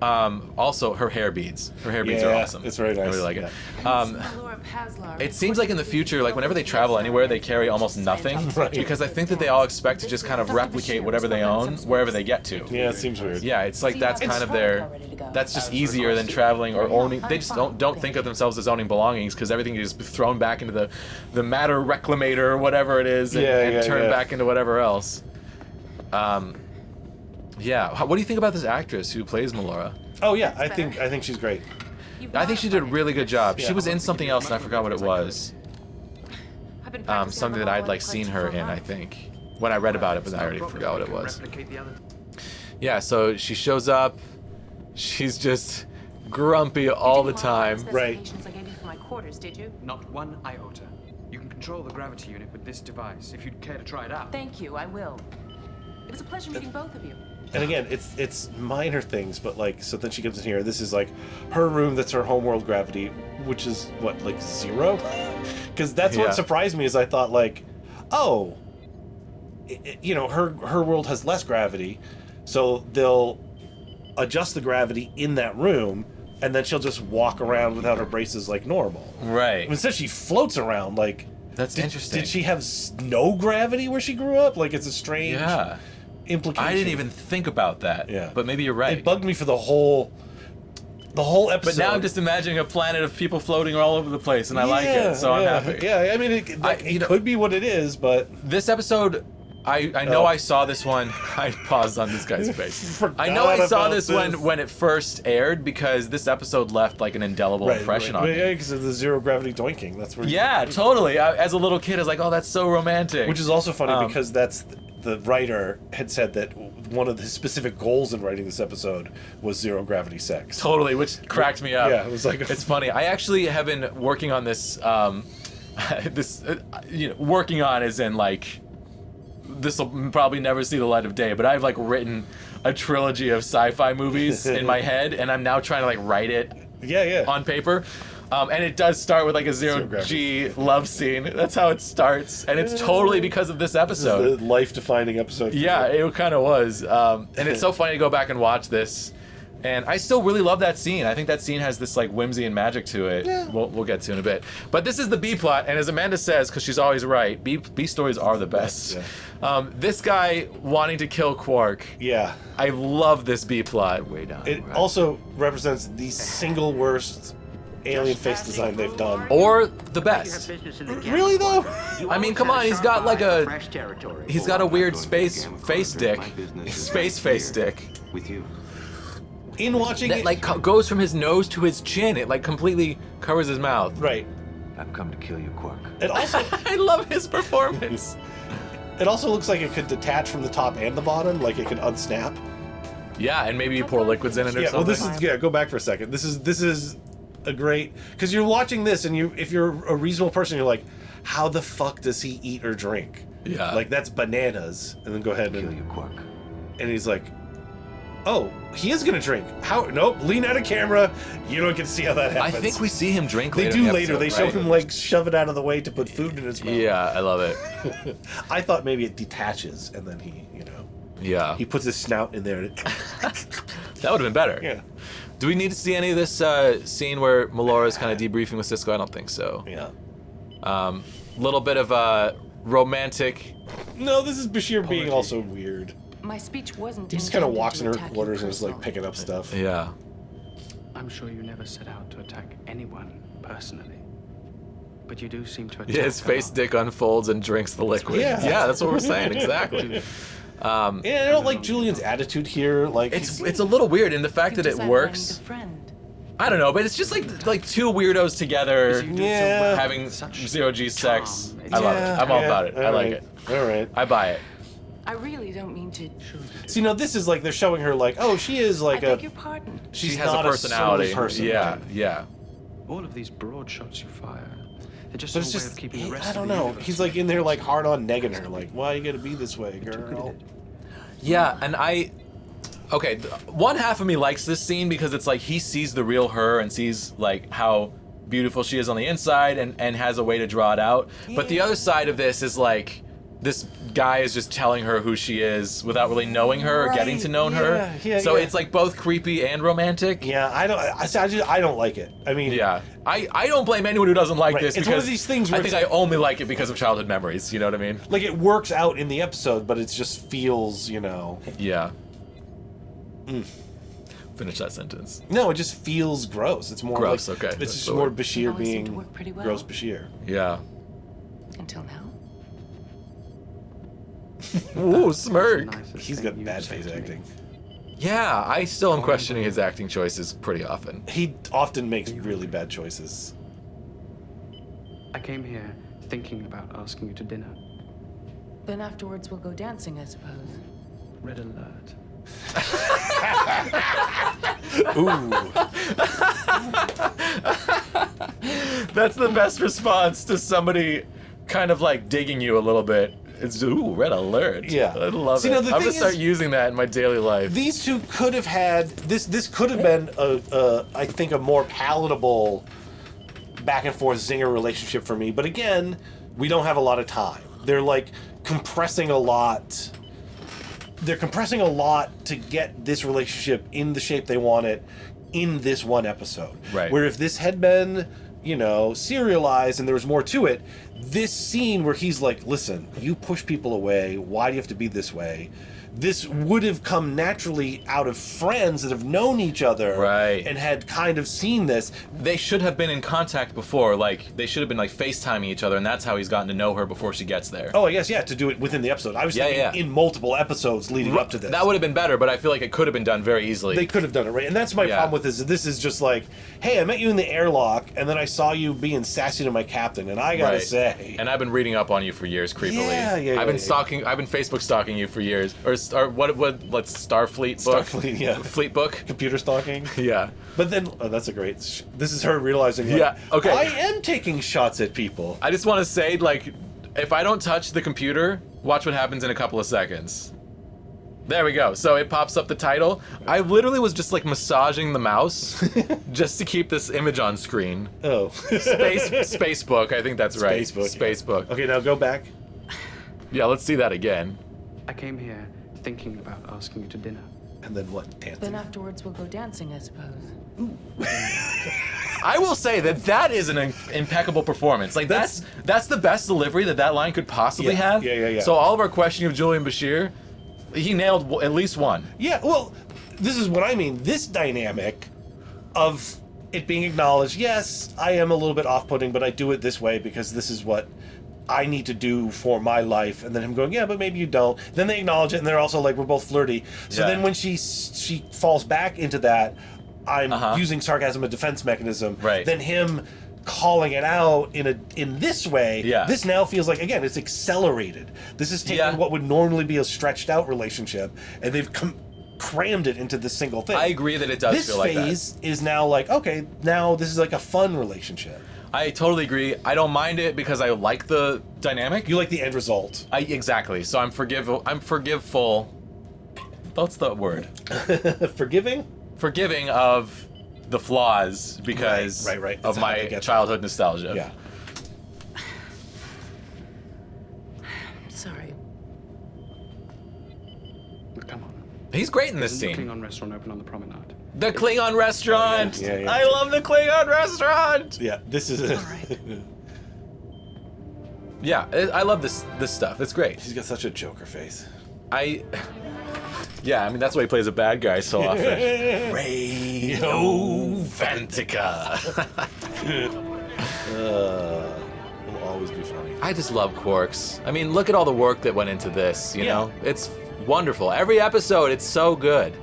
[SPEAKER 2] Also, her hair beads. Her hair beads are awesome.
[SPEAKER 1] It's very nice.
[SPEAKER 2] I really like it.
[SPEAKER 11] Melora Pazlar.
[SPEAKER 2] It seems like in the future, like whenever they travel anywhere, they carry almost nothing.
[SPEAKER 1] Right.
[SPEAKER 2] Because I think that they all expect to just kind of replicate whatever they own wherever they get to.
[SPEAKER 1] Yeah, it seems weird.
[SPEAKER 2] Yeah, it's like that's kind of their. That's just easier than traveling or owning. They just don't think of themselves as owning belongings because everything is thrown back into the matter reclamator or whatever it is and turned back into whatever else. Yeah. What do you think about this actress who plays Melora?
[SPEAKER 1] Oh yeah, I think she's great.
[SPEAKER 2] I think she did a really good job. She was in something else and I forgot what it was. Something that I'd like seen her in, I think. When I read about it, but I already forgot what it was. Yeah, so she shows up. She's just grumpy all the time.
[SPEAKER 1] Right.
[SPEAKER 11] I gave you for my quarters, did you?
[SPEAKER 6] Not one iota. You can control the gravity unit with this device, if you'd care to try it out.
[SPEAKER 11] Thank you, I will. It was a pleasure meeting both of you.
[SPEAKER 1] And again, it's minor things, but like, so then she comes in here. This is like her room. That's her homeworld gravity, which is what, like 0? Because that's what surprised me. Is I thought like, oh, you know, her world has less gravity, so they'll adjust the gravity in that room, and then she'll just walk around without her braces like normal.
[SPEAKER 2] Right.
[SPEAKER 1] Instead, she floats around like.
[SPEAKER 2] That's interesting.
[SPEAKER 1] Did she have no gravity where she grew up? Like, it's a strange.
[SPEAKER 2] Yeah.
[SPEAKER 1] Implication.
[SPEAKER 2] I didn't even think about that.
[SPEAKER 1] Yeah.
[SPEAKER 2] But maybe you're right.
[SPEAKER 1] It bugged me for the whole episode.
[SPEAKER 2] But now I'm just imagining a planet of people floating all over the place, and I like it, so I'm happy.
[SPEAKER 1] Yeah, I mean, it could be what it is, but
[SPEAKER 2] this episode, I know I saw this one. I paused on this guy's face. I know I saw this one when it first aired because this episode left like an indelible impression on me.
[SPEAKER 1] Yeah, because of the zero gravity doinking. That's where.
[SPEAKER 2] Yeah, totally. As a little kid, I was like, "Oh, that's so romantic."
[SPEAKER 1] Which is also funny because that's the writer had said that one of his specific goals in writing this episode was zero gravity sex.
[SPEAKER 2] Totally, which cracked me up.
[SPEAKER 1] Yeah, it was like
[SPEAKER 2] it's funny. I actually have been working on this. Working on as in like. This will probably never see the light of day, but I've like written a trilogy of sci-fi movies in my head, and I'm now trying to like write it on paper. And it does start with like a zero-G love scene. That's how it starts, and it's totally because of this episode.
[SPEAKER 1] This is the life-defining episode.
[SPEAKER 2] Yeah, it kind of was. And it's so funny to go back and watch this. And I still really love that scene. I think that scene has this like whimsy and magic to it. Yeah. We'll get to in a bit. But this is the B plot, and as Amanda says, because she's always right, B stories are the best. Yeah. This guy wanting to kill Quark.
[SPEAKER 1] Yeah.
[SPEAKER 2] I love this B plot.
[SPEAKER 1] It also represents the single worst alien face design they've done.
[SPEAKER 2] Or the best.
[SPEAKER 1] Really though?
[SPEAKER 2] I mean, come on, he's got like a weird space face dick. Space face dick.
[SPEAKER 10] With you.
[SPEAKER 1] In watching
[SPEAKER 2] that,
[SPEAKER 1] it,
[SPEAKER 2] like goes from his nose to his chin. It like completely covers his mouth.
[SPEAKER 1] Right.
[SPEAKER 10] I've come to kill you, Quark.
[SPEAKER 1] It also
[SPEAKER 2] I love his performance.
[SPEAKER 1] It also looks like it could detach from the top and the bottom, like it could unsnap.
[SPEAKER 2] Yeah, and maybe you pour liquids in it or something.
[SPEAKER 1] Well, this is go back for a second. This is a great because you're watching this and if you're a reasonable person, you're like, how the fuck does he eat or drink?
[SPEAKER 2] Yeah.
[SPEAKER 1] Like that's bananas. And then go ahead and
[SPEAKER 10] kill you, Quark.
[SPEAKER 1] And he's like, oh, he is gonna drink. How? Nope. Lean out of camera. You don't get to see how that happens.
[SPEAKER 2] I think we see him drink.
[SPEAKER 1] They
[SPEAKER 2] later
[SPEAKER 1] do
[SPEAKER 2] in the
[SPEAKER 1] later.
[SPEAKER 2] episode,
[SPEAKER 1] They show him like shove it out of the way to put food in his mouth.
[SPEAKER 2] Yeah, I love it.
[SPEAKER 1] I thought maybe it detaches and then he,
[SPEAKER 2] Yeah.
[SPEAKER 1] he puts his snout in there.
[SPEAKER 2] That would have been better.
[SPEAKER 1] Yeah.
[SPEAKER 2] Do we need to see any of this scene where Melora is kind of debriefing with Sisko? I don't think so.
[SPEAKER 1] Yeah.
[SPEAKER 2] Little bit of romantic.
[SPEAKER 1] No, this is Bashir being also weird.
[SPEAKER 11] My speech wasn't.
[SPEAKER 1] He just kind of walks in her quarters and is like picking up stuff.
[SPEAKER 2] Yeah.
[SPEAKER 6] I'm sure you never set out to attack anyone personally, but you do seem to attack.
[SPEAKER 2] Yeah, his face dick unfolds and drinks the liquid. Yeah, that's what we're saying exactly.
[SPEAKER 1] Yeah, I don't like Julian's attitude here. Like
[SPEAKER 2] it's a little weird in the fact that it works. I don't know, but it's just like two weirdos together having zero-G sex. I love it. I'm all about it. I like it.
[SPEAKER 1] All right.
[SPEAKER 2] I buy it.
[SPEAKER 11] I really don't mean to.
[SPEAKER 1] See, now this is like they're showing her like, oh, she is like
[SPEAKER 11] I beg your pardon.
[SPEAKER 2] She has
[SPEAKER 1] not
[SPEAKER 2] a personality.
[SPEAKER 1] Person,
[SPEAKER 2] yeah,
[SPEAKER 1] right?
[SPEAKER 2] yeah.
[SPEAKER 6] All of these broad shots you fire, they're just
[SPEAKER 1] but
[SPEAKER 6] a
[SPEAKER 1] it's
[SPEAKER 6] way
[SPEAKER 1] just,
[SPEAKER 6] of keeping the rest
[SPEAKER 1] I don't
[SPEAKER 6] of the
[SPEAKER 1] know.
[SPEAKER 6] universe.
[SPEAKER 1] He's like in there like hard on negging her, like, why you gotta be this way, girl?
[SPEAKER 2] Yeah, and okay, one half of me likes this scene because it's like he sees the real her and sees like how beautiful she is on the inside and has a way to draw it out. But the other side of this is like, this guy is just telling her who she is without really knowing her or getting to know her. So it's like both creepy and romantic.
[SPEAKER 1] Yeah, I don't like it. I mean,
[SPEAKER 2] yeah, I don't blame anyone who doesn't like this.
[SPEAKER 1] It's
[SPEAKER 2] because
[SPEAKER 1] one of these things where
[SPEAKER 2] I think I only like it because of childhood memories. You know what I mean?
[SPEAKER 1] Like it works out in the episode, but it just feels,
[SPEAKER 2] Yeah. Finish that sentence.
[SPEAKER 1] No, it just feels gross. It's more
[SPEAKER 2] gross.
[SPEAKER 1] Like,
[SPEAKER 2] okay,
[SPEAKER 1] it's just more Bashir being
[SPEAKER 11] well.
[SPEAKER 1] gross Bashir.
[SPEAKER 2] Yeah.
[SPEAKER 11] Until now.
[SPEAKER 2] Ooh, smirk.
[SPEAKER 1] He's got bad face acting.
[SPEAKER 2] Yeah, I still am questioning his acting choices pretty often.
[SPEAKER 1] He often makes really bad choices.
[SPEAKER 6] I came here thinking about asking you to dinner.
[SPEAKER 11] Then afterwards we'll go dancing, I suppose.
[SPEAKER 6] Red alert.
[SPEAKER 1] Ooh.
[SPEAKER 2] That's the best response to somebody kind of like digging you a little bit. It's ooh, red alert.
[SPEAKER 1] Yeah.
[SPEAKER 2] I love it. I'm gonna start using that in my daily life.
[SPEAKER 1] These two could have had this could have been I think a more palatable back and forth zinger relationship for me. But again, we don't have a lot of time. They're like compressing a lot. They're compressing a lot to get this relationship in the shape they want it in this one episode.
[SPEAKER 2] Right.
[SPEAKER 1] Where if this had been, serialized and there was more to it, this scene where he's like, listen, you push people away, why do you have to be this way? This would have come naturally out of friends that have known each other
[SPEAKER 2] right.
[SPEAKER 1] and had kind of seen this.
[SPEAKER 2] They should have been in contact before, like they should have been like FaceTiming each other, and that's how he's gotten to know her before she gets there.
[SPEAKER 1] Oh, I guess, to do it within the episode. I was thinking in multiple episodes leading up to this.
[SPEAKER 2] That would have been better, but I feel like it could have been done very easily.
[SPEAKER 1] They could have done it, right? And that's my problem with this. This is just like, hey, I met you in the airlock, and then I saw you being sassy to my captain, and I gotta say...
[SPEAKER 2] And I've been reading up on you for years, creepily. I've been stalking, I've been Facebook stalking you for years. Or what's Starfleet book?
[SPEAKER 1] Starfleet, yeah.
[SPEAKER 2] Fleet book?
[SPEAKER 1] Computer stalking?
[SPEAKER 2] Yeah.
[SPEAKER 1] But then, that's a great... This is her realizing, like,
[SPEAKER 2] okay.
[SPEAKER 1] I am taking shots at people.
[SPEAKER 2] I just want to say, like, if I don't touch the computer, watch what happens in a couple of seconds. There we go. So it pops up the title. I literally was just like massaging the mouse just to keep this image on screen.
[SPEAKER 1] Oh.
[SPEAKER 2] Space book. I think that's right. Space book.
[SPEAKER 1] Okay, now go back.
[SPEAKER 2] Yeah, let's see that again.
[SPEAKER 6] I came here thinking about asking you to dinner.
[SPEAKER 1] And then what? Dancing?
[SPEAKER 11] Then afterwards we'll go dancing, I suppose.
[SPEAKER 2] I will say that is an impeccable performance. Like that's the best delivery that line could possibly have.
[SPEAKER 1] Yeah.
[SPEAKER 2] So all of our questioning of Julian Bashir, he nailed at least one.
[SPEAKER 1] Yeah, well, this is what I mean. This dynamic of it being acknowledged, yes, I am a little bit off-putting, but I do it this way because this is what I need to do for my life. And then him going, yeah, but maybe you don't. Then they acknowledge it, and they're also like, we're both flirty. So then when she falls back into that, I'm using sarcasm as a defense mechanism.
[SPEAKER 2] Right.
[SPEAKER 1] Then him calling it out in this way, this now feels like, again, it's accelerated. This is taking what would normally be a stretched out relationship, and they've crammed it into this single thing.
[SPEAKER 2] I agree that it does feel like that.
[SPEAKER 1] This phase is now like, okay, now this is like a fun relationship.
[SPEAKER 2] I totally agree. I don't mind it because I like the dynamic.
[SPEAKER 1] You like the end result.
[SPEAKER 2] Exactly. So I'm forgiveful. What's the word?
[SPEAKER 1] Forgiving?
[SPEAKER 2] Forgiving of the flaws because
[SPEAKER 1] right.
[SPEAKER 2] of my childhood nostalgia.
[SPEAKER 1] Yeah.
[SPEAKER 11] Sorry.
[SPEAKER 6] Come on.
[SPEAKER 2] He's great in this
[SPEAKER 6] There's
[SPEAKER 2] scene.
[SPEAKER 6] a Klingon restaurant open on the promenade.
[SPEAKER 2] The Klingon restaurant!
[SPEAKER 1] Yeah.
[SPEAKER 2] I love the Klingon restaurant!
[SPEAKER 1] Yeah, this is it.
[SPEAKER 2] Yeah, I love this stuff. It's great.
[SPEAKER 1] He's got such a Joker face.
[SPEAKER 2] Yeah, I mean, that's why he plays a bad guy so often.
[SPEAKER 1] Radio
[SPEAKER 2] Fantica.
[SPEAKER 1] It'll always be funny.
[SPEAKER 2] I just love Quarks. I mean, look at all the work that went into this, you know? It's wonderful. Every episode, it's so good.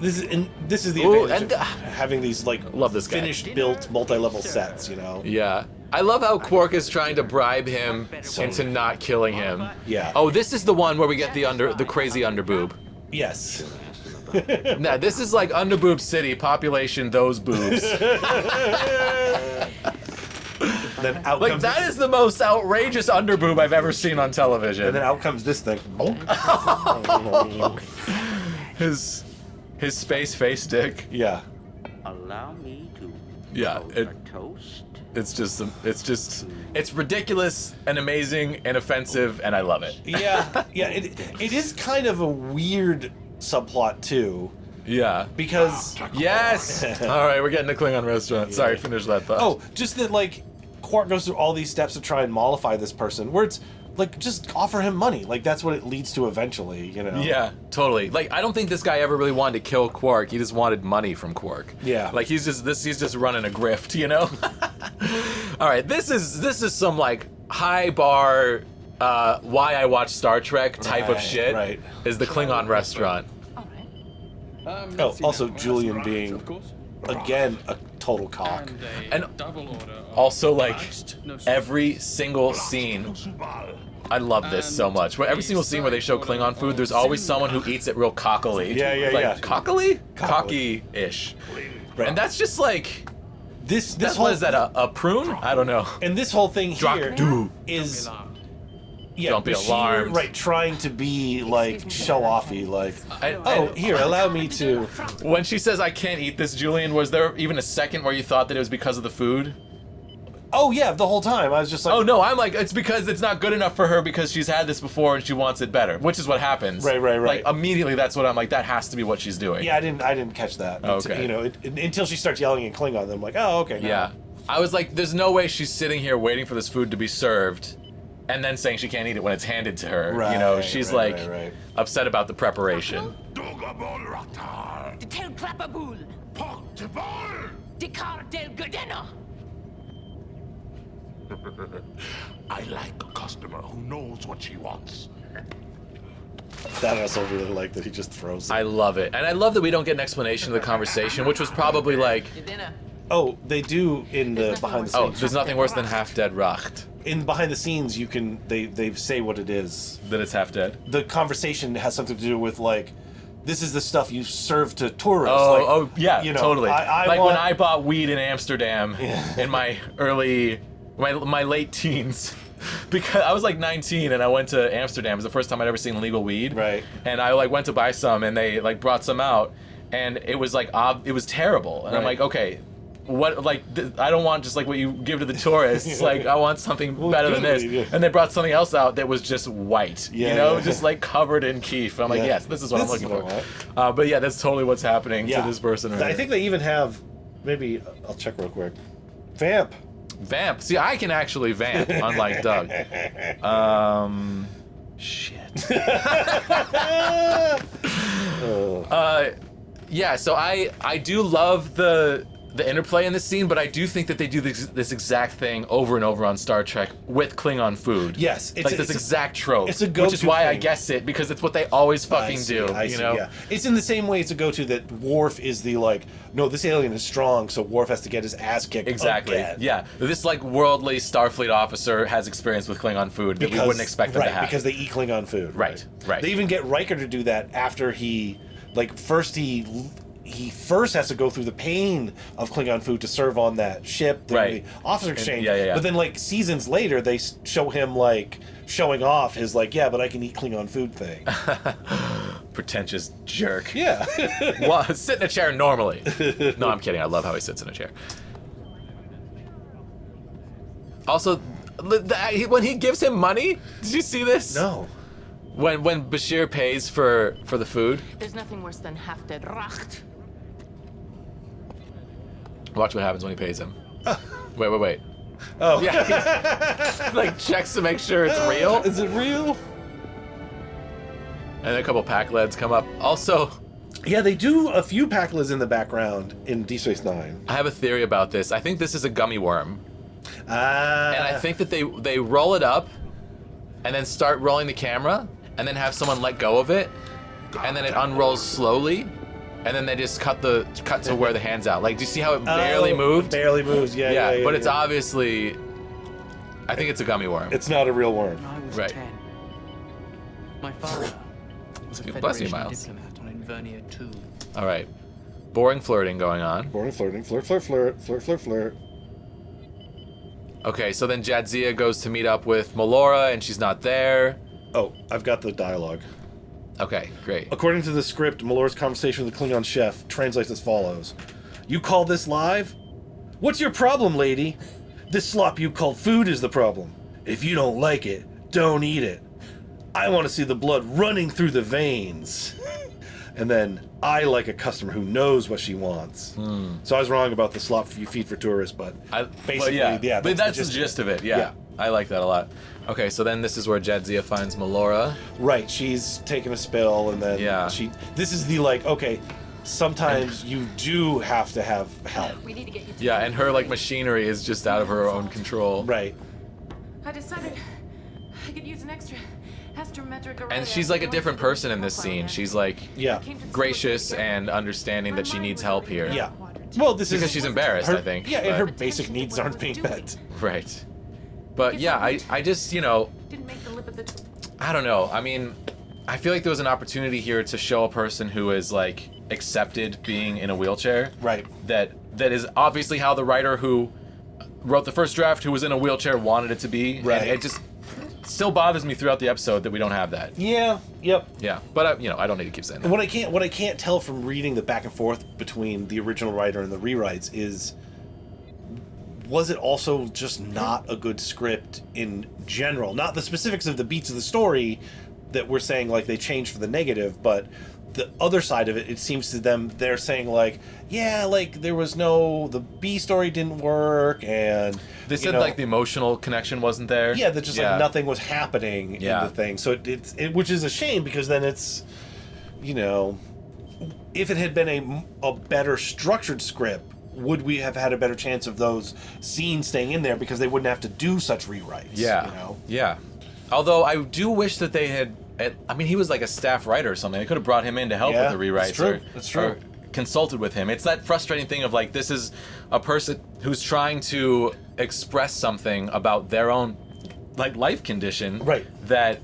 [SPEAKER 1] This is the advantage of having these
[SPEAKER 2] love this guy.
[SPEAKER 1] finished built multi-level sets, you know?
[SPEAKER 2] Yeah. I love how Quark is trying to bribe him into not killing him.
[SPEAKER 1] Yeah.
[SPEAKER 2] Oh, this is the one where we get the crazy underboob.
[SPEAKER 1] Yes.
[SPEAKER 2] Nah, this is like Underboob City, population those boobs.
[SPEAKER 1] Then out
[SPEAKER 2] like
[SPEAKER 1] comes
[SPEAKER 2] that is the most outrageous underboob I've ever seen on television.
[SPEAKER 1] And then out comes this thing.
[SPEAKER 2] His space face dick.
[SPEAKER 1] Yeah.
[SPEAKER 10] Allow me to
[SPEAKER 2] Yeah.
[SPEAKER 10] propose a toast
[SPEAKER 2] It's ridiculous and amazing and offensive, and I love it.
[SPEAKER 1] Yeah. It is kind of a weird subplot too.
[SPEAKER 2] Yeah.
[SPEAKER 1] Because
[SPEAKER 2] yes. All right, we're getting to Klingon restaurant. Sorry, finish that thought.
[SPEAKER 1] Oh, just that like Quark goes through all these steps to try and mollify this person, where it's like just offer him money. Like that's what it leads to eventually, you know.
[SPEAKER 2] Yeah, totally. Like I don't think this guy ever really wanted to kill Quark. He just wanted money from Quark.
[SPEAKER 1] Yeah.
[SPEAKER 2] Like he's just running a grift, you know. All right, this is some like high bar why I watch Star Trek type of shit.
[SPEAKER 1] Right.
[SPEAKER 2] Is the Klingon restaurant.
[SPEAKER 1] Oh, also Julian being again a total cock.
[SPEAKER 2] And also like every single scene, I love this so much. Where every single scene where they show Klingon food, there's always someone who eats it real cockily.
[SPEAKER 1] Yeah.
[SPEAKER 2] Cockily? Cocky-ish.
[SPEAKER 1] Right.
[SPEAKER 2] And that's just like
[SPEAKER 1] this
[SPEAKER 2] whole, what is that, a prune? I don't know.
[SPEAKER 1] And this whole thing here is
[SPEAKER 2] don't be
[SPEAKER 1] Bashir,
[SPEAKER 2] alarmed.
[SPEAKER 1] right, trying to be like show-offy, like here, allow me to.
[SPEAKER 2] When she says I can't eat this, Julian, was there even a second where you thought that it was because of the food?
[SPEAKER 1] Oh yeah, the whole time I was just like,
[SPEAKER 2] oh no, I'm like, it's because it's not good enough for her because she's had this before and she wants it better, which is what happens.
[SPEAKER 1] Right.
[SPEAKER 2] Like immediately, that's what I'm like. That has to be what she's doing.
[SPEAKER 1] Yeah, I didn't catch that.
[SPEAKER 2] Okay.
[SPEAKER 1] You know, until she starts yelling in Klingon, then I'm like, oh okay.
[SPEAKER 2] Yeah, I was like, there's no way she's sitting here waiting for this food to be served, and then saying she can't eat it when it's handed to her.
[SPEAKER 1] Right,
[SPEAKER 2] you know, she's like
[SPEAKER 1] right.
[SPEAKER 2] upset about the preparation.
[SPEAKER 10] I like a customer who knows what she wants.
[SPEAKER 1] That I also really like that he just throws it.
[SPEAKER 2] I love it, and I love that we don't get an explanation of the conversation, which was probably like,
[SPEAKER 1] oh, they do in the behind the scenes.
[SPEAKER 2] oh, there's nothing worse than half dead Racht.
[SPEAKER 1] In behind the scenes, you can they say what it is.
[SPEAKER 2] That it's half dead.
[SPEAKER 1] The conversation has something to do with like, this is the stuff you serve to tourists.
[SPEAKER 2] Oh, yeah,
[SPEAKER 1] you know,
[SPEAKER 2] totally.
[SPEAKER 1] I
[SPEAKER 2] like
[SPEAKER 1] want...
[SPEAKER 2] when I bought weed in Amsterdam in my my late teens. Because I was like 19 and I went to Amsterdam. It was the first time I'd ever seen legal weed.
[SPEAKER 1] Right.
[SPEAKER 2] And I like went to buy some and they like brought some out and it was like it was terrible. And I'm like, okay, what, like I don't want just like what you give to the tourists. Like I want something better than this.
[SPEAKER 1] Yeah.
[SPEAKER 2] And they brought something else out that was just white. Just like covered in keef. I'm like, yes, this is what I'm looking for. But yeah, that's totally what's happening to this person.
[SPEAKER 1] I think they even have, maybe I'll check real quick. Vamp.
[SPEAKER 2] See, I can actually vamp, unlike Doug. Shit. Yeah, so I do love the interplay in this scene, but I do think that they do this exact thing over and over on Star Trek with Klingon food.
[SPEAKER 1] Yes,
[SPEAKER 2] it's like this exact trope.
[SPEAKER 1] It's a go-to
[SPEAKER 2] which is why I
[SPEAKER 1] thing.
[SPEAKER 2] guess it, because it's what they always fucking do. You know?
[SPEAKER 1] Yeah. It's in the same way it's a go-to that Worf is the like, no, this alien is strong, so Worf has to get his ass kicked.
[SPEAKER 2] Exactly.
[SPEAKER 1] Again.
[SPEAKER 2] Yeah. This like worldly Starfleet officer has experience with Klingon food that we wouldn't expect them to have.
[SPEAKER 1] Because they eat Klingon food.
[SPEAKER 2] Right.
[SPEAKER 1] They even get Riker to do that after he first has to go through the pain of Klingon food to serve on that ship, the officer exchange.
[SPEAKER 2] Yeah.
[SPEAKER 1] But then, like, seasons later, they show him, like, showing off his, like, yeah, but I can eat Klingon food thing.
[SPEAKER 2] Pretentious jerk.
[SPEAKER 1] Yeah.
[SPEAKER 2] Well, sit in a chair normally. No, I'm kidding. I love how he sits in a chair. Also, when he gives him money, did you see this?
[SPEAKER 1] No.
[SPEAKER 2] When Bashir pays for the food.
[SPEAKER 11] There's nothing worse than half-dead Racht.
[SPEAKER 2] Watch what happens when he pays him. Wait.
[SPEAKER 1] Oh.
[SPEAKER 2] Yeah. Like checks to make sure it's real.
[SPEAKER 1] Is it real?
[SPEAKER 2] And a couple Pac-Leds come up. Also,
[SPEAKER 1] yeah, they do a few Pac-Leds in the background in Deep Space Nine.
[SPEAKER 2] I have a theory about this. I think this is a gummy worm. And I think that they roll it up and then start rolling the camera and then have someone let go of it and then it unrolls slowly and then they just cut to where the hand's out. Like, do you see how it barely moved?
[SPEAKER 1] Barely moves, yeah.
[SPEAKER 2] But it's obviously, I think it's a gummy worm.
[SPEAKER 1] It's not a real worm.
[SPEAKER 6] When I was
[SPEAKER 2] Right.
[SPEAKER 6] 10, my father was a
[SPEAKER 2] Bless you,
[SPEAKER 6] Federation
[SPEAKER 2] Miles.
[SPEAKER 6] diplomat on Invernia 2.
[SPEAKER 2] All right. Boring flirting going on.
[SPEAKER 1] Boring flirting. Flirt.
[SPEAKER 2] Okay, so then Jadzia goes to meet up with Melora and she's not there.
[SPEAKER 1] Oh, I've got the dialogue.
[SPEAKER 2] Okay, great.
[SPEAKER 1] According to the script, Melora's conversation with the Klingon chef translates as follows. You call this live? What's your problem, lady? This slop you call food is the problem. If you don't like it, don't eat it. I want to see the blood running through the veins. And then, I like a customer who knows what she wants. So I was wrong about the slop you feed for tourists, but basically, yeah.
[SPEAKER 2] But that's the gist of it, yeah. I like that a lot. Okay, so then this is where Jadzia finds Melora.
[SPEAKER 1] Right, she's taking a spill, and then this is the, like, okay, sometimes you do have to have help.
[SPEAKER 11] We need to get you to
[SPEAKER 2] and her, like, machinery is just out of her own control.
[SPEAKER 1] Right.
[SPEAKER 11] I decided I could use an extra astrometric array.
[SPEAKER 2] And she's like a different person in this scene. She's like gracious and understanding that she needs help here.
[SPEAKER 1] Yeah. Well, this is
[SPEAKER 2] because she's embarrassed, I think.
[SPEAKER 1] Yeah, and her basic needs aren't being met.
[SPEAKER 2] Right. But yeah, I just, you know, I don't know. I mean, I feel like there was an opportunity here to show a person who is like accepted being in a wheelchair.
[SPEAKER 1] Right.
[SPEAKER 2] That is obviously how the writer who wrote the first draft, who was in a wheelchair, wanted it to be.
[SPEAKER 1] Right.
[SPEAKER 2] And it just still bothers me throughout the episode that we don't have that.
[SPEAKER 1] Yeah. Yep.
[SPEAKER 2] Yeah. But you know, I don't need to keep saying that.
[SPEAKER 1] What I can't tell from reading the back and forth between the original writer and the rewrites is, was it also just not a good script in general? Not the specifics of the beats of the story that we're saying like they changed for the negative, but the other side of it, it seems to them they're saying like, yeah, like there was the B story didn't work, and
[SPEAKER 2] they said like the emotional connection wasn't there.
[SPEAKER 1] Yeah, that just like nothing was happening in the thing. So it which is a shame, because then it's, you know, if it had been a better structured script, would we have had a better chance of those scenes staying in there, because they wouldn't have to do such rewrites?
[SPEAKER 2] Yeah.
[SPEAKER 1] You know?
[SPEAKER 2] Yeah. Although I do wish that they had. I mean, he was like a staff writer or something. They could have brought him in to help with the rewrites.
[SPEAKER 1] That's true.
[SPEAKER 2] Or consulted with him. It's that frustrating thing of like, this is a person who's trying to express something about their own like life condition.
[SPEAKER 1] Right.
[SPEAKER 2] That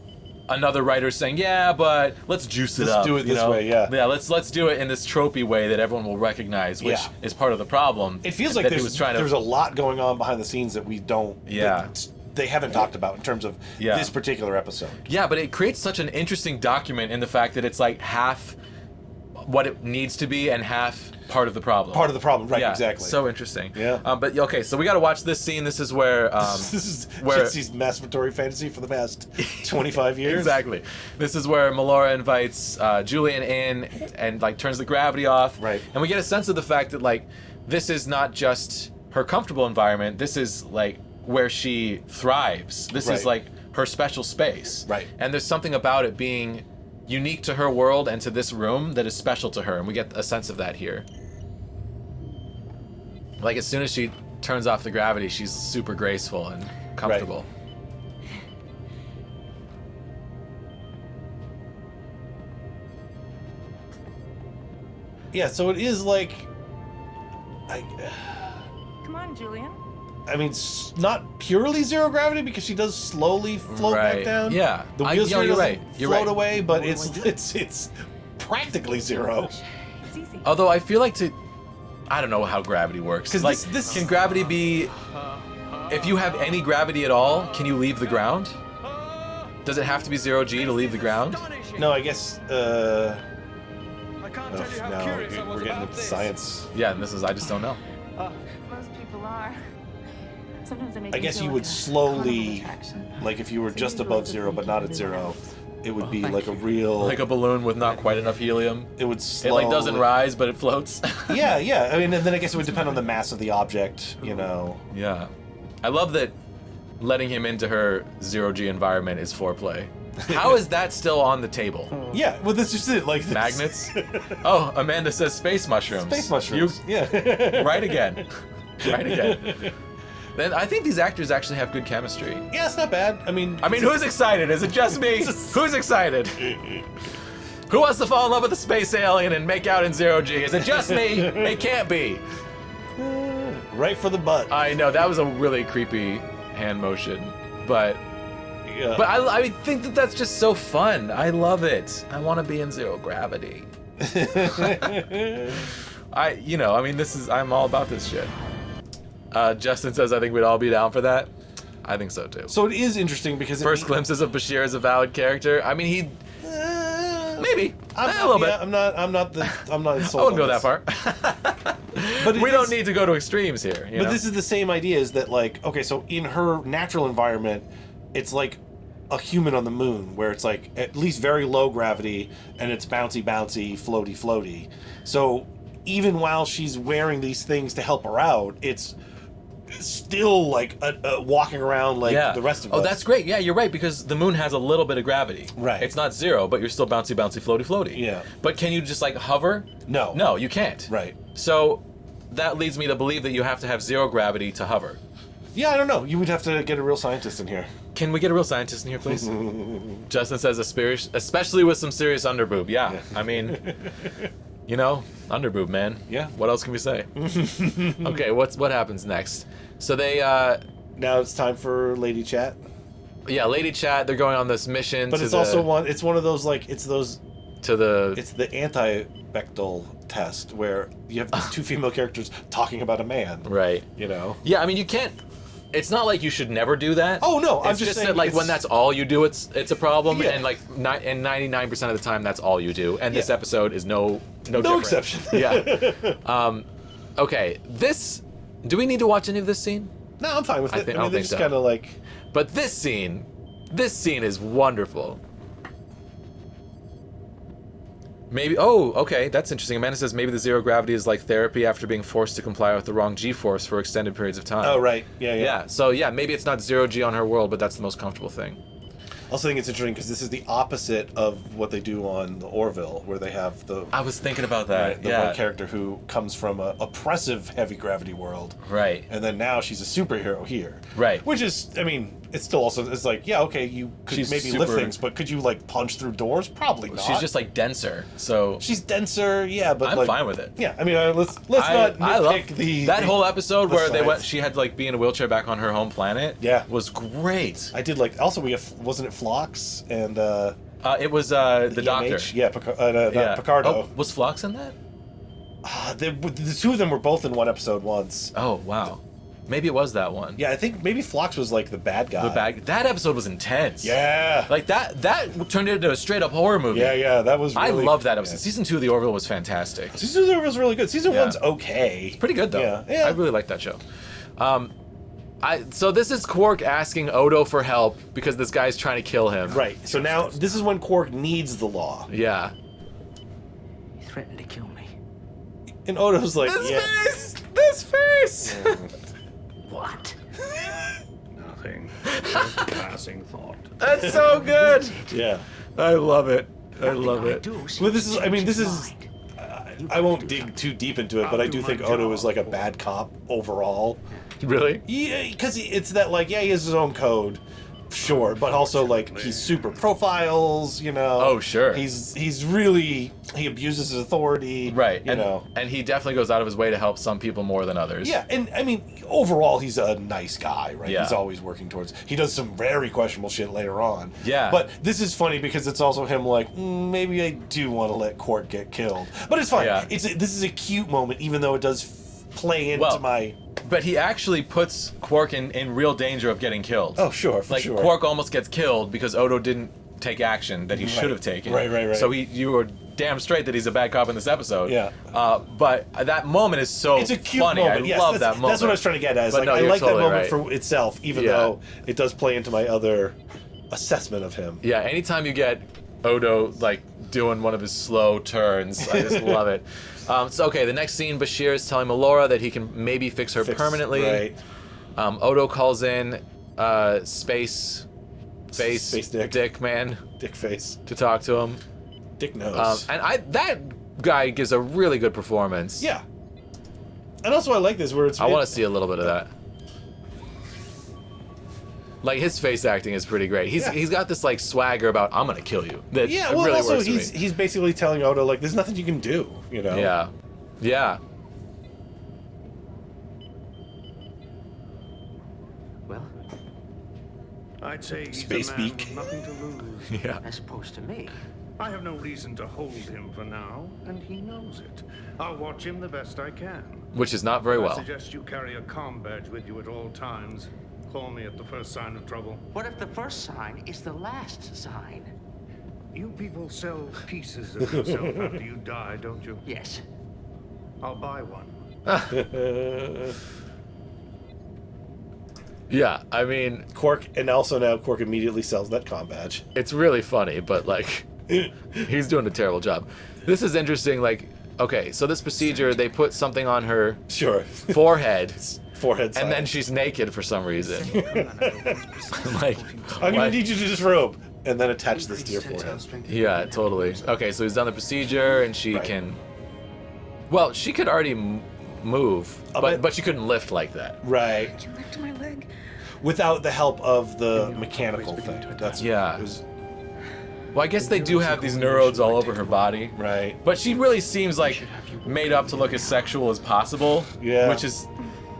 [SPEAKER 2] another writer's saying, yeah, but let's juice it up.
[SPEAKER 1] Let's do it this way, yeah.
[SPEAKER 2] Yeah, let's do it in this tropey way that everyone will recognize, which is part of the problem.
[SPEAKER 1] It feels like there's a lot going on behind the scenes that we don't.
[SPEAKER 2] Yeah.
[SPEAKER 1] They haven't talked about in terms of this particular episode.
[SPEAKER 2] Yeah, but it creates such an interesting document in the fact that it's like half what it needs to be and half part of the problem.
[SPEAKER 1] Part of the problem, right?
[SPEAKER 2] Yeah,
[SPEAKER 1] Exactly.
[SPEAKER 2] So interesting.
[SPEAKER 1] Yeah.
[SPEAKER 2] But okay, so we got to watch this scene. This is where
[SPEAKER 1] this is Jesse's masturbatory fantasy for the past 25 years.
[SPEAKER 2] Exactly. This is where Melora invites Julian in and like turns the gravity off.
[SPEAKER 1] Right.
[SPEAKER 2] And we get a sense of the fact that like this is not just her comfortable environment. This is like where she thrives. This is like her special space.
[SPEAKER 1] Right.
[SPEAKER 2] And there's something about it being unique to her world and to this room that is special to her, and we get a sense of that here. Like as soon as she turns off the gravity, she's super graceful and comfortable.
[SPEAKER 1] Right. Yeah, so it is like
[SPEAKER 11] Come on, Julian.
[SPEAKER 1] I mean, not purely zero gravity, because she does slowly float back down.
[SPEAKER 2] Yeah,
[SPEAKER 1] the wheelchair doesn't
[SPEAKER 2] You're
[SPEAKER 1] float
[SPEAKER 2] right.
[SPEAKER 1] away, but it's practically zero.
[SPEAKER 11] It's easy.
[SPEAKER 2] Although I feel like I don't know how gravity works.
[SPEAKER 1] Because
[SPEAKER 2] like,
[SPEAKER 1] this
[SPEAKER 2] can gravity be? If you have any gravity at all, can you leave the ground? Does it have to be 0G to leave the ground?
[SPEAKER 1] No, I guess.
[SPEAKER 5] I can't tell you how
[SPEAKER 1] No,
[SPEAKER 5] curious I was
[SPEAKER 1] we're getting
[SPEAKER 5] about
[SPEAKER 1] into
[SPEAKER 5] this.
[SPEAKER 1] science.
[SPEAKER 2] Yeah, and I just don't know.
[SPEAKER 11] Most people are. Sometimes it makes
[SPEAKER 1] I
[SPEAKER 11] me
[SPEAKER 1] guess
[SPEAKER 11] feel
[SPEAKER 1] you
[SPEAKER 11] like
[SPEAKER 1] would
[SPEAKER 11] a
[SPEAKER 1] slowly,
[SPEAKER 11] carnival attraction.
[SPEAKER 1] like if you were just above zero but not at zero, it would be like a real.
[SPEAKER 2] Like a balloon with not quite enough helium.
[SPEAKER 1] It would
[SPEAKER 2] It
[SPEAKER 1] slow.
[SPEAKER 2] like doesn't rise, but it floats.
[SPEAKER 1] Yeah. I mean, and then I guess it would depend on the mass of the object, you know.
[SPEAKER 2] Yeah. I love that letting him into her 0G environment is foreplay. How is that still on the table?
[SPEAKER 1] Yeah, well, that's just it. Like this.
[SPEAKER 2] Magnets? Oh, Amanda says space mushrooms.
[SPEAKER 1] Space mushrooms. Yeah.
[SPEAKER 2] Right again. Right again. Then I think these actors actually have good chemistry.
[SPEAKER 1] Yeah, it's not bad. I mean,
[SPEAKER 2] who's excited? Is it just me? Who's excited? Who wants to fall in love with a space alien and make out in 0G? Is it just me? It can't be.
[SPEAKER 1] Right for the butt.
[SPEAKER 2] I know, that was a really creepy hand motion, but
[SPEAKER 1] Yeah.
[SPEAKER 2] But I think that that's just so fun. I love it. I want to be in zero gravity. I'm all about this shit. Justin says, I think we'd all be down for that. I think so too.
[SPEAKER 1] So it is interesting because
[SPEAKER 2] First glimpses of Bashir as a valid character. I mean, he maybe a little bit.
[SPEAKER 1] I'm not
[SPEAKER 2] I
[SPEAKER 1] sold
[SPEAKER 2] wouldn't go
[SPEAKER 1] on
[SPEAKER 2] that
[SPEAKER 1] this.
[SPEAKER 2] far. we don't need to go to extremes here.
[SPEAKER 1] But this is the same idea, is that, like, okay, so in her natural environment, it's like a human on the moon, where it's like at least very low gravity, and it's bouncy, floaty. So even while she's wearing these things to help her out, it's still like walking around like the rest of us.
[SPEAKER 2] Oh, that's great. Yeah, you're right, because the moon has a little bit of gravity.
[SPEAKER 1] Right.
[SPEAKER 2] It's not zero, but you're still bouncy, floaty.
[SPEAKER 1] Yeah.
[SPEAKER 2] But can you just like hover?
[SPEAKER 1] No.
[SPEAKER 2] No, you can't.
[SPEAKER 1] Right.
[SPEAKER 2] So that leads me to believe that you have to have zero gravity to hover.
[SPEAKER 1] Yeah, I don't know. You would have to get a real scientist in here.
[SPEAKER 2] Can we get a real scientist in here, please? Justin says, especially with some serious underboob. Yeah. I mean, you know, underboob, man.
[SPEAKER 1] Yeah.
[SPEAKER 2] What else can we say? Okay, what happens next? So they
[SPEAKER 1] now it's time for lady chat.
[SPEAKER 2] Yeah, lady chat. They're going on this mission.
[SPEAKER 1] But it's also one of those, like, it's the anti-Bechdel test, where you have these two female characters talking about a man.
[SPEAKER 2] Right.
[SPEAKER 1] You know.
[SPEAKER 2] Yeah, I mean, you can't. It's not like you should never do that.
[SPEAKER 1] Oh no,
[SPEAKER 2] I'm just saying that, like, when that's all you do, it's a problem, and like 99% of the time that's all you do, and this episode is no different.
[SPEAKER 1] Exception.
[SPEAKER 2] Yeah. Okay, do we need to watch any of this scene?
[SPEAKER 1] No, I'm fine with it.
[SPEAKER 2] I don't think so.
[SPEAKER 1] Kind of like.
[SPEAKER 2] But this scene is wonderful. Maybe. Oh, okay, that's interesting. Amanda says maybe the zero gravity is like therapy after being forced to comply with the wrong G-force for extended periods of time.
[SPEAKER 1] Oh, right. Yeah.
[SPEAKER 2] So yeah, maybe it's not zero G on her world, but that's the most comfortable thing.
[SPEAKER 1] I also think it's interesting because this is the opposite of what they do on the Orville, where they have the.
[SPEAKER 2] I was thinking about that.
[SPEAKER 1] Right, the one character who comes from a oppressive heavy gravity world.
[SPEAKER 2] Right.
[SPEAKER 1] And then now she's a superhero here.
[SPEAKER 2] Right.
[SPEAKER 1] Which is, I mean, it's still also, it's like, yeah, okay, you could maybe lift things, but could you, like, punch through doors? Probably not.
[SPEAKER 2] She's just, like, denser, so...
[SPEAKER 1] She's denser, yeah, but,
[SPEAKER 2] I'm fine with it.
[SPEAKER 1] Yeah, I mean, let's not nitpick
[SPEAKER 2] that whole episode where she had to, like, be in a wheelchair back on her home planet.
[SPEAKER 1] Yeah.
[SPEAKER 2] Was great.
[SPEAKER 1] I did, like, also wasn't it Phlox and,
[SPEAKER 2] it was, the doctor.
[SPEAKER 1] Yeah, Picardo.
[SPEAKER 2] Oh, was Phlox in that?
[SPEAKER 1] The two of them were both in one episode once.
[SPEAKER 2] Oh, wow. Maybe it was that one.
[SPEAKER 1] Yeah, I think maybe Phlox was like the bad guy.
[SPEAKER 2] That episode was intense.
[SPEAKER 1] Yeah.
[SPEAKER 2] Like that turned into a straight up horror movie.
[SPEAKER 1] Yeah, that was really...
[SPEAKER 2] I love that episode. Yeah. Season 2 of The Orville was fantastic.
[SPEAKER 1] Season 2 of The Orville was really good. Season 1's okay.
[SPEAKER 2] It's pretty good though.
[SPEAKER 1] Yeah.
[SPEAKER 2] I really like that show. So this is Quark asking Odo for help because this guy's trying to kill him.
[SPEAKER 1] Right. So now this is when Quark needs the law.
[SPEAKER 2] Yeah.
[SPEAKER 7] He threatened to kill me.
[SPEAKER 1] And Odo's like,
[SPEAKER 2] This face!
[SPEAKER 7] What?
[SPEAKER 10] Nothing. Just a passing thought.
[SPEAKER 2] That's so good.
[SPEAKER 1] Yeah.
[SPEAKER 2] I love it. I love it.
[SPEAKER 1] Well, this is. I won't dig too deep into it, but I do think Odo is like a bad cop overall.
[SPEAKER 2] Really?
[SPEAKER 1] Yeah, because it's that, like, yeah, he has his own code, sure, but also, like, he's super profiles, you know.
[SPEAKER 2] Oh, sure.
[SPEAKER 1] He abuses his authority,
[SPEAKER 2] right?
[SPEAKER 1] You know,
[SPEAKER 2] and he definitely goes out of his way to help some people more than others.
[SPEAKER 1] Yeah, and I mean, overall, he's a nice guy, right?
[SPEAKER 2] Yeah.
[SPEAKER 1] He's always working towards. He does some very questionable shit later on.
[SPEAKER 2] Yeah.
[SPEAKER 1] But this is funny because it's also him like, maybe I do want to let Quark get killed, but it's fine.
[SPEAKER 2] Yeah.
[SPEAKER 1] This is a cute moment, even though it does play into my.
[SPEAKER 2] But he actually puts Quark in real danger of getting killed.
[SPEAKER 1] Oh, sure, for sure.
[SPEAKER 2] Quark almost gets killed because Odo didn't take action that he should have taken.
[SPEAKER 1] Right.
[SPEAKER 2] So you were damn straight that he's a bad cop in this episode.
[SPEAKER 1] Yeah.
[SPEAKER 2] But that moment is so
[SPEAKER 1] It's a cute
[SPEAKER 2] funny.
[SPEAKER 1] moment.
[SPEAKER 2] I love that moment.
[SPEAKER 1] That's what I was trying to get at.
[SPEAKER 2] But
[SPEAKER 1] I like
[SPEAKER 2] totally
[SPEAKER 1] that moment for itself, even though it does play into my other assessment of him.
[SPEAKER 2] Yeah, anytime you get Odo, like, doing one of his slow turns, I just love it. So, okay, the next scene, Bashir is telling Melora that he can maybe fix her permanently.
[SPEAKER 1] Right.
[SPEAKER 2] Odo calls in Space Dick Man.
[SPEAKER 1] Dick Face.
[SPEAKER 2] To talk to him.
[SPEAKER 1] Dick knows.
[SPEAKER 2] And that guy gives a really good performance.
[SPEAKER 1] Yeah. And also I like this where it's...
[SPEAKER 2] I want to see a little bit of that. Like, his face acting is pretty great. He's got this, like, swagger about, I'm gonna kill you. That really
[SPEAKER 1] also
[SPEAKER 2] works for me.
[SPEAKER 1] he's basically telling Odo, like, there's nothing you can do, you know?
[SPEAKER 2] Yeah. Yeah.
[SPEAKER 7] Well,
[SPEAKER 10] I'd say he's
[SPEAKER 1] Space
[SPEAKER 10] a man
[SPEAKER 1] beak.
[SPEAKER 10] with nothing to lose.
[SPEAKER 2] Yeah.
[SPEAKER 7] as opposed to me.
[SPEAKER 10] I have no reason to hold him for now, and he knows it. I'll watch him the best I can.
[SPEAKER 2] Which is not very
[SPEAKER 10] I
[SPEAKER 2] well.
[SPEAKER 10] suggest you carry a comm badge with you at all times. Call me at the first sign of trouble.
[SPEAKER 7] What if the first sign is the last sign?
[SPEAKER 10] You people sell pieces of yourself after you die, don't you?
[SPEAKER 7] Yes.
[SPEAKER 10] I'll buy one.
[SPEAKER 2] Yeah, I mean,
[SPEAKER 1] Quark, and also now Quark immediately sells that comm badge.
[SPEAKER 2] it's really funny, but like, he's doing a terrible job. This is interesting. Like, okay, so this procedure, they put something on her forehead, and then she's naked for some reason. Like,
[SPEAKER 1] I'm gonna need you to disrobe, and then attach this to your forehead.
[SPEAKER 2] Yeah, totally. Okay, so he's done the procedure, and she can. Well, she could already move, but she couldn't lift like that.
[SPEAKER 1] Right.
[SPEAKER 11] Can you lift my leg?
[SPEAKER 1] Without the help of the mechanical thing. That's
[SPEAKER 2] Yeah. Well, I guess they do have these neurodes all over her body.
[SPEAKER 1] Right.
[SPEAKER 2] But she really seems like made up to look as sexual as possible.
[SPEAKER 1] Yeah.
[SPEAKER 2] Which is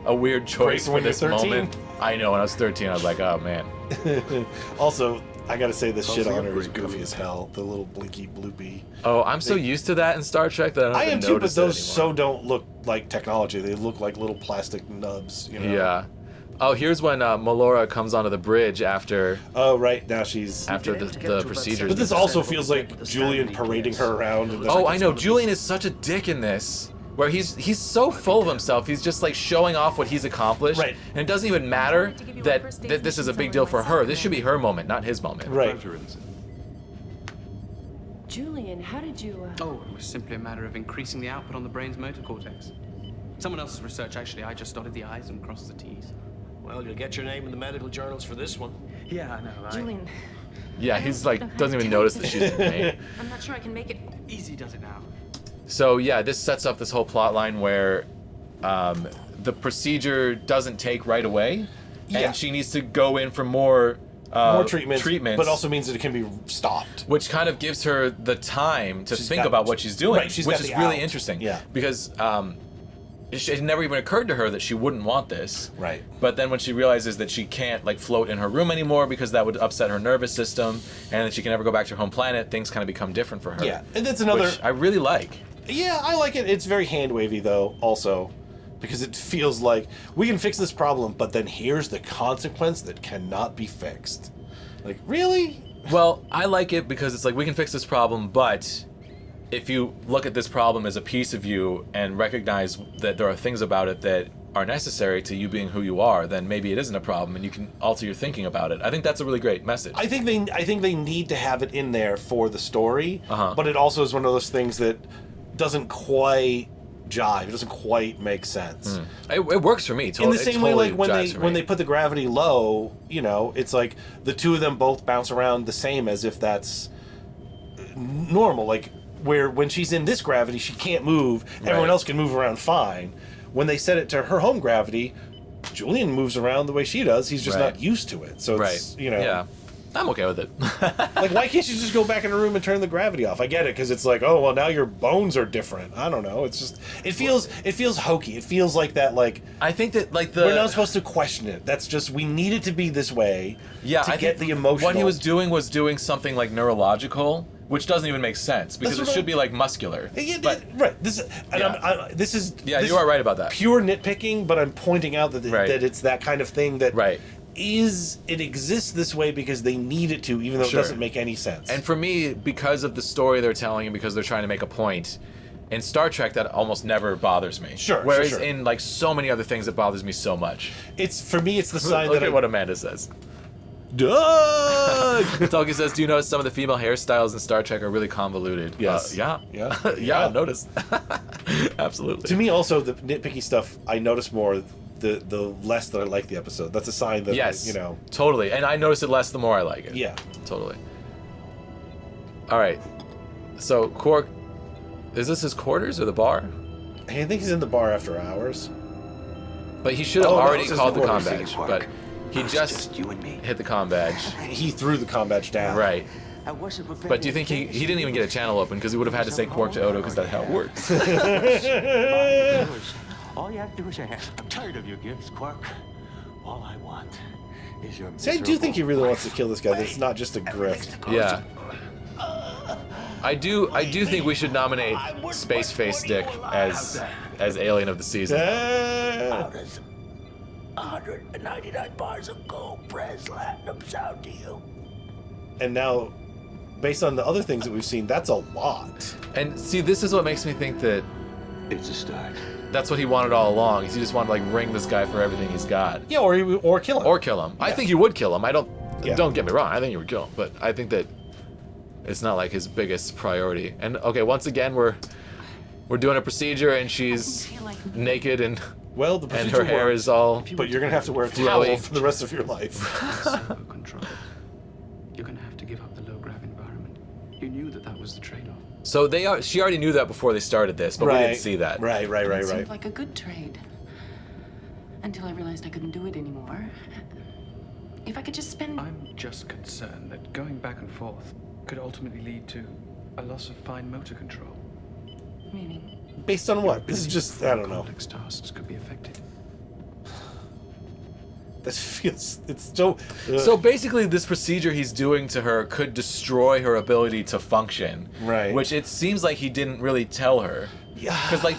[SPEAKER 2] a weird choice for
[SPEAKER 1] when you're
[SPEAKER 2] this
[SPEAKER 1] 13.
[SPEAKER 2] moment. I know, when I was 13, I was like, oh man.
[SPEAKER 1] Also, I gotta say this shit on her is goofy as hell. The little blinky bloopy.
[SPEAKER 2] Oh, I'm so used to that in Star Trek that I don't
[SPEAKER 1] I
[SPEAKER 2] even
[SPEAKER 1] am too, but
[SPEAKER 2] notice
[SPEAKER 1] those
[SPEAKER 2] it
[SPEAKER 1] so don't look like technology. They look like little plastic nubs, you know?
[SPEAKER 2] Yeah. Oh, here's when Melora comes onto the bridge after.
[SPEAKER 1] Oh, right. Now she's.
[SPEAKER 2] After the procedure.
[SPEAKER 1] But this also feels like Julian parading her around. And
[SPEAKER 2] Oh, I know. Julian is such a dick in this. Where he's so full of himself. He's just like showing off what he's accomplished.
[SPEAKER 1] Right.
[SPEAKER 2] And it doesn't even matter that this is a big deal for her. This should be her moment, not his moment.
[SPEAKER 1] Right.
[SPEAKER 11] Julian, how did you...
[SPEAKER 6] Oh, it was simply a matter of increasing the output on the brain's motor cortex. Someone else's research, actually. I just dotted the I's and crossed the T's.
[SPEAKER 3] Well, you'll get your name in the medical journals for this one.
[SPEAKER 6] Yeah, I know.
[SPEAKER 11] Julian,
[SPEAKER 2] Yeah, he's like doesn't even notice that she's in pain.
[SPEAKER 11] I'm not sure I can make it.
[SPEAKER 6] Easy does it now.
[SPEAKER 2] So yeah, this sets up this whole plot line where the procedure doesn't take right away, and she needs to go in for more treatments,
[SPEAKER 1] but also means that it can be stopped.
[SPEAKER 2] Which kind of gives her the time to think
[SPEAKER 1] got-
[SPEAKER 2] about what she's doing,
[SPEAKER 1] right, she's
[SPEAKER 2] which
[SPEAKER 1] got
[SPEAKER 2] is
[SPEAKER 1] the
[SPEAKER 2] really
[SPEAKER 1] out.
[SPEAKER 2] interesting.
[SPEAKER 1] Yeah.
[SPEAKER 2] Because it never even occurred to her that she wouldn't want this.
[SPEAKER 1] Right.
[SPEAKER 2] But then when she realizes that she can't like float in her room anymore because that would upset her nervous system, and that she can never go back to her home planet, things kind of become different for her.
[SPEAKER 1] Yeah, and that's another.
[SPEAKER 2] Which I really like.
[SPEAKER 1] Yeah, I like it. It's very hand wavy though, also, because it feels like we can fix this problem, but then here's the consequence that cannot be fixed. Like, really?
[SPEAKER 2] Well, I like it because it's like we can fix this problem, but if you look at this problem as a piece of you and recognize that there are things about it that are necessary to you being who you are, then maybe it isn't a problem and you can alter your thinking about it. I think that's a really great message.
[SPEAKER 1] I think they need to have it in there for the story,
[SPEAKER 2] Uh-huh.
[SPEAKER 1] but it also is one of those things that doesn't quite jive. It doesn't quite make sense.
[SPEAKER 2] It works for me.
[SPEAKER 1] In the same way, like when they put the gravity low, you know, it's like the two of them both bounce around the same as if that's normal. Like where when she's in this gravity, she can't move. Everyone else can move around fine. When they set it to her home gravity, Julian moves around the way she does. He's just not used to it. So it's, you know.
[SPEAKER 2] Yeah. I'm okay with it.
[SPEAKER 1] Like, why can't you just go back in a room and turn the gravity off? I get it, because it's like, oh, well, now your bones are different. I don't know. It's just, it feels hokey. It feels like that, like...
[SPEAKER 2] I think that, like,
[SPEAKER 1] we're not supposed to question it. That's just, we need it to be this way to get the emotional...
[SPEAKER 2] What he was doing something, like, neurological, which doesn't even make sense, because it should be, like, muscular.
[SPEAKER 1] Right. This is...
[SPEAKER 2] Yeah, you are right about that.
[SPEAKER 1] Pure nitpicking, but I'm pointing out that, that it's that kind of thing that...
[SPEAKER 2] Right.
[SPEAKER 1] It exists this way because they need it to, even though it doesn't make any sense.
[SPEAKER 2] And for me, because of the story they're telling and because they're trying to make a point, in Star Trek that almost never bothers me. Whereas in like so many other things it bothers me so much.
[SPEAKER 1] For me it's the sign
[SPEAKER 2] Look
[SPEAKER 1] that
[SPEAKER 2] at what Amanda says. Doug! Talkie says, do you notice some of the female hairstyles in Star Trek are really convoluted?
[SPEAKER 1] Yes.
[SPEAKER 2] Yeah, I noticed. Absolutely.
[SPEAKER 1] To me also, the nitpicky stuff, I notice more the less that I like the episode. That's a sign that, you know...
[SPEAKER 2] Totally. And I notice it less the more I like it.
[SPEAKER 1] Yeah.
[SPEAKER 2] Totally. All right. So, Quark... Is this his quarters or the bar?
[SPEAKER 1] I think he's in the bar after hours.
[SPEAKER 2] But he should have already called the comm
[SPEAKER 1] quarters.
[SPEAKER 2] badge. But he just hit the comm badge.
[SPEAKER 1] He threw the comm badge down.
[SPEAKER 2] Right. But do you think he didn't even get a channel open because he would have had to say Quark to Odo because that's how it works.
[SPEAKER 7] All you have to do is ask. I'm tired of your gifts, Quark. All I want is your...
[SPEAKER 1] See, I do think he really wants to kill this guy. It's not just a grift.
[SPEAKER 2] Yeah. I do think we should nominate Space Face Dick as Alien of the Season.
[SPEAKER 7] How does 199 bars of gold press platinum sound to you?
[SPEAKER 1] And now, based on the other things that we've seen, that's a lot.
[SPEAKER 2] And see, this is what makes me think that...
[SPEAKER 10] It's a start.
[SPEAKER 2] that's what he wanted all along. He just wanted to like ring this guy for everything he's got.
[SPEAKER 1] Yeah, or kill him.
[SPEAKER 2] Or kill him.
[SPEAKER 1] Yeah.
[SPEAKER 2] I think you would kill him. Don't get me wrong. I think you would kill him, but I think that it's not like his biggest priority. And okay, once again we're doing a procedure and she's naked and and her hair is all.
[SPEAKER 1] But you're gonna have to wear a towel for the rest of your life.
[SPEAKER 6] Control. You're gonna have to give up the low grav environment. You knew that was the trade-off.
[SPEAKER 2] So she already knew that before they started this, but we didn't see that.
[SPEAKER 1] Right.
[SPEAKER 11] It seemed like a good trade. Until I realized I couldn't do it anymore. If I could just spend...
[SPEAKER 6] I'm just concerned that going back and forth could ultimately lead to a loss of fine motor control.
[SPEAKER 11] Meaning?
[SPEAKER 1] Based on what? This is just, I don't know.
[SPEAKER 6] Complex tasks could be affected.
[SPEAKER 1] This feels, it's so...
[SPEAKER 2] So basically this procedure he's doing to her could destroy her ability to function.
[SPEAKER 1] Right.
[SPEAKER 2] Which it seems like he didn't really tell her.
[SPEAKER 1] Yeah.
[SPEAKER 2] Because like...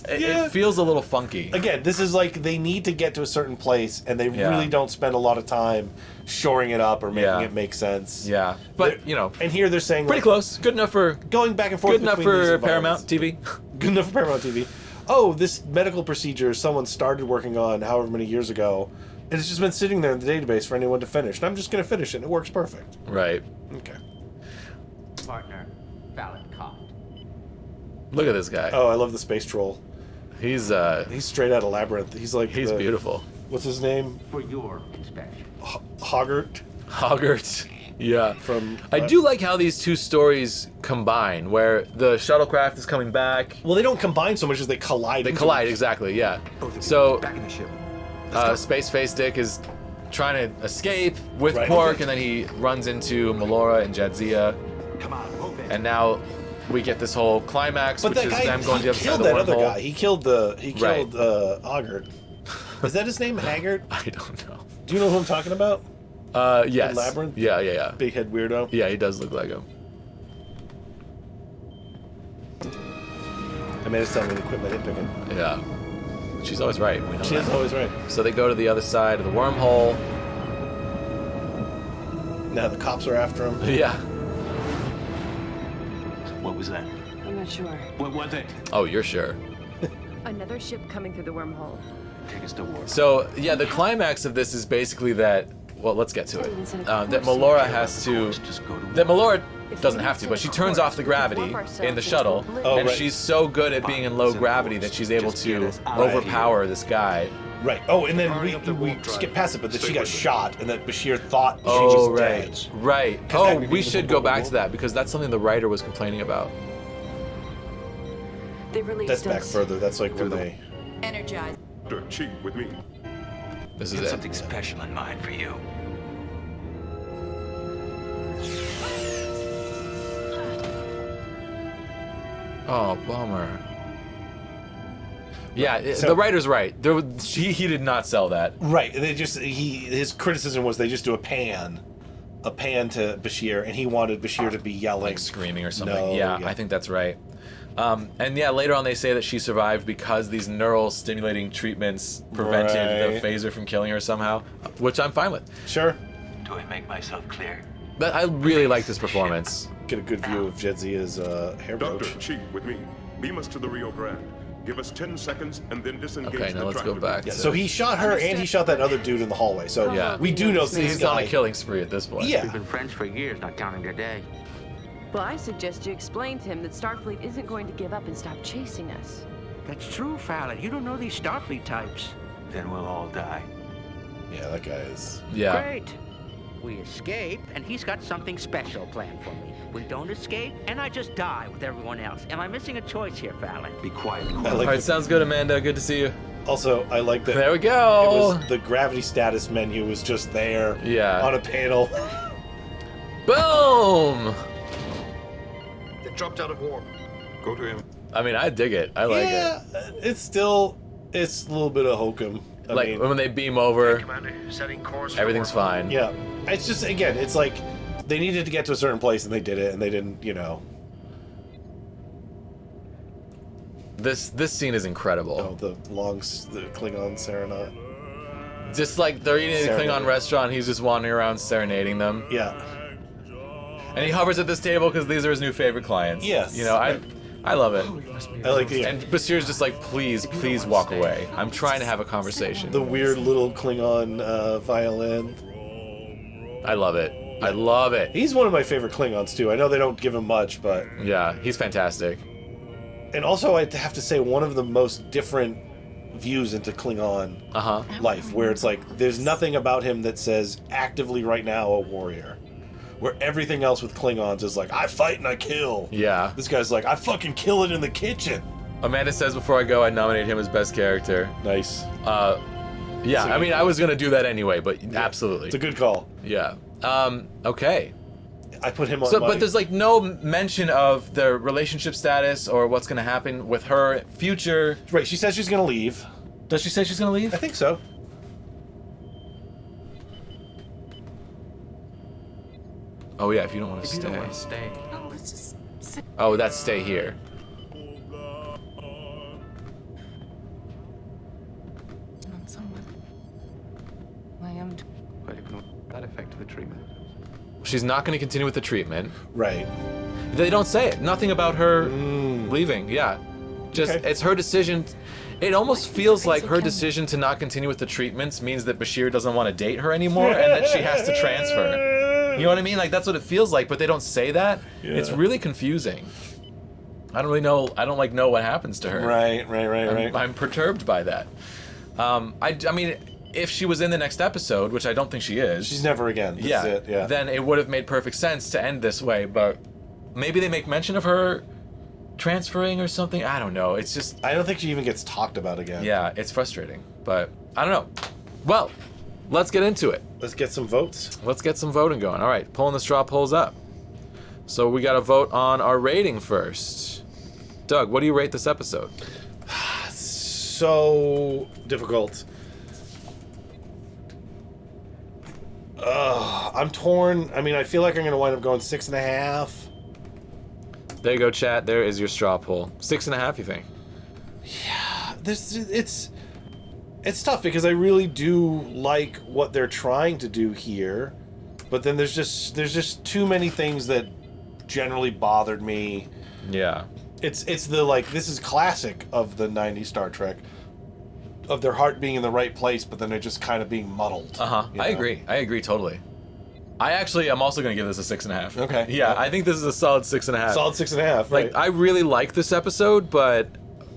[SPEAKER 2] It feels a little funky.
[SPEAKER 1] Again, this is like they need to get to a certain place, and they really don't spend a lot of time shoring it up or making it make sense.
[SPEAKER 2] Yeah, but you know,
[SPEAKER 1] and here they're saying
[SPEAKER 2] pretty close, good enough for
[SPEAKER 1] going back and forth.
[SPEAKER 2] Good enough for Paramount TV.
[SPEAKER 1] Good enough for Paramount TV. Oh, this medical procedure someone started working on however many years ago, and it's just been sitting there in the database for anyone to finish. And I'm just going to finish it. And it works perfect.
[SPEAKER 2] Right.
[SPEAKER 1] Okay.
[SPEAKER 7] Partner, valid cop.
[SPEAKER 2] Look at this guy.
[SPEAKER 1] Oh, I love the space troll.
[SPEAKER 2] He's
[SPEAKER 1] straight out of Labyrinth. He's like
[SPEAKER 2] he's beautiful.
[SPEAKER 1] What's his name?
[SPEAKER 7] For your inspection.
[SPEAKER 1] Hoggart.
[SPEAKER 2] Hoggart. Yeah.
[SPEAKER 1] From
[SPEAKER 2] I do like how these two stories combine, where the shuttlecraft is coming back.
[SPEAKER 1] Well, they don't combine so much as they collide.
[SPEAKER 2] They collide, exactly. Yeah. So
[SPEAKER 10] back in the ship.
[SPEAKER 2] Space Face Dick is trying to escape with Quark, and then he runs into Melora and Jadzia.
[SPEAKER 10] Come on, move it.
[SPEAKER 2] And now we get this whole climax, which is them going to the other side of the
[SPEAKER 1] killed that other
[SPEAKER 2] wormhole.
[SPEAKER 1] guy. He killed Hoggart. Is that his name, Haggart?
[SPEAKER 2] I don't know.
[SPEAKER 1] Do you know who I'm talking about?
[SPEAKER 2] Yes.
[SPEAKER 1] In Labyrinth?
[SPEAKER 2] Yeah.
[SPEAKER 1] Big head weirdo.
[SPEAKER 2] Yeah, he does look like him.
[SPEAKER 1] I made it sound when he quit my nitpicking.
[SPEAKER 2] Yeah. She's always right. We know
[SPEAKER 1] She is always right.
[SPEAKER 2] So they go to the other side of the wormhole.
[SPEAKER 1] Now the cops are after him.
[SPEAKER 2] Yeah.
[SPEAKER 10] What was that?
[SPEAKER 11] I'm not sure.
[SPEAKER 10] What was it?
[SPEAKER 2] Oh, you're sure.
[SPEAKER 12] Another ship coming through the wormhole.
[SPEAKER 10] Take us to war.
[SPEAKER 2] So, yeah, the climax of this is basically that, well, let's get to it. That Melora has to, that Melora doesn't have to, but she turns off the gravity in the shuttle, and she's so good at being in low gravity that she's able to overpower this guy.
[SPEAKER 1] Right. Oh, and then we skip past it, but then she got shot, and that Bashir thought she was dead.
[SPEAKER 2] Right. Oh, we should go back to that, because that's something the writer was complaining about.
[SPEAKER 1] That's back further. That's like when they...
[SPEAKER 8] Energize.
[SPEAKER 4] Chief, with me.
[SPEAKER 2] This is
[SPEAKER 10] Got
[SPEAKER 2] it.
[SPEAKER 10] something special in mind for you.
[SPEAKER 2] Oh, bummer. Yeah, the writer's right. He did not sell that.
[SPEAKER 1] Right. They just his criticism was they just do a pan to Bashir, and he wanted Bashir to be yelling,
[SPEAKER 2] like screaming or something.
[SPEAKER 1] No,
[SPEAKER 2] yeah, I think that's right. And yeah, later on they say that she survived because these neural stimulating treatments prevented the phaser from killing her somehow, which I'm fine with.
[SPEAKER 1] Sure.
[SPEAKER 10] Do I make myself clear?
[SPEAKER 2] But I really like this performance.
[SPEAKER 1] Get a good view of Jedzia's hair brooch.
[SPEAKER 4] Doctor, Chief, with me. Beam us to the Rio Grande. Give us 10 seconds and then disengage.
[SPEAKER 2] Okay, now let's go back.
[SPEAKER 1] Yeah, so he shot her and he shot that other dude in the hallway. So
[SPEAKER 2] yeah,
[SPEAKER 1] we do know
[SPEAKER 2] he's on a killing spree at this point.
[SPEAKER 1] Yeah.
[SPEAKER 6] We've been friends for years, not counting their day.
[SPEAKER 12] Well, I suggest you explain to him that Starfleet isn't going to give up and stop chasing us.
[SPEAKER 7] That's true, Fallon. You don't know these Starfleet types.
[SPEAKER 10] Then we'll all die.
[SPEAKER 1] Yeah, that guy is...
[SPEAKER 2] Yeah.
[SPEAKER 7] Great. We escape, and he's got something special planned for me. We don't escape, and I just die with everyone else. Am I missing a choice here, Fallon?
[SPEAKER 10] Be quiet.
[SPEAKER 1] Like
[SPEAKER 2] all right, sounds good, Amanda. Good to see you.
[SPEAKER 1] Also, I like that.
[SPEAKER 2] There we go.
[SPEAKER 1] It was the gravity status menu was just there.
[SPEAKER 2] Yeah.
[SPEAKER 1] On a panel.
[SPEAKER 2] Boom!
[SPEAKER 13] They dropped out of warp. Go to him.
[SPEAKER 2] I mean, I dig it. I like it.
[SPEAKER 1] It's a little bit of hokum. I mean,
[SPEAKER 2] when they beam over,
[SPEAKER 13] Commander, setting course.
[SPEAKER 2] everything's fine.
[SPEAKER 1] Yeah. It's just, again, it's like they needed to get to a certain place and they did it, and they didn't, you know.
[SPEAKER 2] This scene is incredible.
[SPEAKER 1] Oh, the Klingon serenade.
[SPEAKER 2] Just like they're eating at a Klingon restaurant, he's just wandering around serenading them.
[SPEAKER 1] Yeah.
[SPEAKER 2] And he hovers at this table because these are his new favorite clients.
[SPEAKER 1] Yes.
[SPEAKER 2] You know, I love it.
[SPEAKER 1] I like the
[SPEAKER 2] And Bashir's just like, please walk away. I'm trying to have a conversation.
[SPEAKER 1] the weird little Klingon violin.
[SPEAKER 2] I love it. I love it.
[SPEAKER 1] He's one of my favorite Klingons too. I know they don't give him much, but
[SPEAKER 2] yeah, he's fantastic.
[SPEAKER 1] And also, I have to say, one of the most different views into Klingon life, where it's like there's nothing about him that says actively right now a warrior. Where everything else with Klingons is like, I fight and I kill.
[SPEAKER 2] Yeah.
[SPEAKER 1] This guy's like, I fucking kill it in the kitchen.
[SPEAKER 2] Amanda says before I go, I nominate him as best character.
[SPEAKER 1] Nice.
[SPEAKER 2] Yeah, I mean, I was gonna do that anyway, but absolutely.
[SPEAKER 1] It's a good call.
[SPEAKER 2] Yeah. Okay.
[SPEAKER 1] I put him on
[SPEAKER 2] But there's like no mention of their relationship status or what's gonna happen with her future.
[SPEAKER 1] Right, she says she's gonna leave.
[SPEAKER 2] Does she say she's gonna leave?
[SPEAKER 1] I think so.
[SPEAKER 2] Oh yeah, if you don't want to
[SPEAKER 6] If you
[SPEAKER 2] stay.
[SPEAKER 6] don't want to stay.
[SPEAKER 11] No, let's just sit.
[SPEAKER 2] Oh, that's stay here.
[SPEAKER 11] On someone. I am.
[SPEAKER 6] Well, you can that effect of the treatment.
[SPEAKER 2] She's not going to continue with the treatment.
[SPEAKER 1] Right.
[SPEAKER 2] They don't say it. Nothing about her leaving. Yeah. Just, it's her decision. It almost feels like her decision to not continue with the treatments means that Bashir doesn't want to date her anymore and that she has to transfer. You know what I mean? Like, that's what it feels like, but they don't say that. Yeah. It's really confusing. I don't really know. I don't, like, know what happens to her.
[SPEAKER 1] Right.
[SPEAKER 2] I'm perturbed by that. I mean, if she was in the next episode, which I don't think she is.
[SPEAKER 1] She's never again. That's it, yeah.
[SPEAKER 2] Then it would have made perfect sense to end this way, but maybe they make mention of her transferring or something. I don't know. It's just...
[SPEAKER 1] I don't think she even gets talked about again.
[SPEAKER 2] Yeah, it's frustrating, but I don't know. Well, let's get into it.
[SPEAKER 1] Let's get some votes.
[SPEAKER 2] Let's get some voting going. All right, pulling the straw polls up. So we got to vote on our rating first. Doug, what do you rate this episode?
[SPEAKER 1] So difficult. I'm torn. I mean, I feel like I'm going to wind up going 6.5.
[SPEAKER 2] There you go, chat. There is your straw poll. 6.5, you think?
[SPEAKER 1] Yeah, it's tough because I really do like what they're trying to do here, but then there's just too many things that generally bothered me.
[SPEAKER 2] Yeah.
[SPEAKER 1] It's the, like, this is classic of the 90s Star Trek, of their heart being in the right place, but then they're just kind of being muddled.
[SPEAKER 2] I agree totally. I actually am also going to give this a 6.5.
[SPEAKER 1] Okay.
[SPEAKER 2] Yeah, I think this is a solid 6.5.
[SPEAKER 1] Solid 6.5.
[SPEAKER 2] Like,
[SPEAKER 1] right.
[SPEAKER 2] I really like this episode, but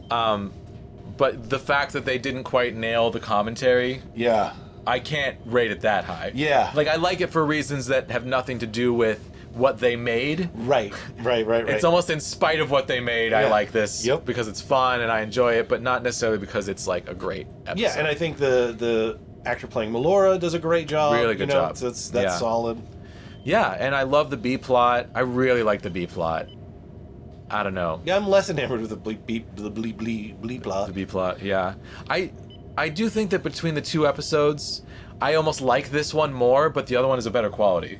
[SPEAKER 2] the fact that they didn't quite nail the commentary,
[SPEAKER 1] yeah,
[SPEAKER 2] I can't rate it that high.
[SPEAKER 1] Yeah.
[SPEAKER 2] Like, I like it for reasons that have nothing to do with what they made.
[SPEAKER 1] Right.
[SPEAKER 2] It's almost in spite of what they made, I like this.
[SPEAKER 1] Yep.
[SPEAKER 2] Because it's fun and I enjoy it, but not necessarily because it's like a great episode.
[SPEAKER 1] Yeah, and I think the actor playing Melora does a great job.
[SPEAKER 2] Really good job.
[SPEAKER 1] So that's solid.
[SPEAKER 2] Yeah, and I love the B plot. I really like the B plot. I don't know.
[SPEAKER 1] Yeah, I'm less enamored with the bleep plot.
[SPEAKER 2] The B plot, yeah. I do think that between the two episodes, I almost like this one more, but the other one is a better quality.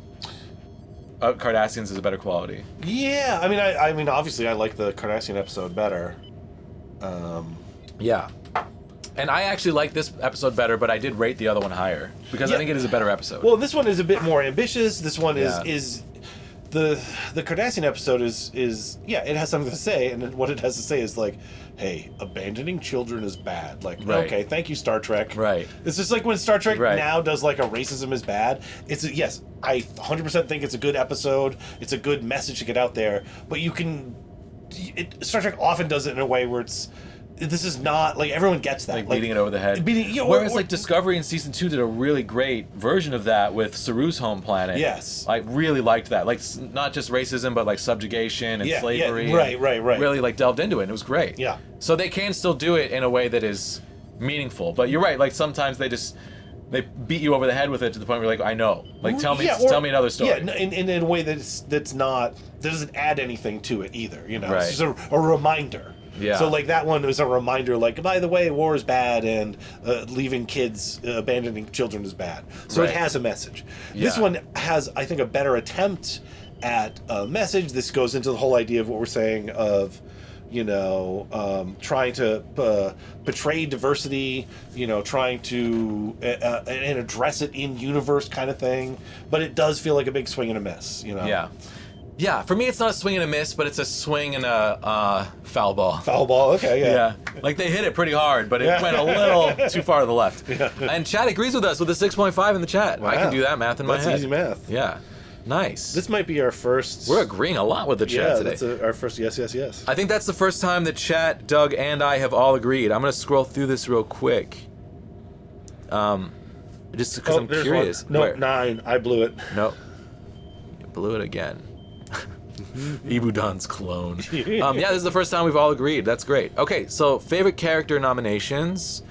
[SPEAKER 2] Cardassians is a better quality.
[SPEAKER 1] Yeah, I mean, obviously, I like the Cardassian episode better.
[SPEAKER 2] Yeah, and I actually like this episode better, but I did rate the other one higher because I think it is a better episode.
[SPEAKER 1] Well, this one is a bit more ambitious. This one is the Cardassian episode is it has something to say, and what it has to say is like, hey, abandoning children is bad. Like, okay, thank you, Star Trek.
[SPEAKER 2] Right.
[SPEAKER 1] It's just like when Star Trek now does like a racism is bad. Yes, I 100% think it's a good episode. It's a good message to get out there. But Star Trek often does it in a way where this is not, like, everyone gets that.
[SPEAKER 2] Like beating it over the head. Whereas, like, Discovery in Season 2 did a really great version of that with Saru's home planet.
[SPEAKER 1] Yes.
[SPEAKER 2] I really liked that. Like, not just racism, but, like, subjugation and slavery.
[SPEAKER 1] Yeah, right.
[SPEAKER 2] Really, like, delved into it, and it was great.
[SPEAKER 1] Yeah.
[SPEAKER 2] So they can still do it in a way that is meaningful. But you're right, like, sometimes they beat you over the head with it to the point where you're like, I know. Like, tell me another story.
[SPEAKER 1] Yeah, in a way that doesn't add anything to it either, you know?
[SPEAKER 2] Right.
[SPEAKER 1] It's just a reminder.
[SPEAKER 2] Yeah.
[SPEAKER 1] So, like, that one was a reminder, like, by the way, war is bad, and leaving kids, abandoning children is bad. So it has a message.
[SPEAKER 2] Yeah.
[SPEAKER 1] This one has, I think, a better attempt at a message. This goes into the whole idea of what we're saying of, trying to portray diversity, trying to and address it in universe kind of thing. But it does feel like a big swing and a miss,
[SPEAKER 2] Yeah. Yeah, for me it's not a swing and a miss, but it's a swing and a foul ball.
[SPEAKER 1] Foul ball, okay, yeah.
[SPEAKER 2] Like they hit it pretty hard, but it went a little too far to the left. Yeah. And Chad agrees with us with a 6.5 in the chat. Wow. I can do that math in my head.
[SPEAKER 1] That's easy math.
[SPEAKER 2] Yeah. Nice.
[SPEAKER 1] This might be our first...
[SPEAKER 2] We're agreeing a lot with the chat today.
[SPEAKER 1] Yeah, that's our first yes.
[SPEAKER 2] I think that's the first time that chat, Doug, and I have all agreed. I'm going to scroll through this real quick. Just because I'm curious.
[SPEAKER 1] One. No, 9. I blew it.
[SPEAKER 2] No. You blew it again. Ibudan's clone. Yeah, this is the first time we've all agreed. That's great. Okay, so favorite character nominations.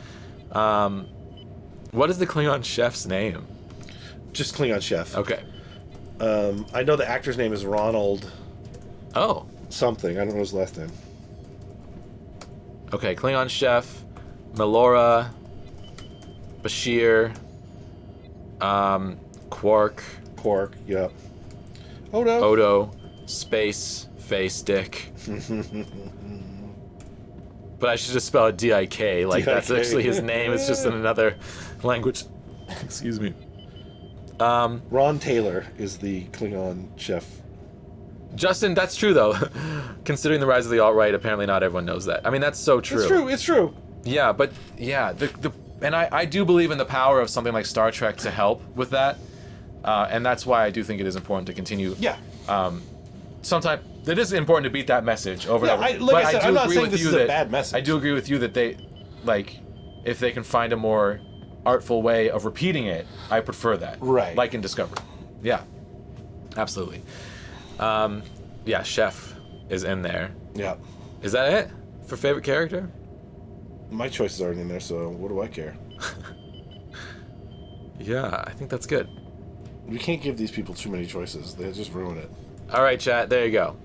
[SPEAKER 2] What is the Klingon chef's name?
[SPEAKER 1] Just Klingon chef.
[SPEAKER 2] Okay.
[SPEAKER 1] I know the actor's name is Ronald.
[SPEAKER 2] Oh.
[SPEAKER 1] Something. I don't know his last name.
[SPEAKER 2] Okay, Klingon chef, Melora, Bashir, Quark.
[SPEAKER 1] Quark, yep. Odo.
[SPEAKER 2] Odo, Space, Face, Dick. But I should just spell it D-I-K, like that's actually his name. It's just in another language. Excuse me.
[SPEAKER 1] Ron Taylor is the Klingon chef.
[SPEAKER 2] Justin, that's true though. Considering the rise of the alt-right, apparently not everyone knows that. I mean, that's so true.
[SPEAKER 1] It's true.
[SPEAKER 2] Yeah, but yeah, and I do believe in the power of something like Star Trek to help with that. And that's why I do think it is important to continue.
[SPEAKER 1] Yeah.
[SPEAKER 2] Sometimes it is important to beat that message over and over.
[SPEAKER 1] Like I said, I'm not saying this is a bad message.
[SPEAKER 2] I do agree with you that they, like, if they can find a more artful way of repeating it, I prefer that.
[SPEAKER 1] Right.
[SPEAKER 2] Like in Discovery. Yeah. Absolutely. Yeah, Chef is in there.
[SPEAKER 1] Yeah.
[SPEAKER 2] Is that it for favorite character?
[SPEAKER 1] My choices aren't in there, so what do I care?
[SPEAKER 2] Yeah, I think that's good.
[SPEAKER 1] We can't give these people too many choices. They just ruin it.
[SPEAKER 2] All right, chat. There you go.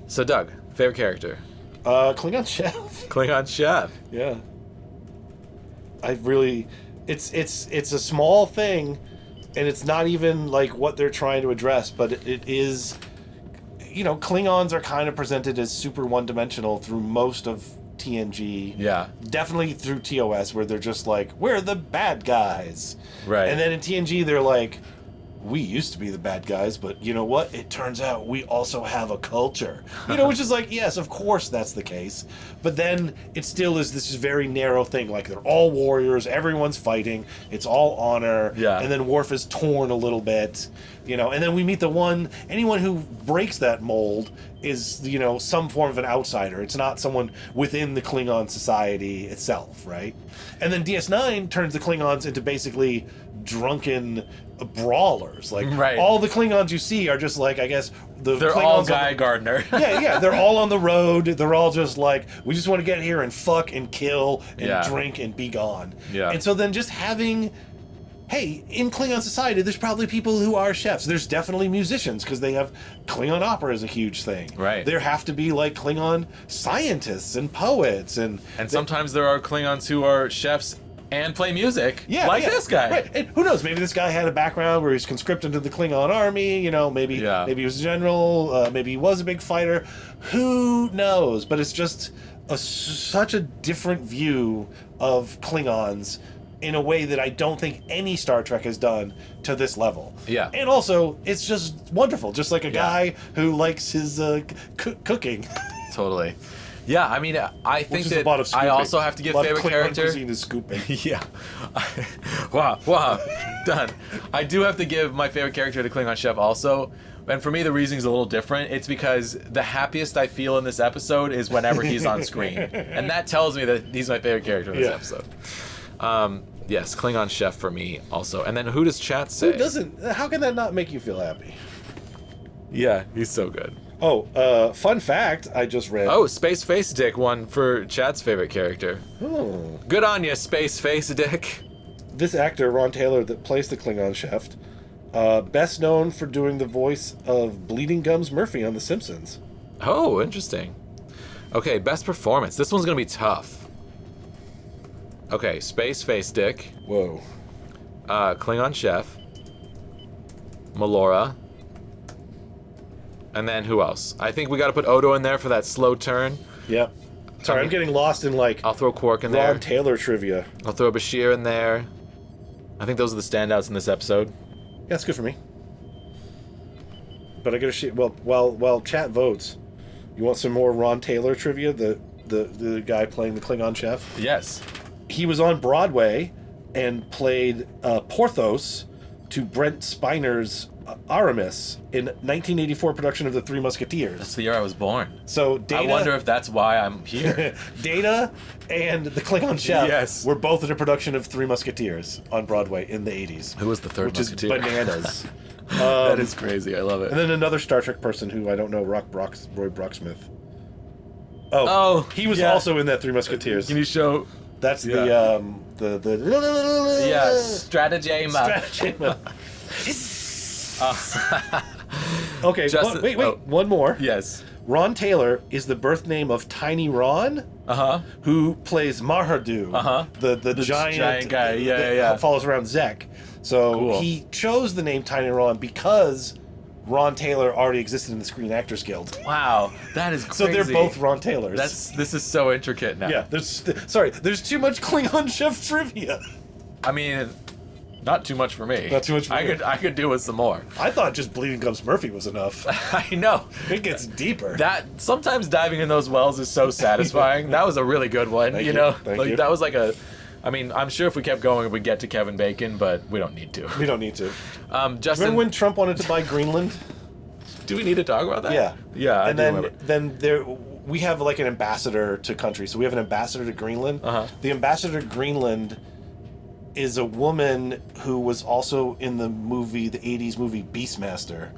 [SPEAKER 2] So, Doug, favorite character?
[SPEAKER 1] Klingon chef.
[SPEAKER 2] Klingon chef.
[SPEAKER 1] Yeah. I really, it's a small thing, and it's not even like what they're trying to address, but it is. You know, Klingons are kind of presented as super one-dimensional through most of TNG.
[SPEAKER 2] Yeah.
[SPEAKER 1] Definitely through TOS, where they're just like, we're the bad guys.
[SPEAKER 2] Right.
[SPEAKER 1] And then in TNG, they're like, we used to be the bad guys, but you know what? It turns out we also have a culture. You know, which is like, yes, of course that's the case. But then it still is this very narrow thing. Like, they're all warriors, everyone's fighting, it's all honor.
[SPEAKER 2] Yeah.
[SPEAKER 1] And then Worf is torn a little bit, you know. And then we meet anyone who breaks that mold is, you know, some form of an outsider. It's not someone within the Klingon society itself, right? And then DS9 turns the Klingons into basically drunken brawlers. Like,
[SPEAKER 2] right.
[SPEAKER 1] All the Klingons you see are just like, I guess, they're Klingons
[SPEAKER 2] all Guy Gardner.
[SPEAKER 1] yeah, they're all on the road. They're all just like, we just want to get here and fuck and kill and drink and be gone.
[SPEAKER 2] Yeah.
[SPEAKER 1] And so then just having, hey, in Klingon society, there's probably people who are chefs. There's definitely musicians because they have Klingon opera is a huge thing.
[SPEAKER 2] Right.
[SPEAKER 1] There have to be like Klingon scientists and poets and
[SPEAKER 2] sometimes there are Klingons who are chefs and play music, this guy.
[SPEAKER 1] Right. And who knows? Maybe this guy had a background where he's conscripted into the Klingon army. You know, maybe he was a general. Maybe he was a big fighter. Who knows? But it's just such a different view of Klingons in a way that I don't think any Star Trek has done to this level.
[SPEAKER 2] Yeah.
[SPEAKER 1] And also, it's just wonderful. Just like a guy who likes his cooking.
[SPEAKER 2] Totally. Yeah, I mean, I think that I also have to give favorite character.
[SPEAKER 1] Cuisine is scooping.
[SPEAKER 2] Yeah. Wow. Done. I do have to give my favorite character to Klingon Chef also. And for me, the reasoning's a little different. It's because the happiest I feel in this episode is whenever he's on screen. And that tells me that he's my favorite character in this episode. Yes, Klingon Chef for me also. And then who does chat say?
[SPEAKER 1] Who doesn't? How can that not make you feel happy?
[SPEAKER 2] Yeah, he's so good.
[SPEAKER 1] Oh, fun fact I just read.
[SPEAKER 2] Oh, Space Face Dick won for chat's favorite character.
[SPEAKER 1] Oh.
[SPEAKER 2] Good on you, Space Face Dick.
[SPEAKER 1] This actor, Ron Taylor, that plays the Klingon chef, best known for doing the voice of Bleeding Gums Murphy on The Simpsons.
[SPEAKER 2] Oh, interesting. Okay, best performance. This one's gonna be tough. Okay, Space Face Dick.
[SPEAKER 1] Whoa.
[SPEAKER 2] Klingon Chef. Melora. And then who else? I think we got to put Odo in there for that slow turn.
[SPEAKER 1] Yep. Sorry, I'm getting lost in like.
[SPEAKER 2] I'll throw Quark in there.
[SPEAKER 1] Ron Taylor trivia.
[SPEAKER 2] I'll throw Bashir in there. I think those are the standouts in this episode.
[SPEAKER 1] Yeah, that's good for me. But I gotta shit. Well, while chat votes, you want some more Ron Taylor trivia? The guy playing the Klingon chef.
[SPEAKER 2] Yes.
[SPEAKER 1] He was on Broadway and played Porthos to Brent Spiner's Aramis in 1984 production of The Three Musketeers.
[SPEAKER 2] That's the year I was born.
[SPEAKER 1] So Data,
[SPEAKER 2] I wonder if that's why I'm here.
[SPEAKER 1] Data and the Klingon chef were both in a production of Three Musketeers on Broadway in the 80s.
[SPEAKER 2] Who was the third Musketeer?
[SPEAKER 1] Which is bananas.
[SPEAKER 2] That is crazy. I love it.
[SPEAKER 1] And then another Star Trek person who I don't know, Roy Brocksmith. He was also in that Three Musketeers.
[SPEAKER 2] Can you show?
[SPEAKER 1] That's the
[SPEAKER 2] stratagema.
[SPEAKER 1] Okay,
[SPEAKER 2] Justin,
[SPEAKER 1] wait, one more.
[SPEAKER 2] Yes.
[SPEAKER 1] Ron Taylor is the birth name of Tiny Ron, who plays Mahardu, the giant
[SPEAKER 2] guy.
[SPEAKER 1] that follows around Zek. So he chose the name Tiny Ron because Ron Taylor already existed in the Screen Actors Guild.
[SPEAKER 2] Wow, that is crazy.
[SPEAKER 1] So they're both Ron Taylors.
[SPEAKER 2] This is so intricate now.
[SPEAKER 1] Yeah, there's too much Klingon chef trivia.
[SPEAKER 2] I mean, not too much for me.
[SPEAKER 1] Not too much for me.
[SPEAKER 2] I could do with some more.
[SPEAKER 1] I thought just Bleeding Gums Murphy was enough.
[SPEAKER 2] I know.
[SPEAKER 1] It gets deeper.
[SPEAKER 2] That sometimes diving in those wells is so satisfying. That was a really good one.
[SPEAKER 1] Thank
[SPEAKER 2] you
[SPEAKER 1] you.
[SPEAKER 2] know,
[SPEAKER 1] Thank
[SPEAKER 2] like
[SPEAKER 1] you.
[SPEAKER 2] that was like a. I mean, I'm sure if we kept going, we'd get to Kevin Bacon, but we don't need to.
[SPEAKER 1] We don't need to.
[SPEAKER 2] Justin,
[SPEAKER 1] remember when Trump wanted to buy Greenland?
[SPEAKER 2] Do we need to talk about that?
[SPEAKER 1] Yeah.
[SPEAKER 2] Yeah.
[SPEAKER 1] And then we have like an ambassador to countries. So we have an ambassador to Greenland. The ambassador to Greenland is a woman who was also in the 80s movie Beastmaster.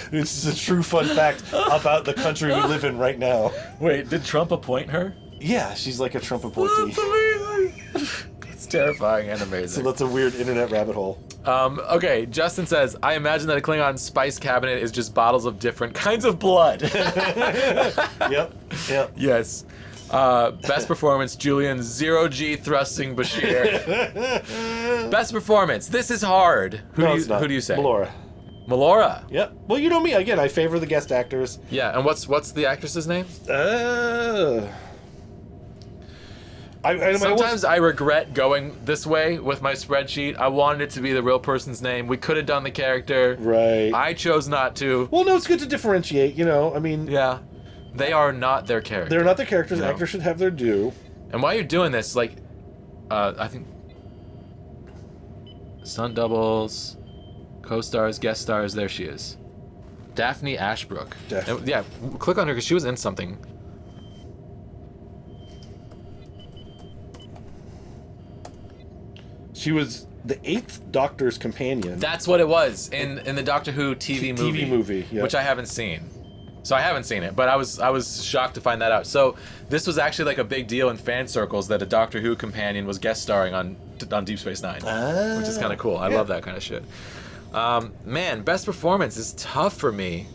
[SPEAKER 1] This is a true fun fact about the country we live in right now.
[SPEAKER 2] Wait, did Trump appoint her?
[SPEAKER 1] Yeah, she's like a Trump appointee.
[SPEAKER 2] That's amazing. It's terrifying and amazing.
[SPEAKER 1] So that's a weird internet rabbit hole.
[SPEAKER 2] Okay, Justin says, I imagine that a Klingon spice cabinet is just bottles of different kinds of blood.
[SPEAKER 1] Yep.
[SPEAKER 2] Yes. Best performance, Julian 0G thrusting Bashir. Best performance. This is hard. Who do you say?
[SPEAKER 1] Melora.
[SPEAKER 2] Melora.
[SPEAKER 1] Yep. Well, you know me. Again, I favor the guest actors.
[SPEAKER 2] Yeah, and what's the actress's name? Sometimes I regret going this way with my spreadsheet. I wanted it to be the real person's name. We could have done the character.
[SPEAKER 1] Right.
[SPEAKER 2] I chose not to.
[SPEAKER 1] Well, no, it's good to differentiate, you know. I mean...
[SPEAKER 2] Yeah. They are not their character.
[SPEAKER 1] They're not their characters.
[SPEAKER 2] No.
[SPEAKER 1] Actors should have their due.
[SPEAKER 2] And while you're doing this, like... I think... Stunt doubles... Co-stars, guest stars, there she is. Daphne Ashbrook. And, yeah, click on her because she was in something.
[SPEAKER 1] She was the 8th Doctor's companion.
[SPEAKER 2] That's what it was in the Doctor Who TV movie.
[SPEAKER 1] Yeah.
[SPEAKER 2] Which I haven't seen. So I haven't seen it, but I was shocked to find that out. So this was actually like a big deal in fan circles that a Doctor Who companion was guest starring on Deep Space Nine, which is kind of cool. I love that kind of shit. Man, best performance is tough for me.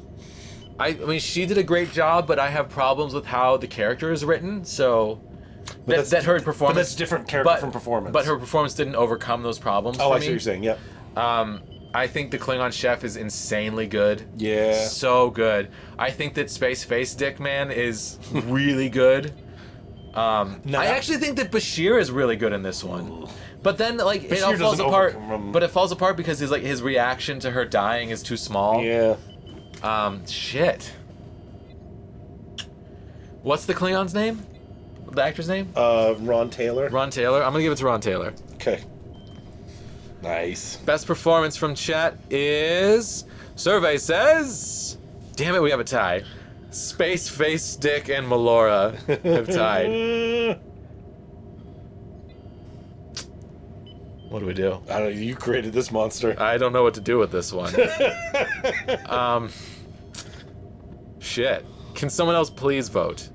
[SPEAKER 2] I mean, she did a great job, but I have problems with how the character is written. So that her performance.
[SPEAKER 1] But that's different character from performance.
[SPEAKER 2] But her performance didn't overcome those problems.
[SPEAKER 1] Oh,
[SPEAKER 2] for
[SPEAKER 1] I
[SPEAKER 2] me.
[SPEAKER 1] see what you're saying. Yep.
[SPEAKER 2] I think the Klingon chef is insanely good.
[SPEAKER 1] Yeah.
[SPEAKER 2] So good. I think that Space Face Dick Man is really good. I actually think that Bashir is really good in this one. But then, like, it all falls apart. But it falls apart because his reaction to her dying is too small.
[SPEAKER 1] Yeah.
[SPEAKER 2] Shit. What's the Klingon's name? The actor's name?
[SPEAKER 1] Ron Taylor.
[SPEAKER 2] Ron Taylor. I'm gonna give it to Ron Taylor.
[SPEAKER 1] Okay. Nice.
[SPEAKER 2] Best performance from chat is... Survey says... Damn it, we have a tie. Space Face Dick and Melora have tied. What do we do?
[SPEAKER 1] I don't know. You created this monster.
[SPEAKER 2] I don't know what to do with this one. Shit. Can someone else please vote?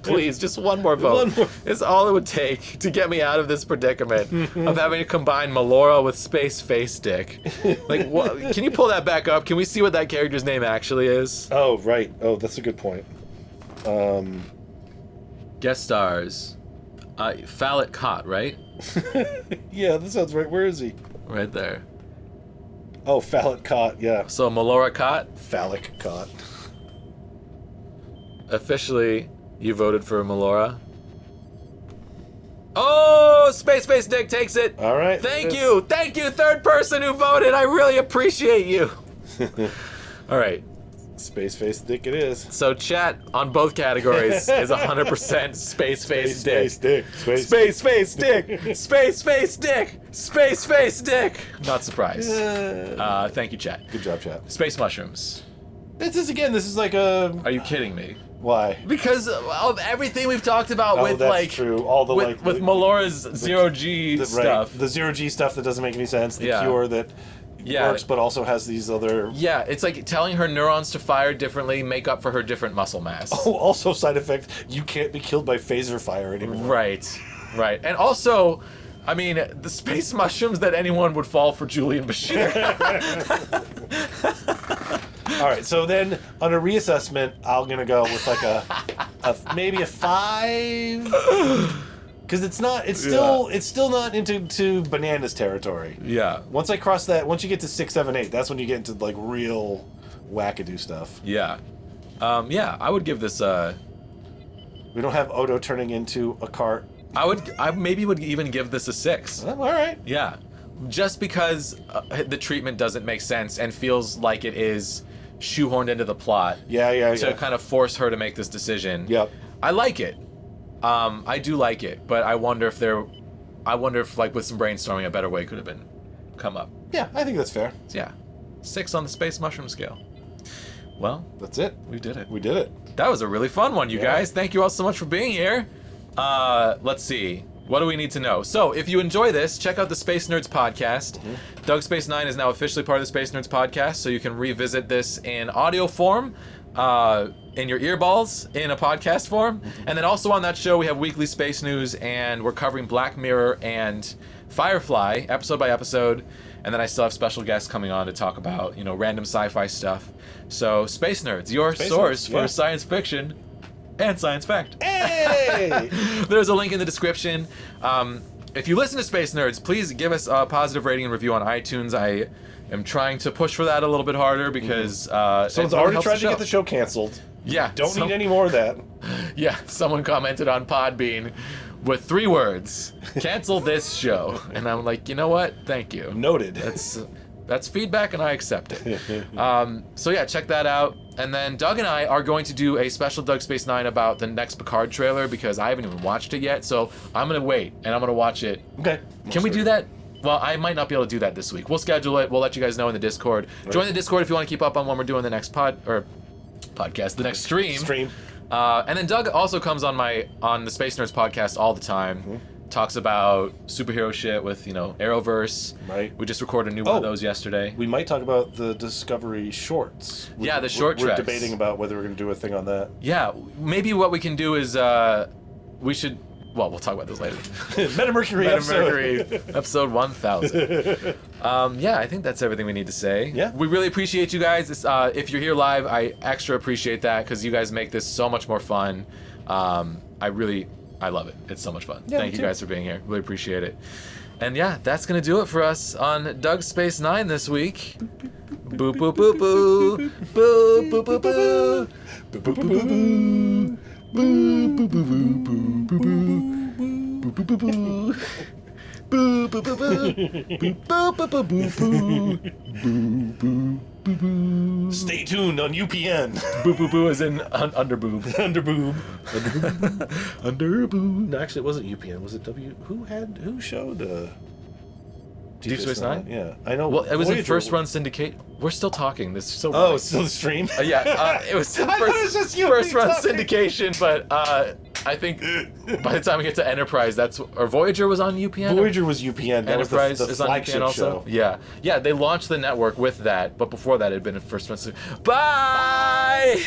[SPEAKER 2] Please, just one more vote.
[SPEAKER 1] One more.
[SPEAKER 2] It's all it would take to get me out of this predicament of having to combine Melora with Space Face Dick. Like, what? Can you pull that back up? Can we see what that character's name actually is?
[SPEAKER 1] Oh, right. Oh, that's a good point.
[SPEAKER 2] Guest stars. Fallet Cott, right?
[SPEAKER 1] Yeah, that sounds right. Where is he?
[SPEAKER 2] Right there.
[SPEAKER 1] Oh, Phallic Cot, yeah.
[SPEAKER 2] So Melora Cott?
[SPEAKER 1] Phallic Cot.
[SPEAKER 2] Officially, you voted for Melora. Oh, Space Dick takes it.
[SPEAKER 1] All right.
[SPEAKER 2] Thank you, third person who voted. I really appreciate you. All right.
[SPEAKER 1] Space Dick it is.
[SPEAKER 2] So chat on both categories is 100% Space Dick.
[SPEAKER 1] Dick.
[SPEAKER 2] Space Dick. Not surprised. Thank you, chat.
[SPEAKER 1] Good job, chat.
[SPEAKER 2] Space mushrooms.
[SPEAKER 1] This is like a...
[SPEAKER 2] Are you kidding me?
[SPEAKER 1] Why?
[SPEAKER 2] Because of everything we've talked about with
[SPEAKER 1] that's
[SPEAKER 2] like
[SPEAKER 1] true. All the
[SPEAKER 2] with Melora's zero-G stuff.
[SPEAKER 1] The zero-G stuff that doesn't make any sense. The cure that works but also has these other...
[SPEAKER 2] Yeah, it's like telling her neurons to fire differently, make up for her different muscle mass.
[SPEAKER 1] Oh, also side effect, you can't be killed by phaser fire anymore.
[SPEAKER 2] Right. And also, I mean, the space mushrooms that anyone would fall for Julian Bashir.
[SPEAKER 1] All right, so then on a reassessment, I'm gonna go with like maybe a 5, because it's still not into bananas territory.
[SPEAKER 2] Yeah.
[SPEAKER 1] Once I cross that, once you get to 6, 7, 8, that's when you get into like real wackadoo stuff.
[SPEAKER 2] Yeah. I would give this
[SPEAKER 1] We don't have Odo turning into a cart.
[SPEAKER 2] I maybe would even give this a 6.
[SPEAKER 1] All right.
[SPEAKER 2] Yeah. Just because the treatment doesn't make sense and feels like it is shoehorned into the plot.
[SPEAKER 1] Yeah.
[SPEAKER 2] To kind of force her to make this decision.
[SPEAKER 1] Yep.
[SPEAKER 2] I like it. I do like it, but I wonder if like with some brainstorming a better way could have come up.
[SPEAKER 1] Yeah, I think that's fair.
[SPEAKER 2] Yeah. 6 on the space mushroom scale. Well,
[SPEAKER 1] that's it.
[SPEAKER 2] We did it.
[SPEAKER 1] We did it.
[SPEAKER 2] That was a really fun one, you guys. Thank you all so much for being here. Let's see. What do we need to know? So, if you enjoy this, check out the Space Nerds podcast. Doug Space 9 is now officially part of the Space Nerds podcast, so you can revisit this in audio form, in your earballs, in a podcast form. And then also on that show, we have weekly space news, and we're covering Black Mirror and Firefly, episode by episode. And then I still have special guests coming on to talk about, random sci-fi stuff. So, Space Nerds, your source for science fiction and science fact.
[SPEAKER 1] Hey!
[SPEAKER 2] There's a link in the description. If you listen to Space Nerds, please give us a positive rating and review on iTunes. I am trying to push for that a little bit harder because
[SPEAKER 1] someone's already tried to get the show canceled.
[SPEAKER 2] Yeah.
[SPEAKER 1] Don't need any more of that.
[SPEAKER 2] Yeah, someone commented on Podbean with 3 words: cancel this show. And I'm like, you know what? Thank you.
[SPEAKER 1] Noted.
[SPEAKER 2] That's feedback, and I accept it. So yeah, check that out. And then Doug and I are going to do a special Doug Space 9 about the next Picard trailer because I haven't even watched it yet. So I'm going to wait, and I'm going to watch it.
[SPEAKER 1] Okay.
[SPEAKER 2] Can we do that? Well, I might not be able to do that this week. We'll schedule it. We'll let you guys know in the Discord. Right. Join the Discord if you want to keep up on when we're doing the next podcast, the next stream. And then Doug also comes on the Space Nerds podcast all the time. Talks about superhero shit with, Arrowverse.
[SPEAKER 1] Right.
[SPEAKER 2] We just recorded a new one of those yesterday.
[SPEAKER 1] We might talk about the Discovery shorts.
[SPEAKER 2] Yeah, the short tracks.
[SPEAKER 1] We're debating about whether we're going to do a thing on that.
[SPEAKER 2] Yeah, maybe what we can do is we should... Well, we'll talk about this later.
[SPEAKER 1] Metamercury
[SPEAKER 2] episode 1000. I think that's everything we need to say.
[SPEAKER 1] Yeah.
[SPEAKER 2] We really appreciate you guys. If you're here live, I extra appreciate that because you guys make this so much more fun. I love it. It's so much fun.
[SPEAKER 1] Yeah,
[SPEAKER 2] Thank you guys for being here. Really appreciate it. And yeah, that's going to do it for us on Doug Space 9 this week. Boop, boop, boop, boop. Boop, boop, boop, boop. Boop, boop, boop, boop. Boo boo boo boo boo boo boo boo boo boo boo boo boo boo boo boo boo.
[SPEAKER 1] Stay tuned on UPN.
[SPEAKER 2] Boo boo boo is in underboob.
[SPEAKER 1] Underboob.
[SPEAKER 2] Underboob.
[SPEAKER 1] No, actually, it wasn't UPN. Was it W? Who showed?
[SPEAKER 2] Deep Space Nine?
[SPEAKER 1] Yeah, I know.
[SPEAKER 2] Well, it was in first run syndicate. We're still talking. This is so.
[SPEAKER 1] Oh, it's still the stream.
[SPEAKER 2] It was first run syndication, but I think by the time we get to Enterprise, or Voyager was on UPN.
[SPEAKER 1] Voyager was UPN. That
[SPEAKER 2] Enterprise
[SPEAKER 1] was the
[SPEAKER 2] is on
[SPEAKER 1] flagship
[SPEAKER 2] UPN also.
[SPEAKER 1] show.
[SPEAKER 2] Yeah. They launched the network with that, but before that, it had been a first run. Bye.